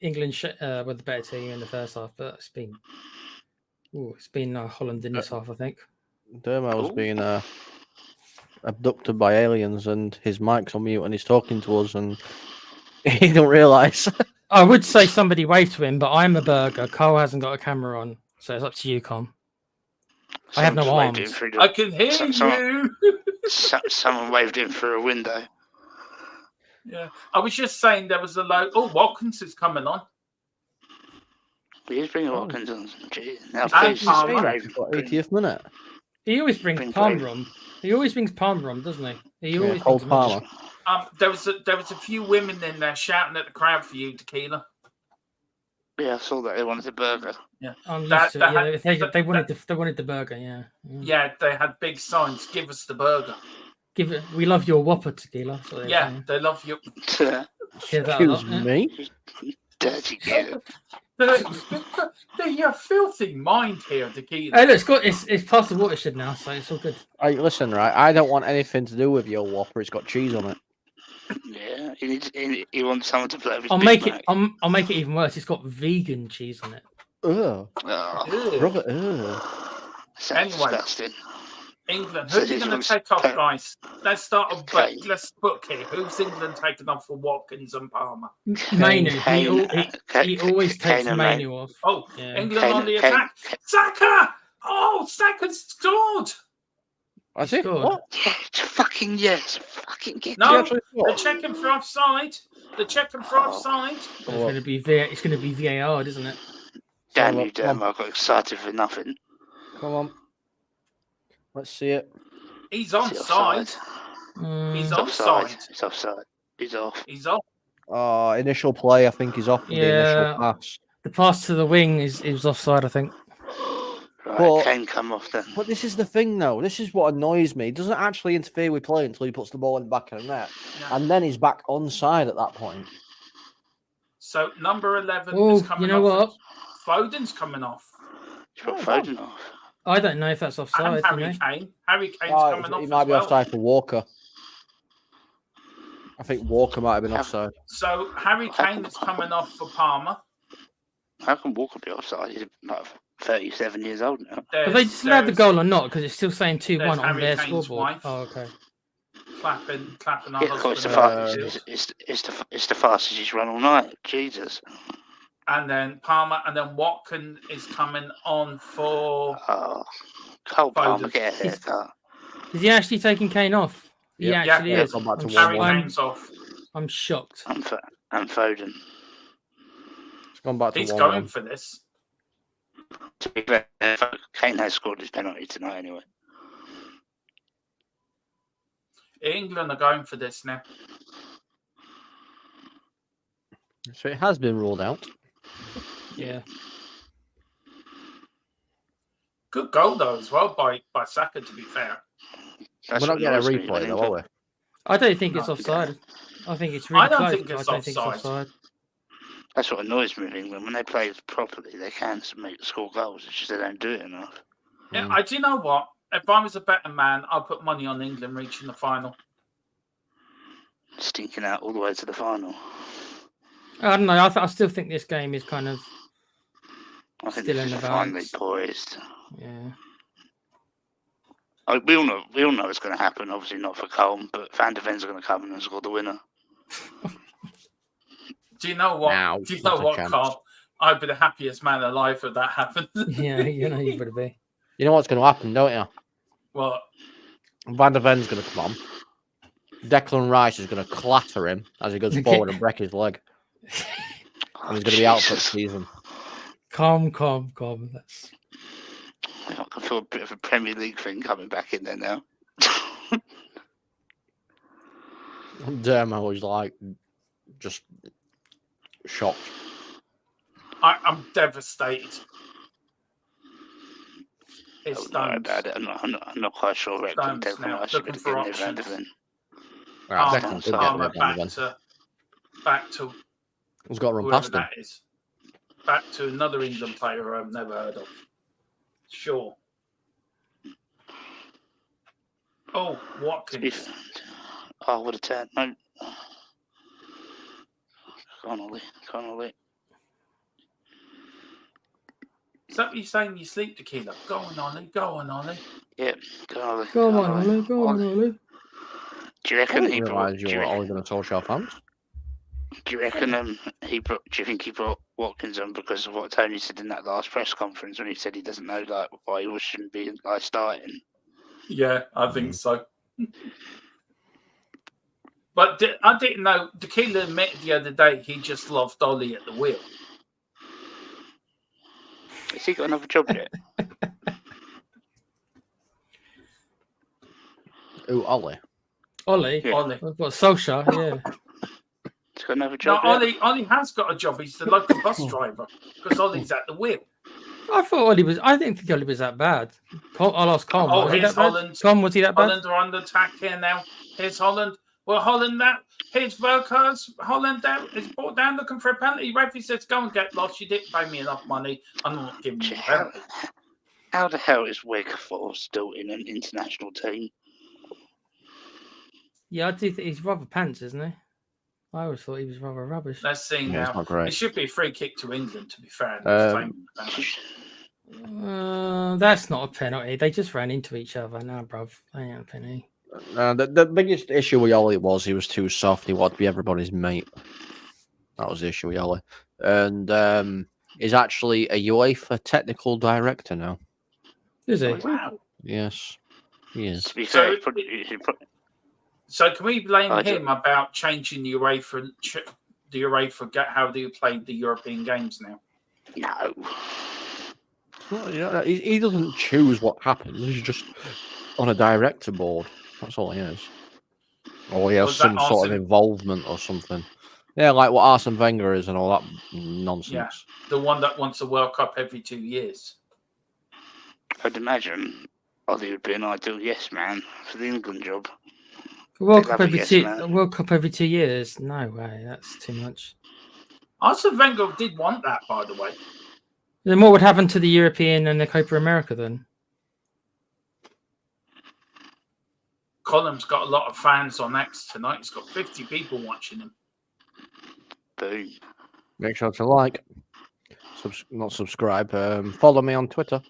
England were the better team in the first half, but it's been Holland in this half, I think. Dermo's been abducted by aliens, and his mic's on mute, and he's talking to us, and he don't realise. I would say somebody waved to him, but I'm a burger. Carl hasn't got a camera on, so it's up to you, Com. I have no arms. I can hear you. Someone waved in through a window. Yeah, I was just saying there was a low. Oh, Watkins is coming on. He's bringing Watkins on. Now, 80th minute. He always brings palm rum. He always brings palm rum, doesn't he? He always brings Palmer. There was a few women in there shouting at the crowd for you, Tequila. Yeah, I saw that. They wanted a burger. Yeah, they wanted the burger. Yeah. Yeah, they had big signs. Give us the burger. We love your Whopper, Tequila. They love you. Excuse me. Dirty kid. You're filthy mind here, Tequila. Hey, look, it's past the watershed now, so it's all good. Hey, listen, right? I don't want anything to do with your Whopper. It's got cheese on it. Yeah, he wants someone to play with. I'll make it even worse. It's got vegan cheese on it. Ugh. Robert, Sounds disgusting. England. Who's going to take off, guys? Let's start off. Let's book here. Who's England taking off for Watkins and Palmer? Mainu. He always takes Mainu off. Oh, yeah. England on the attack. Saka! Oh, Saka scored! Has he? What? Yeah, fucking yes. Fucking get No, they're checking for offside. It's going to be VAR, isn't it? Damn you, damn! I got excited for nothing. Come on. Let's see it. He's onside. He's offside. He's offside. He's off. He's off. Oh, initial play. I think he's off. The initial pass. The pass to the wing is offside, I think. Right, Kane come off then. But this is the thing, though. This is what annoys me. He doesn't actually interfere with play until he puts the ball in the back of the net, and then he's back onside at that point. So number 11 is coming off. You know what? Foden's coming off. He's got Foden off. I don't know if that's offside. And Harry Kane's coming off. He might be offside for Walker. I think Walker might have been offside. So Harry Kane is coming off for Palmer. How can Walker be offside? He's like 37 years old now. Have they just allowed the goal or not? Because it's still saying 2-1 on their scoreboard. Wife. Oh, okay. Clapping yeah, it's the fastest he's run all night. Jesus. And then Palmer, and then Watkins is coming on for. Cole Palmer, get a haircut. Is he actually taking Kane off? He actually is. Harry Kane's off. I'm shocked. And Foden. It's gone back to He's going for this. To be fair, Kane has scored his penalty tonight anyway. England are going for this now. So it has been ruled out. Yeah. Good goal though as well by Saka, to be fair. We're not getting a replay though, are we? I don't think it's offside. I think it's really I don't close. think it's I don't think it's offside. offside. That's what annoys me with England. When they play properly, they can score goals. It's just they don't do it enough. Yeah, I do know what. If I was a betting man, I'd put money on England reaching the final. Stinking out all the way to the final. I don't know. I still think this game is kind of I think still this in is the finally balance. poised. Yeah. We all know it's going to happen. Obviously not for Colm, but Van der Ven's going to come in and score the winner. Do you know what? Now, Do you know what, Carl? I'd be the happiest man alive if that happened. Yeah, you know you would be. You know what's going to happen, don't you? What? Van der Ven's going to come on. Declan Rice is going to clatter him as he goes forward and break his leg. And he's going to be out for the season. Calm. That's... I can feel a bit of a Premier League thing coming back in there now. Dermo was like, just shocked. I'm devastated. It's about it. I'm not quite sure where Declan Rice should be getting Van der Ven. Back to He's got to run past him. That is. Back to another England player I've never heard of. Sure. Oh, Watkins. Oh, what a turn. No. Come on, Ollie. Is that what you're saying? You sleep, Tequila? Go on, Ollie. Yep, go on, Ollie. Go on, Ollie. Do you reckon he brought? Do you always going to talk our fans? Do you reckon Do you think he brought Watkins on because of what Tony said in that last press conference when he said he doesn't know why he shouldn't be starting? Yeah, I think so. But I didn't know. Tequila admitted the other day he just loved Ollie at the wheel. Has he got another job yet? Ooh, Ollie. Yeah. Ollie. What, Solskjaer? Yeah. He's got another job. No, Ollie has got a job. He's the local bus driver because Ollie's at the wheel. I didn't think Ollie was that bad. I'll ask Colm. Oh, was he that bad? Colm, was he that bad? Holland are under attack here now. Here's Holland. Well, Holland that. Here's Verkers. Holland down. Is brought down looking for a penalty. Referee says, go and get lost. You didn't pay me enough money. I'm not giving you a penalty. How the hell is Wigford still in an international team? Yeah, I do think he's rather pants, isn't he? I always thought he was rather rubbish. Let's see now. It should be a free kick to England, to be fair. That's not a penalty. They just ran into each other. No, bruv. They ain't a penalty. The biggest issue with Ollie was he was too soft. He wanted to be everybody's mate. That was the issue with Ollie. And he's actually a UEFA technical director now. Is he? Wow. Yes, he is. To be fair, so can we blame him about changing the UEFA how do you play the European games now? No. Well, he doesn't choose what happens. He's just on a director board. That's all he is. Or he has some sort of involvement or something. Yeah, like what Arsene Wenger is and all that nonsense. Yeah, the one that wants a World Cup every 2 years. I'd imagine Ollie would be an ideal yes man for the England job. World Cup every 2 years? No way, that's too much. Arsene Wenger did want that, by the way. Then what would happen to the European and the Copa America then? Colum's got a lot of fans on X tonight. He's got 50 people watching him. Boom. Make sure to like, not subscribe. Follow me on Twitter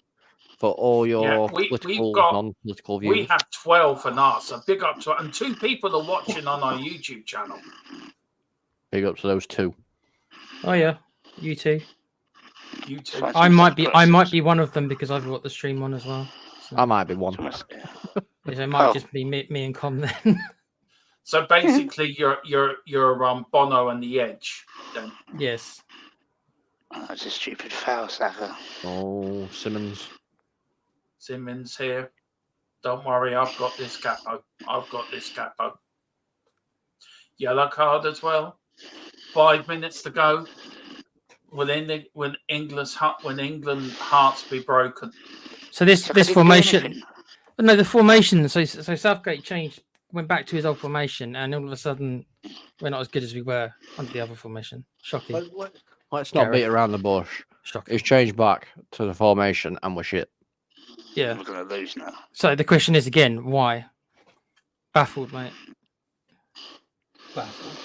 for all your political, non-political views. We have 12 on ours, so big up to it. And 2 people are watching on our YouTube channel. Big up to those 2. Oh yeah, you too. You too. I might be one of them because I've got the stream on as well. So. I might be one. It might just be me and Com then. So basically, you're Bono and the Edge, then. Yes. Oh, that's a stupid foul, Saka. Oh, Simmons here. Don't worry, I've got this capo. Yellow card as well. 5 minutes to go. When England's hearts be broken. So this formation. No, the formation. So Southgate changed went back to his old formation, and all of a sudden, we're not as good as we were under the other formation. Shocking. Let's not beat around the bush. Shocking. He's changed back to the formation, and we're shit. Yeah. We're going to lose now. So the question is again, why? Baffled, mate. Baffled.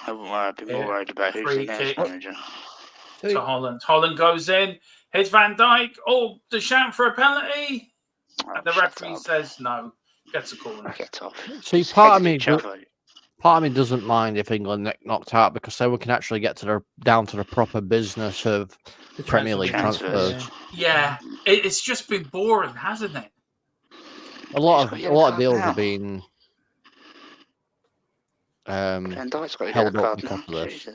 I'd be more worried about who's the next manager. To Holland. Holland goes in. Here's Van Dijk. Oh, the shout for a penalty. And the referee says no. Gets a corner. Get off. See, part of me doesn't mind if England get knocked out, because then we can actually get to down to the proper business of the Premier League transfers. Yeah, it's just been boring, hasn't it? A lot of deals have been held up because of this.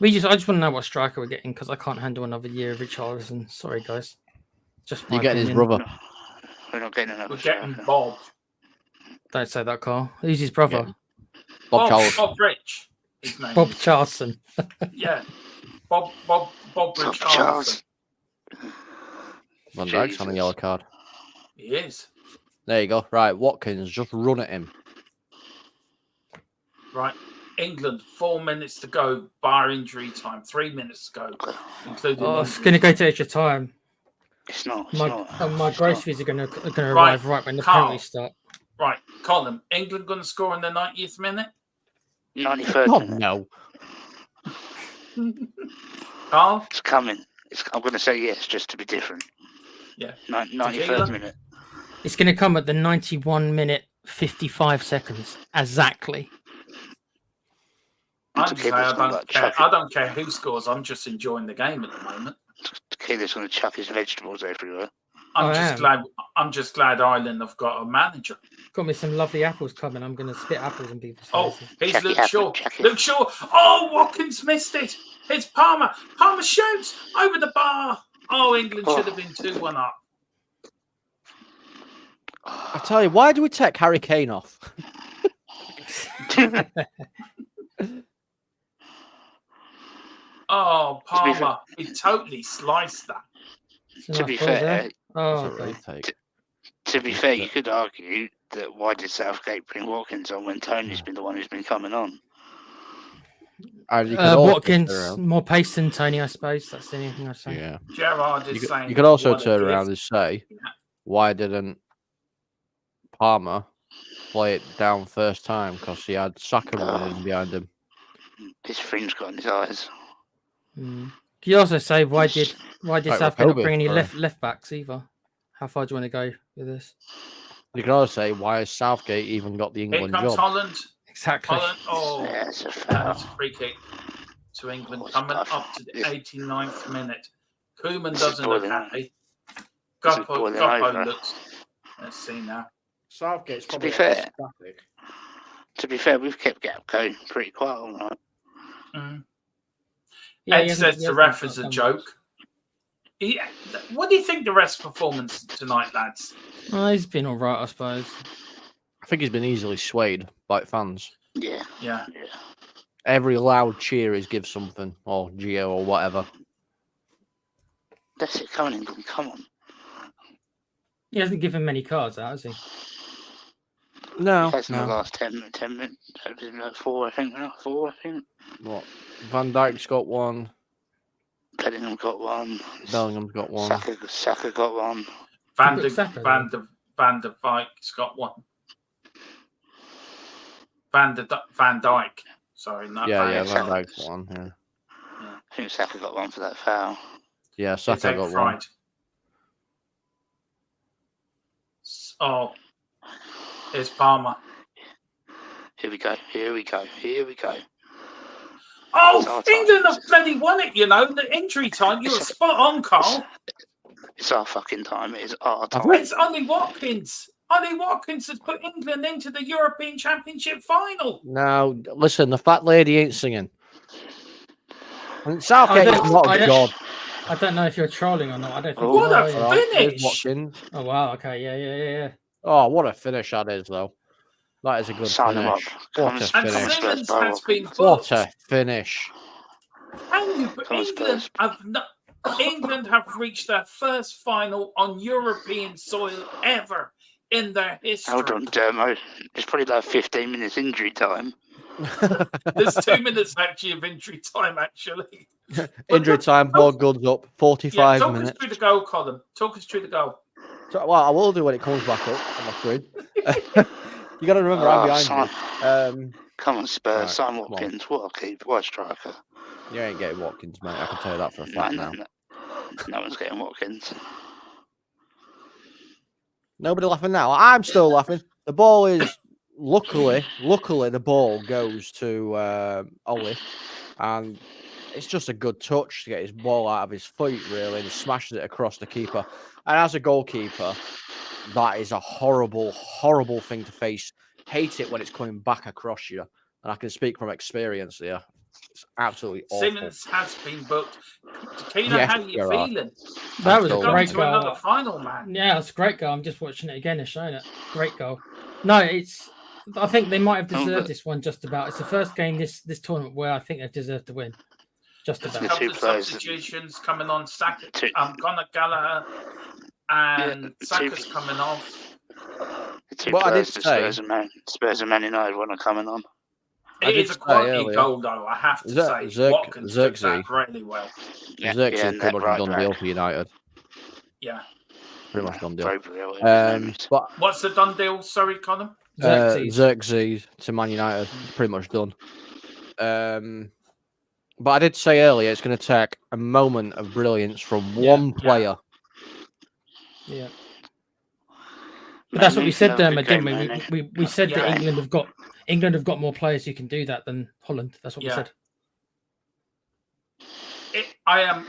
I just want to know what striker we're getting, because I can't handle another year of Richarlison. Sorry, guys. Just you're getting his brother. We're not getting another. We're getting Bob. Don't say that, Carl. Who's his brother? Yeah. Bob Charlton. Bob Rich. His name Bob Charlton. Yeah. Bob Richarlison. Van Dijk's on a yellow card. He is. There you go. Right, Watkins, just run at him. Right. England, 4 minutes to go, bar injury time. 3 minutes to go, including. Oh, it's going to go to extra time. It's not. My groceries are going to arrive right when the penalties start. Right, Colin. England going to score in the 90th minute? 93rd Oh, minute. no. Carl? It's coming. I'm going to say yes, just to be different. Yeah. 93rd minute. It's going to come at the 91 minute 55 seconds exactly. I don't care who scores. I'm just enjoying the game at the moment. Keeler's going to chuck his vegetables everywhere. I'm just glad Ireland have got a manager. Got me some lovely apples coming. I'm going to spit apples in people's faces. Here's Luke Shaw. Luke Shaw. Oh, Watkins missed it. It's Palmer. Palmer shoots over the bar. Oh, England should have been 2-1 up. I tell you, why do we take Harry Kane off? Oh, Palmer. He totally sliced that. To be fair, you could argue that why did Southgate bring Watkins on when Tony's been the one who's been coming on? Watkins, more pace than Tony, I suppose. That's the only thing I say. Yeah. Gerrard is saying. You could also turn around and say, why didn't Palmer play it down first time? Because he had Saka running behind him. His fringe got in his eyes. Can you also say why did Southgate not bring any left backs either? How far do you want to go with this? You can also say, why has Southgate even got the England job? Holland. Exactly. Holland. Oh, that's a free kick to England coming up to the 89th minute. Koeman doesn't look happy. Goppo looks. Let's see now. Southgate's probably to be fair, we've kept Gap going pretty quiet all night. Ed says the ref is a joke. What do you think the ref's performance tonight, lads? He's been all right, I suppose. I think he's been easily swayed by fans. Yeah. Every loud cheer is give something, or Gio, or whatever. That's it, come on, England, come on. He hasn't given many cards out, has he? No. He has in the last 10 minutes. 4, I think. What? Van Dijk's got one. Bellingham got one. Bellingham's got one. Saka got one. Van der Beek's got one. Van Dijk. Sorry, not Van Dijk's got one. Yeah. I think Saka got one for that foul. Yeah, Saka got one. Oh, here's Palmer. Here we go. Oh, England have bloody won it, the injury time. You were spot on, Carl. It's our fucking time. It is our time. It's Ollie Watkins. Ollie Watkins has put England into the European Championship final. Now, listen, the fat lady ain't singing. And Southgate is not a god. I don't know if you're trolling or not. I don't think. What a finish! Oh, wow. Okay, yeah. Oh, what a finish that is, though. That is a good finish. What a finish. What a finish. And England have reached their first final on European soil ever in their history. Hold on, Dermo. It's probably like 15 minutes injury time. There's 2 minutes actually of injury time, actually. Injury time, ball guns up, 45 talk minutes. Talk us through the goal, Colin. Talk us through the goal. So, well, I will do when it comes back up on my screen. You got to remember, I'm behind you. Come on, Spurs. Right, Sam Watkins. What a keeper. What a striker. You ain't getting Watkins, mate. I can tell you that for a fact now. No one's getting Watkins. Nobody laughing now. I'm still laughing. The ball is luckily the ball goes to Ollie, and it's just a good touch to get his ball out of his feet, really, and smashes it across the keeper. And as a goalkeeper, that is a horrible, horrible thing to face. Hate it when it's coming back across you, and I can speak from experience here. It's absolutely awful. Simmons has been booked. Tequila, how are you feeling? That was a great goal. Another final, man. Yeah, it's a great goal. I'm just watching it again. They're showing it. Great goal. No, I think they might have deserved this one just about. It's the first game this tournament where I think they've deserved to win. Just about. A couple of substitutions coming on. Conor Gallagher and Saka's coming off. What I did say, Spurs and Man United one are coming on. It is a quality goal, though. I have to say, Watkins did that really well. Xerxes pretty much done deal for United. Yeah, pretty much done deal. But what's the done deal? Sorry, Colin. Xerxes to Man United, pretty much done. But I did say earlier, it's going to take a moment of brilliance from one player. Yeah. But that's what we said, Dermot, didn't we? We said that England have got more players who can do that than Holland. That's what we said. I am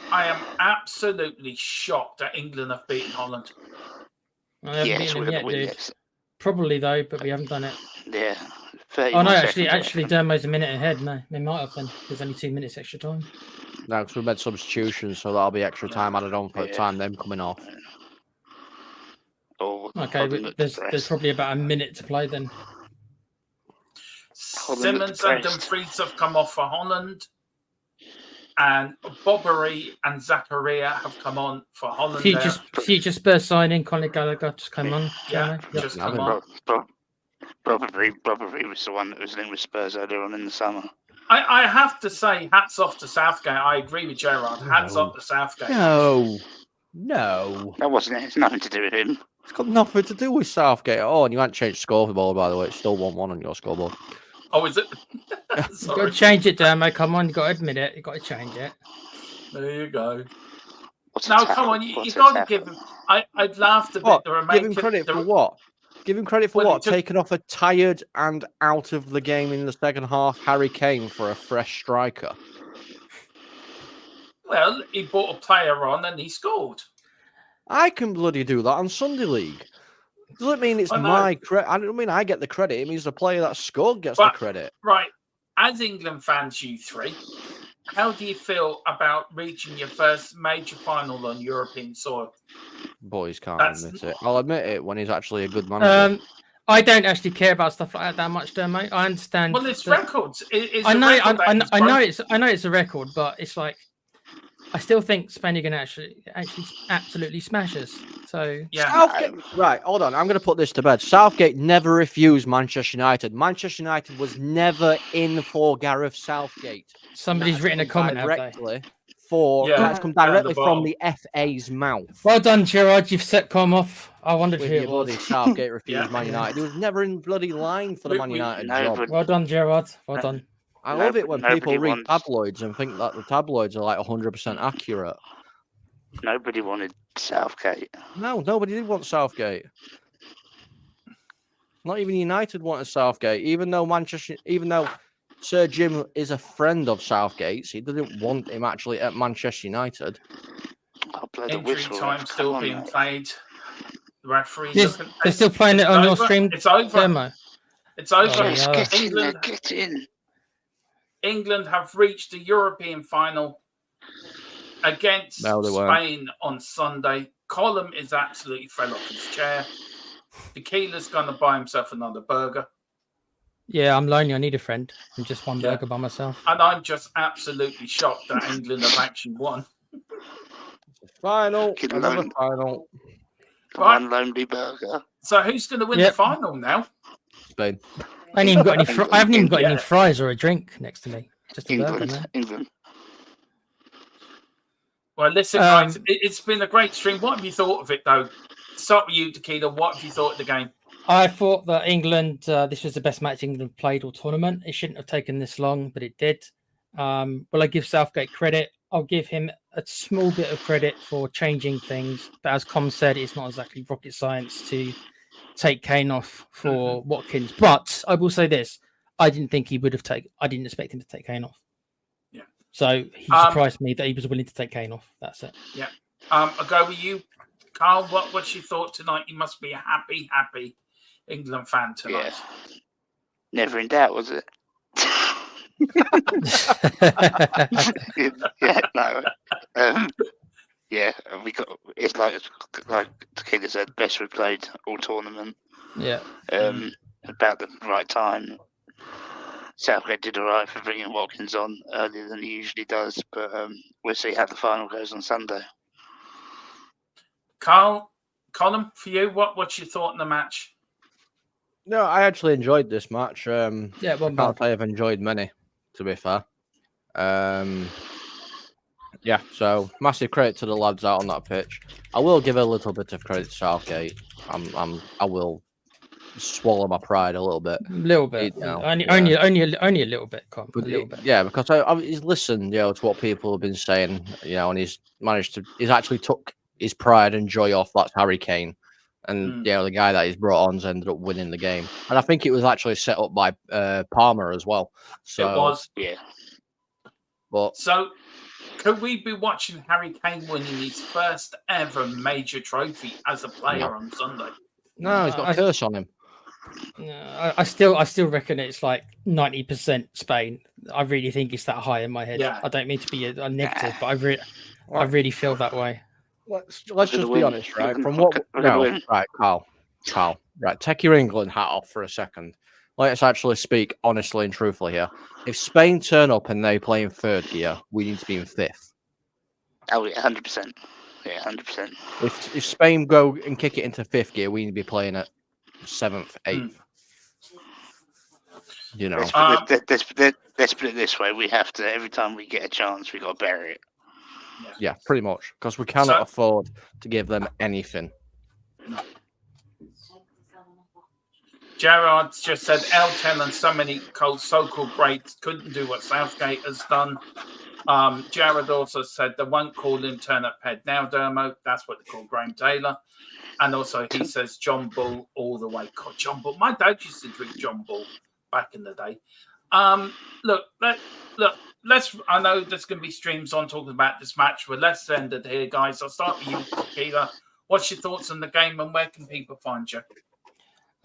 absolutely shocked that England have beaten Holland. I haven't beaten them yet, dude. Yes. Probably though, but we haven't done it. Yeah. Oh no, actually, Dermo's a minute ahead. No, they might have been. There's only 2 minutes extra time. No, because we made substitutions, so that'll be extra time added on for the time them coming off. Okay, but there's probably about a minute to play then. Simmons and Dumfries have come off for Holland, and Bobbery and Zakaria have come on for Holland. Future Spurs signing, Conor Gallagher just came on. Just come on. Probably was the one that was linked with Spurs earlier on in the summer. I have to say, hats off to Southgate. I agree with Gerard. Hats off to Southgate. No. That wasn't it. It's nothing to do with him. It's got nothing to do with Southgate at all. And you haven't changed scoreboard, by the way. It's still 1-1 on your scoreboard. Oh, is it? You've got to change it, Dermo. Come on, you've got to admit it. You've got to change it. There you go. Now, come on, you've got to give him... I'd laughed a bit. Give him credit for what? Give him credit for what? Taking off a tired and out of the game in the second half Harry Kane for a fresh striker. Well, he brought a player on and he scored. I can bloody do that on Sunday League. Doesn't mean it's my credit. I don't mean I get the credit. It means the player that scored gets the credit. Right. As England fans, you three, how do you feel about reaching your first major final on European soil? Boys can't admit it. I'll admit it when he's actually a good manager. I don't actually care about stuff like that much, though, mate. I understand. Well, it's records. I know it's a record, but it's like I still think Spain are going to actually absolutely smash us. So Southgate, right, hold on. I'm going to put this to bed. Southgate never refused Manchester United. Manchester United was never in for Gareth Southgate. Somebody's written a comment directly that's come directly from the FA's mouth. Well done, Gerard. You've set Com off. I wondered who it was. Southgate refused Man United. He was never in bloody line for the Man United job. Well done, Gerard. Well done. I love it when people read tabloids and think that the tabloids are like 100% accurate. Nobody wanted Southgate. No, nobody did want Southgate. Not even United wanted Southgate, even though Sir Jim is a friend of Southgate's. He didn't want him actually at Manchester United. Injury time still being played. The referees. They're still playing it on your stream. It's over. Demo. It's over. Get in. England have reached the European final against Spain on Sunday. Colum is absolutely fell off his chair. Tequila's going to buy himself another burger. Yeah, I'm lonely. I need a friend. I'm just one burger by myself. And I'm just absolutely shocked that England have actually won. Final. Another final. One lonely burger. So who's going to win the final now? Spain. I haven't even got any fries or a drink next to me. Just a burger, man. England. Well, listen, guys, it's been a great stream. What have you thought of it, though? Start with you, Tequila. What have you thought of the game? I thought that England, this was the best match England played all tournament. It shouldn't have taken this long, but it did. Will I give Southgate credit? I'll give him a small bit of credit for changing things. But as Com said, it's not exactly rocket science to take Kane off for Watkins. But I will say this. I didn't expect him to take Kane off. Yeah. So he surprised me that he was willing to take Kane off. That's it. Yeah. I'll go with you, Carl. What's your thought tonight? You must be a happy England fan tonight. Yeah. Never in doubt, was it? We got. It's like Tequila said, best we played all tournament. Yeah. About the right time. Southgate did all right for bringing Watkins on earlier than he usually does, but we'll see how the final goes on Sunday. Colin, for you, what's your thought on the match? No, I actually enjoyed this match. I can't say I've enjoyed many, to be fair. So massive credit to the lads out on that pitch. I will give a little bit of credit to Southgate. I will swallow my pride a little bit. A little bit. Only a little bit, Com. But yeah, because he's listened, to what people have been saying, and he's actually took his pride and joy off. That's Harry Kane. And the guy that he's brought on's ended up winning the game. And I think it was actually set up by Palmer as well. So it was, yeah. But so could we be watching Harry Kane winning his first ever major trophy as a player on Sunday? No, he's got a curse on him. No, I still reckon it's like 90% Spain. I really think it's that high in my head. Yeah. I don't mean to be a negative, but I really feel that way. Let's just be honest, right? From what right, Carl, right, take your England hat off for a second. Let's actually speak honestly and truthfully here. If Spain turn up and they play in third gear, we need to be in fifth. Oh, yeah, 100%. Yeah, 100%. If Spain go and kick it into fifth gear, we need to be playing at seventh, eighth. Let's put it this way: we have to, every time we get a chance, we got to bury it. Yeah, pretty much, because we cannot afford to give them anything. Gerard's just said L10 and so many so-called greats couldn't do what Southgate has done. Jared also said they won't call him turn-up head now, Dermo. That's what they call Graham Taylor. And also he says John Bull all the way. God, John Bull. My dad used to drink John Bull back in the day. Look. I know there's going to be streams on talking about this match, but let's end it here, guys. I'll start with you, Peter. What's your thoughts on the game and where can people find you?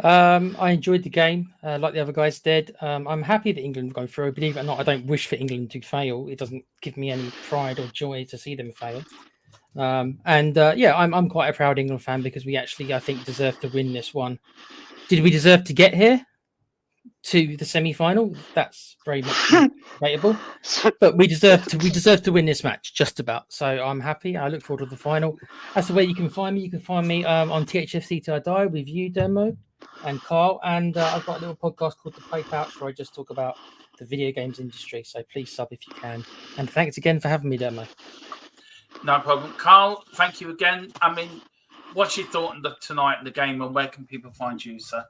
I enjoyed the game, like the other guys did. I'm happy that England go through. Believe it or not, I don't wish for England to fail. It doesn't give me any pride or joy to see them fail. I'm quite a proud England fan because we actually, I think, deserve to win this one. Did we deserve to get here to the semi-final? That's very much debatable, but we deserve to win this match, just about. So I'm happy. I look forward to the final. That's the way you can find me. You can find me on THFC Till I Die with you, Demo, and Carl. And I've got a little podcast called The Play Pouch where I just talk about the video games industry. So please sub if you can. And thanks again for having me, Demo. No problem. Carl, thank you again. I mean, what's your thought on tonight in the game and where can people find you, sir?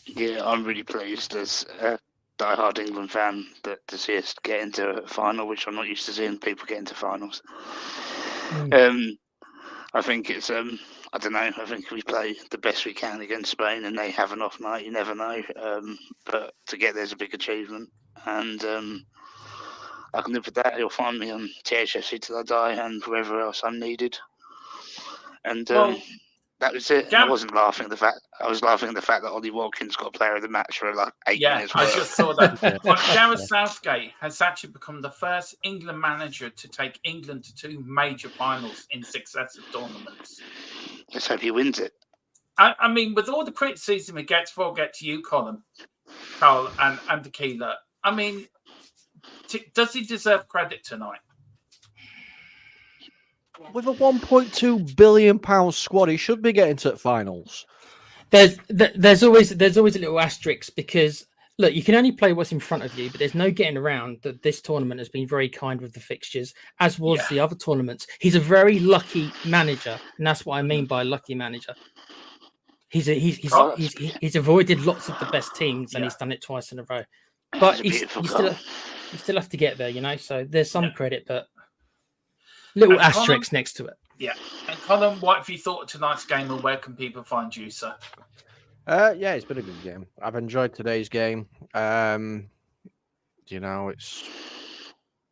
Yeah, I'm really pleased as a die-hard England fan to see us get into a final, which I'm not used to seeing people get into finals. I think it's, I don't know, I think we play the best we can against Spain and they have an off night, you never know. But to get there's a big achievement. And I can live with that. You'll find me on THFC Till I Die and wherever else I'm needed. And that was it. I wasn't laughing at the fact. I was laughing at the fact that Ollie Watkins got player of the match for like 8 minutes. Yeah, I just saw that. But Gareth Southgate has actually become the first England manager to take England to 2 major finals in successive tournaments. Let's hope he wins it. I mean, with all the criticism he gets, before I get to you, Colin, Carl, and Tequila, I mean, does he deserve credit tonight? With a £1.2 billion squad, he should be getting to the finals. there's always a little asterisk because look, you can only play what's in front of you, but there's no getting around that this tournament has been very kind with the fixtures, as was the other tournaments. He's a very lucky manager, and that's what I mean by lucky manager. He's avoided lots of the best teams, and he's done it twice in a row. But you still have to get there, you know. So there's some credit, but little asterisks next to it. Yeah. And Colin, what have you thought of tonight's game, and where can people find you, sir? Yeah, it's been a good game. I've enjoyed today's game. You know, it's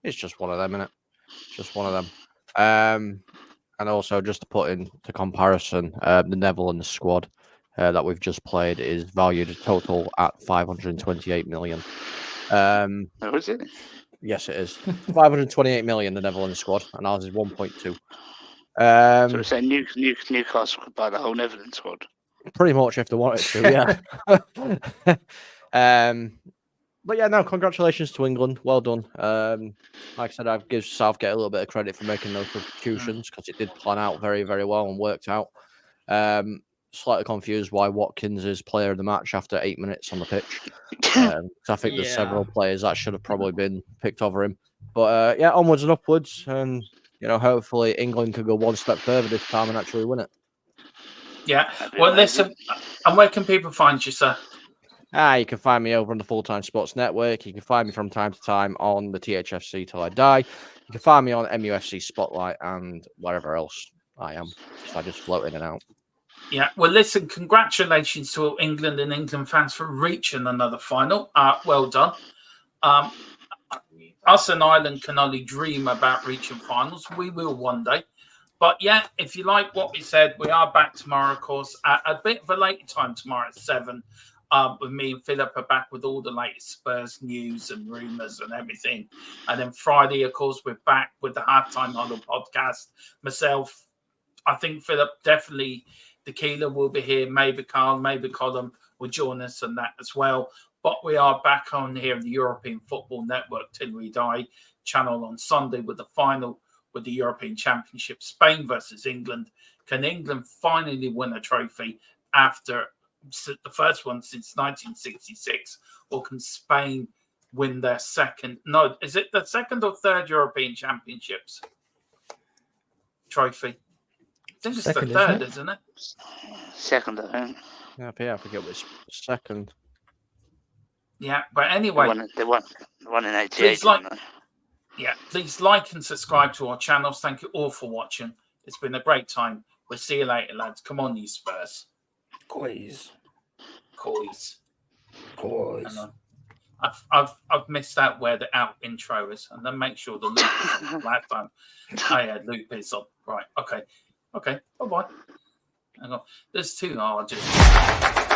just one of them, isn't it? It's just one of them. And also, just to put into comparison, the Netherlands squad that we've just played is valued a total at 528 million. Oh, is it? Yes, it is. 528 million, the Netherlands squad, and ours is 1.2. So we're saying Newcastle could buy the whole Netherlands squad. Pretty much if they wanted to, yeah. But yeah, no, congratulations to England. Well done. Like I said, I've give Southgate a little bit of credit for making those substitutions because it did plan out very, very well and worked out. Slightly confused why Watkins is player of the match after 8 minutes on the pitch. So I think there's several players that should have probably been picked over him. But yeah, onwards and upwards. And, you know, hopefully England could go one step further this time and actually win it. Yeah. Well, listen, and where can people find you, sir? You can find me over on the Full-Time Sports Network. You can find me from time to time on the THFC Till I Die. You can find me on MUFC Spotlight and wherever else I am. So I just float in and out. Yeah. Well, listen, congratulations to England and England fans for reaching another final. Well done. Us and Ireland can only dream about reaching finals. We will one day. But yeah, if you like what we said, we are back tomorrow, of course, at a bit of a later time tomorrow at 7. With me and Philip are back with all the latest Spurs news and rumours and everything. And then Friday, of course, we're back with the Halftime Huddle podcast. Myself, I think Philip, definitely Tequila will be here. Maybe Carl, maybe Colin will join us and that as well. But we are back on here the European Football Network Till We Die channel on Sunday with the final with the European Championship, Spain versus England. Can England finally win a trophy after the first one since 1966? Or can Spain win their second? No, is it the second or third European Championships trophy? I think it's second, the third, isn't it? Second, I think. Yeah, I forget which second. Yeah, but anyway. They won in 88. Please like and subscribe to our channels. Thank you all for watching. It's been a great time. We'll see you later, lads. Come on, you Spurs. Coys. I've missed out where the out intro is, and then make sure the loop is on. Last time, loop is on. Right. Okay. Bye bye. Hang on. There's two. I'll just.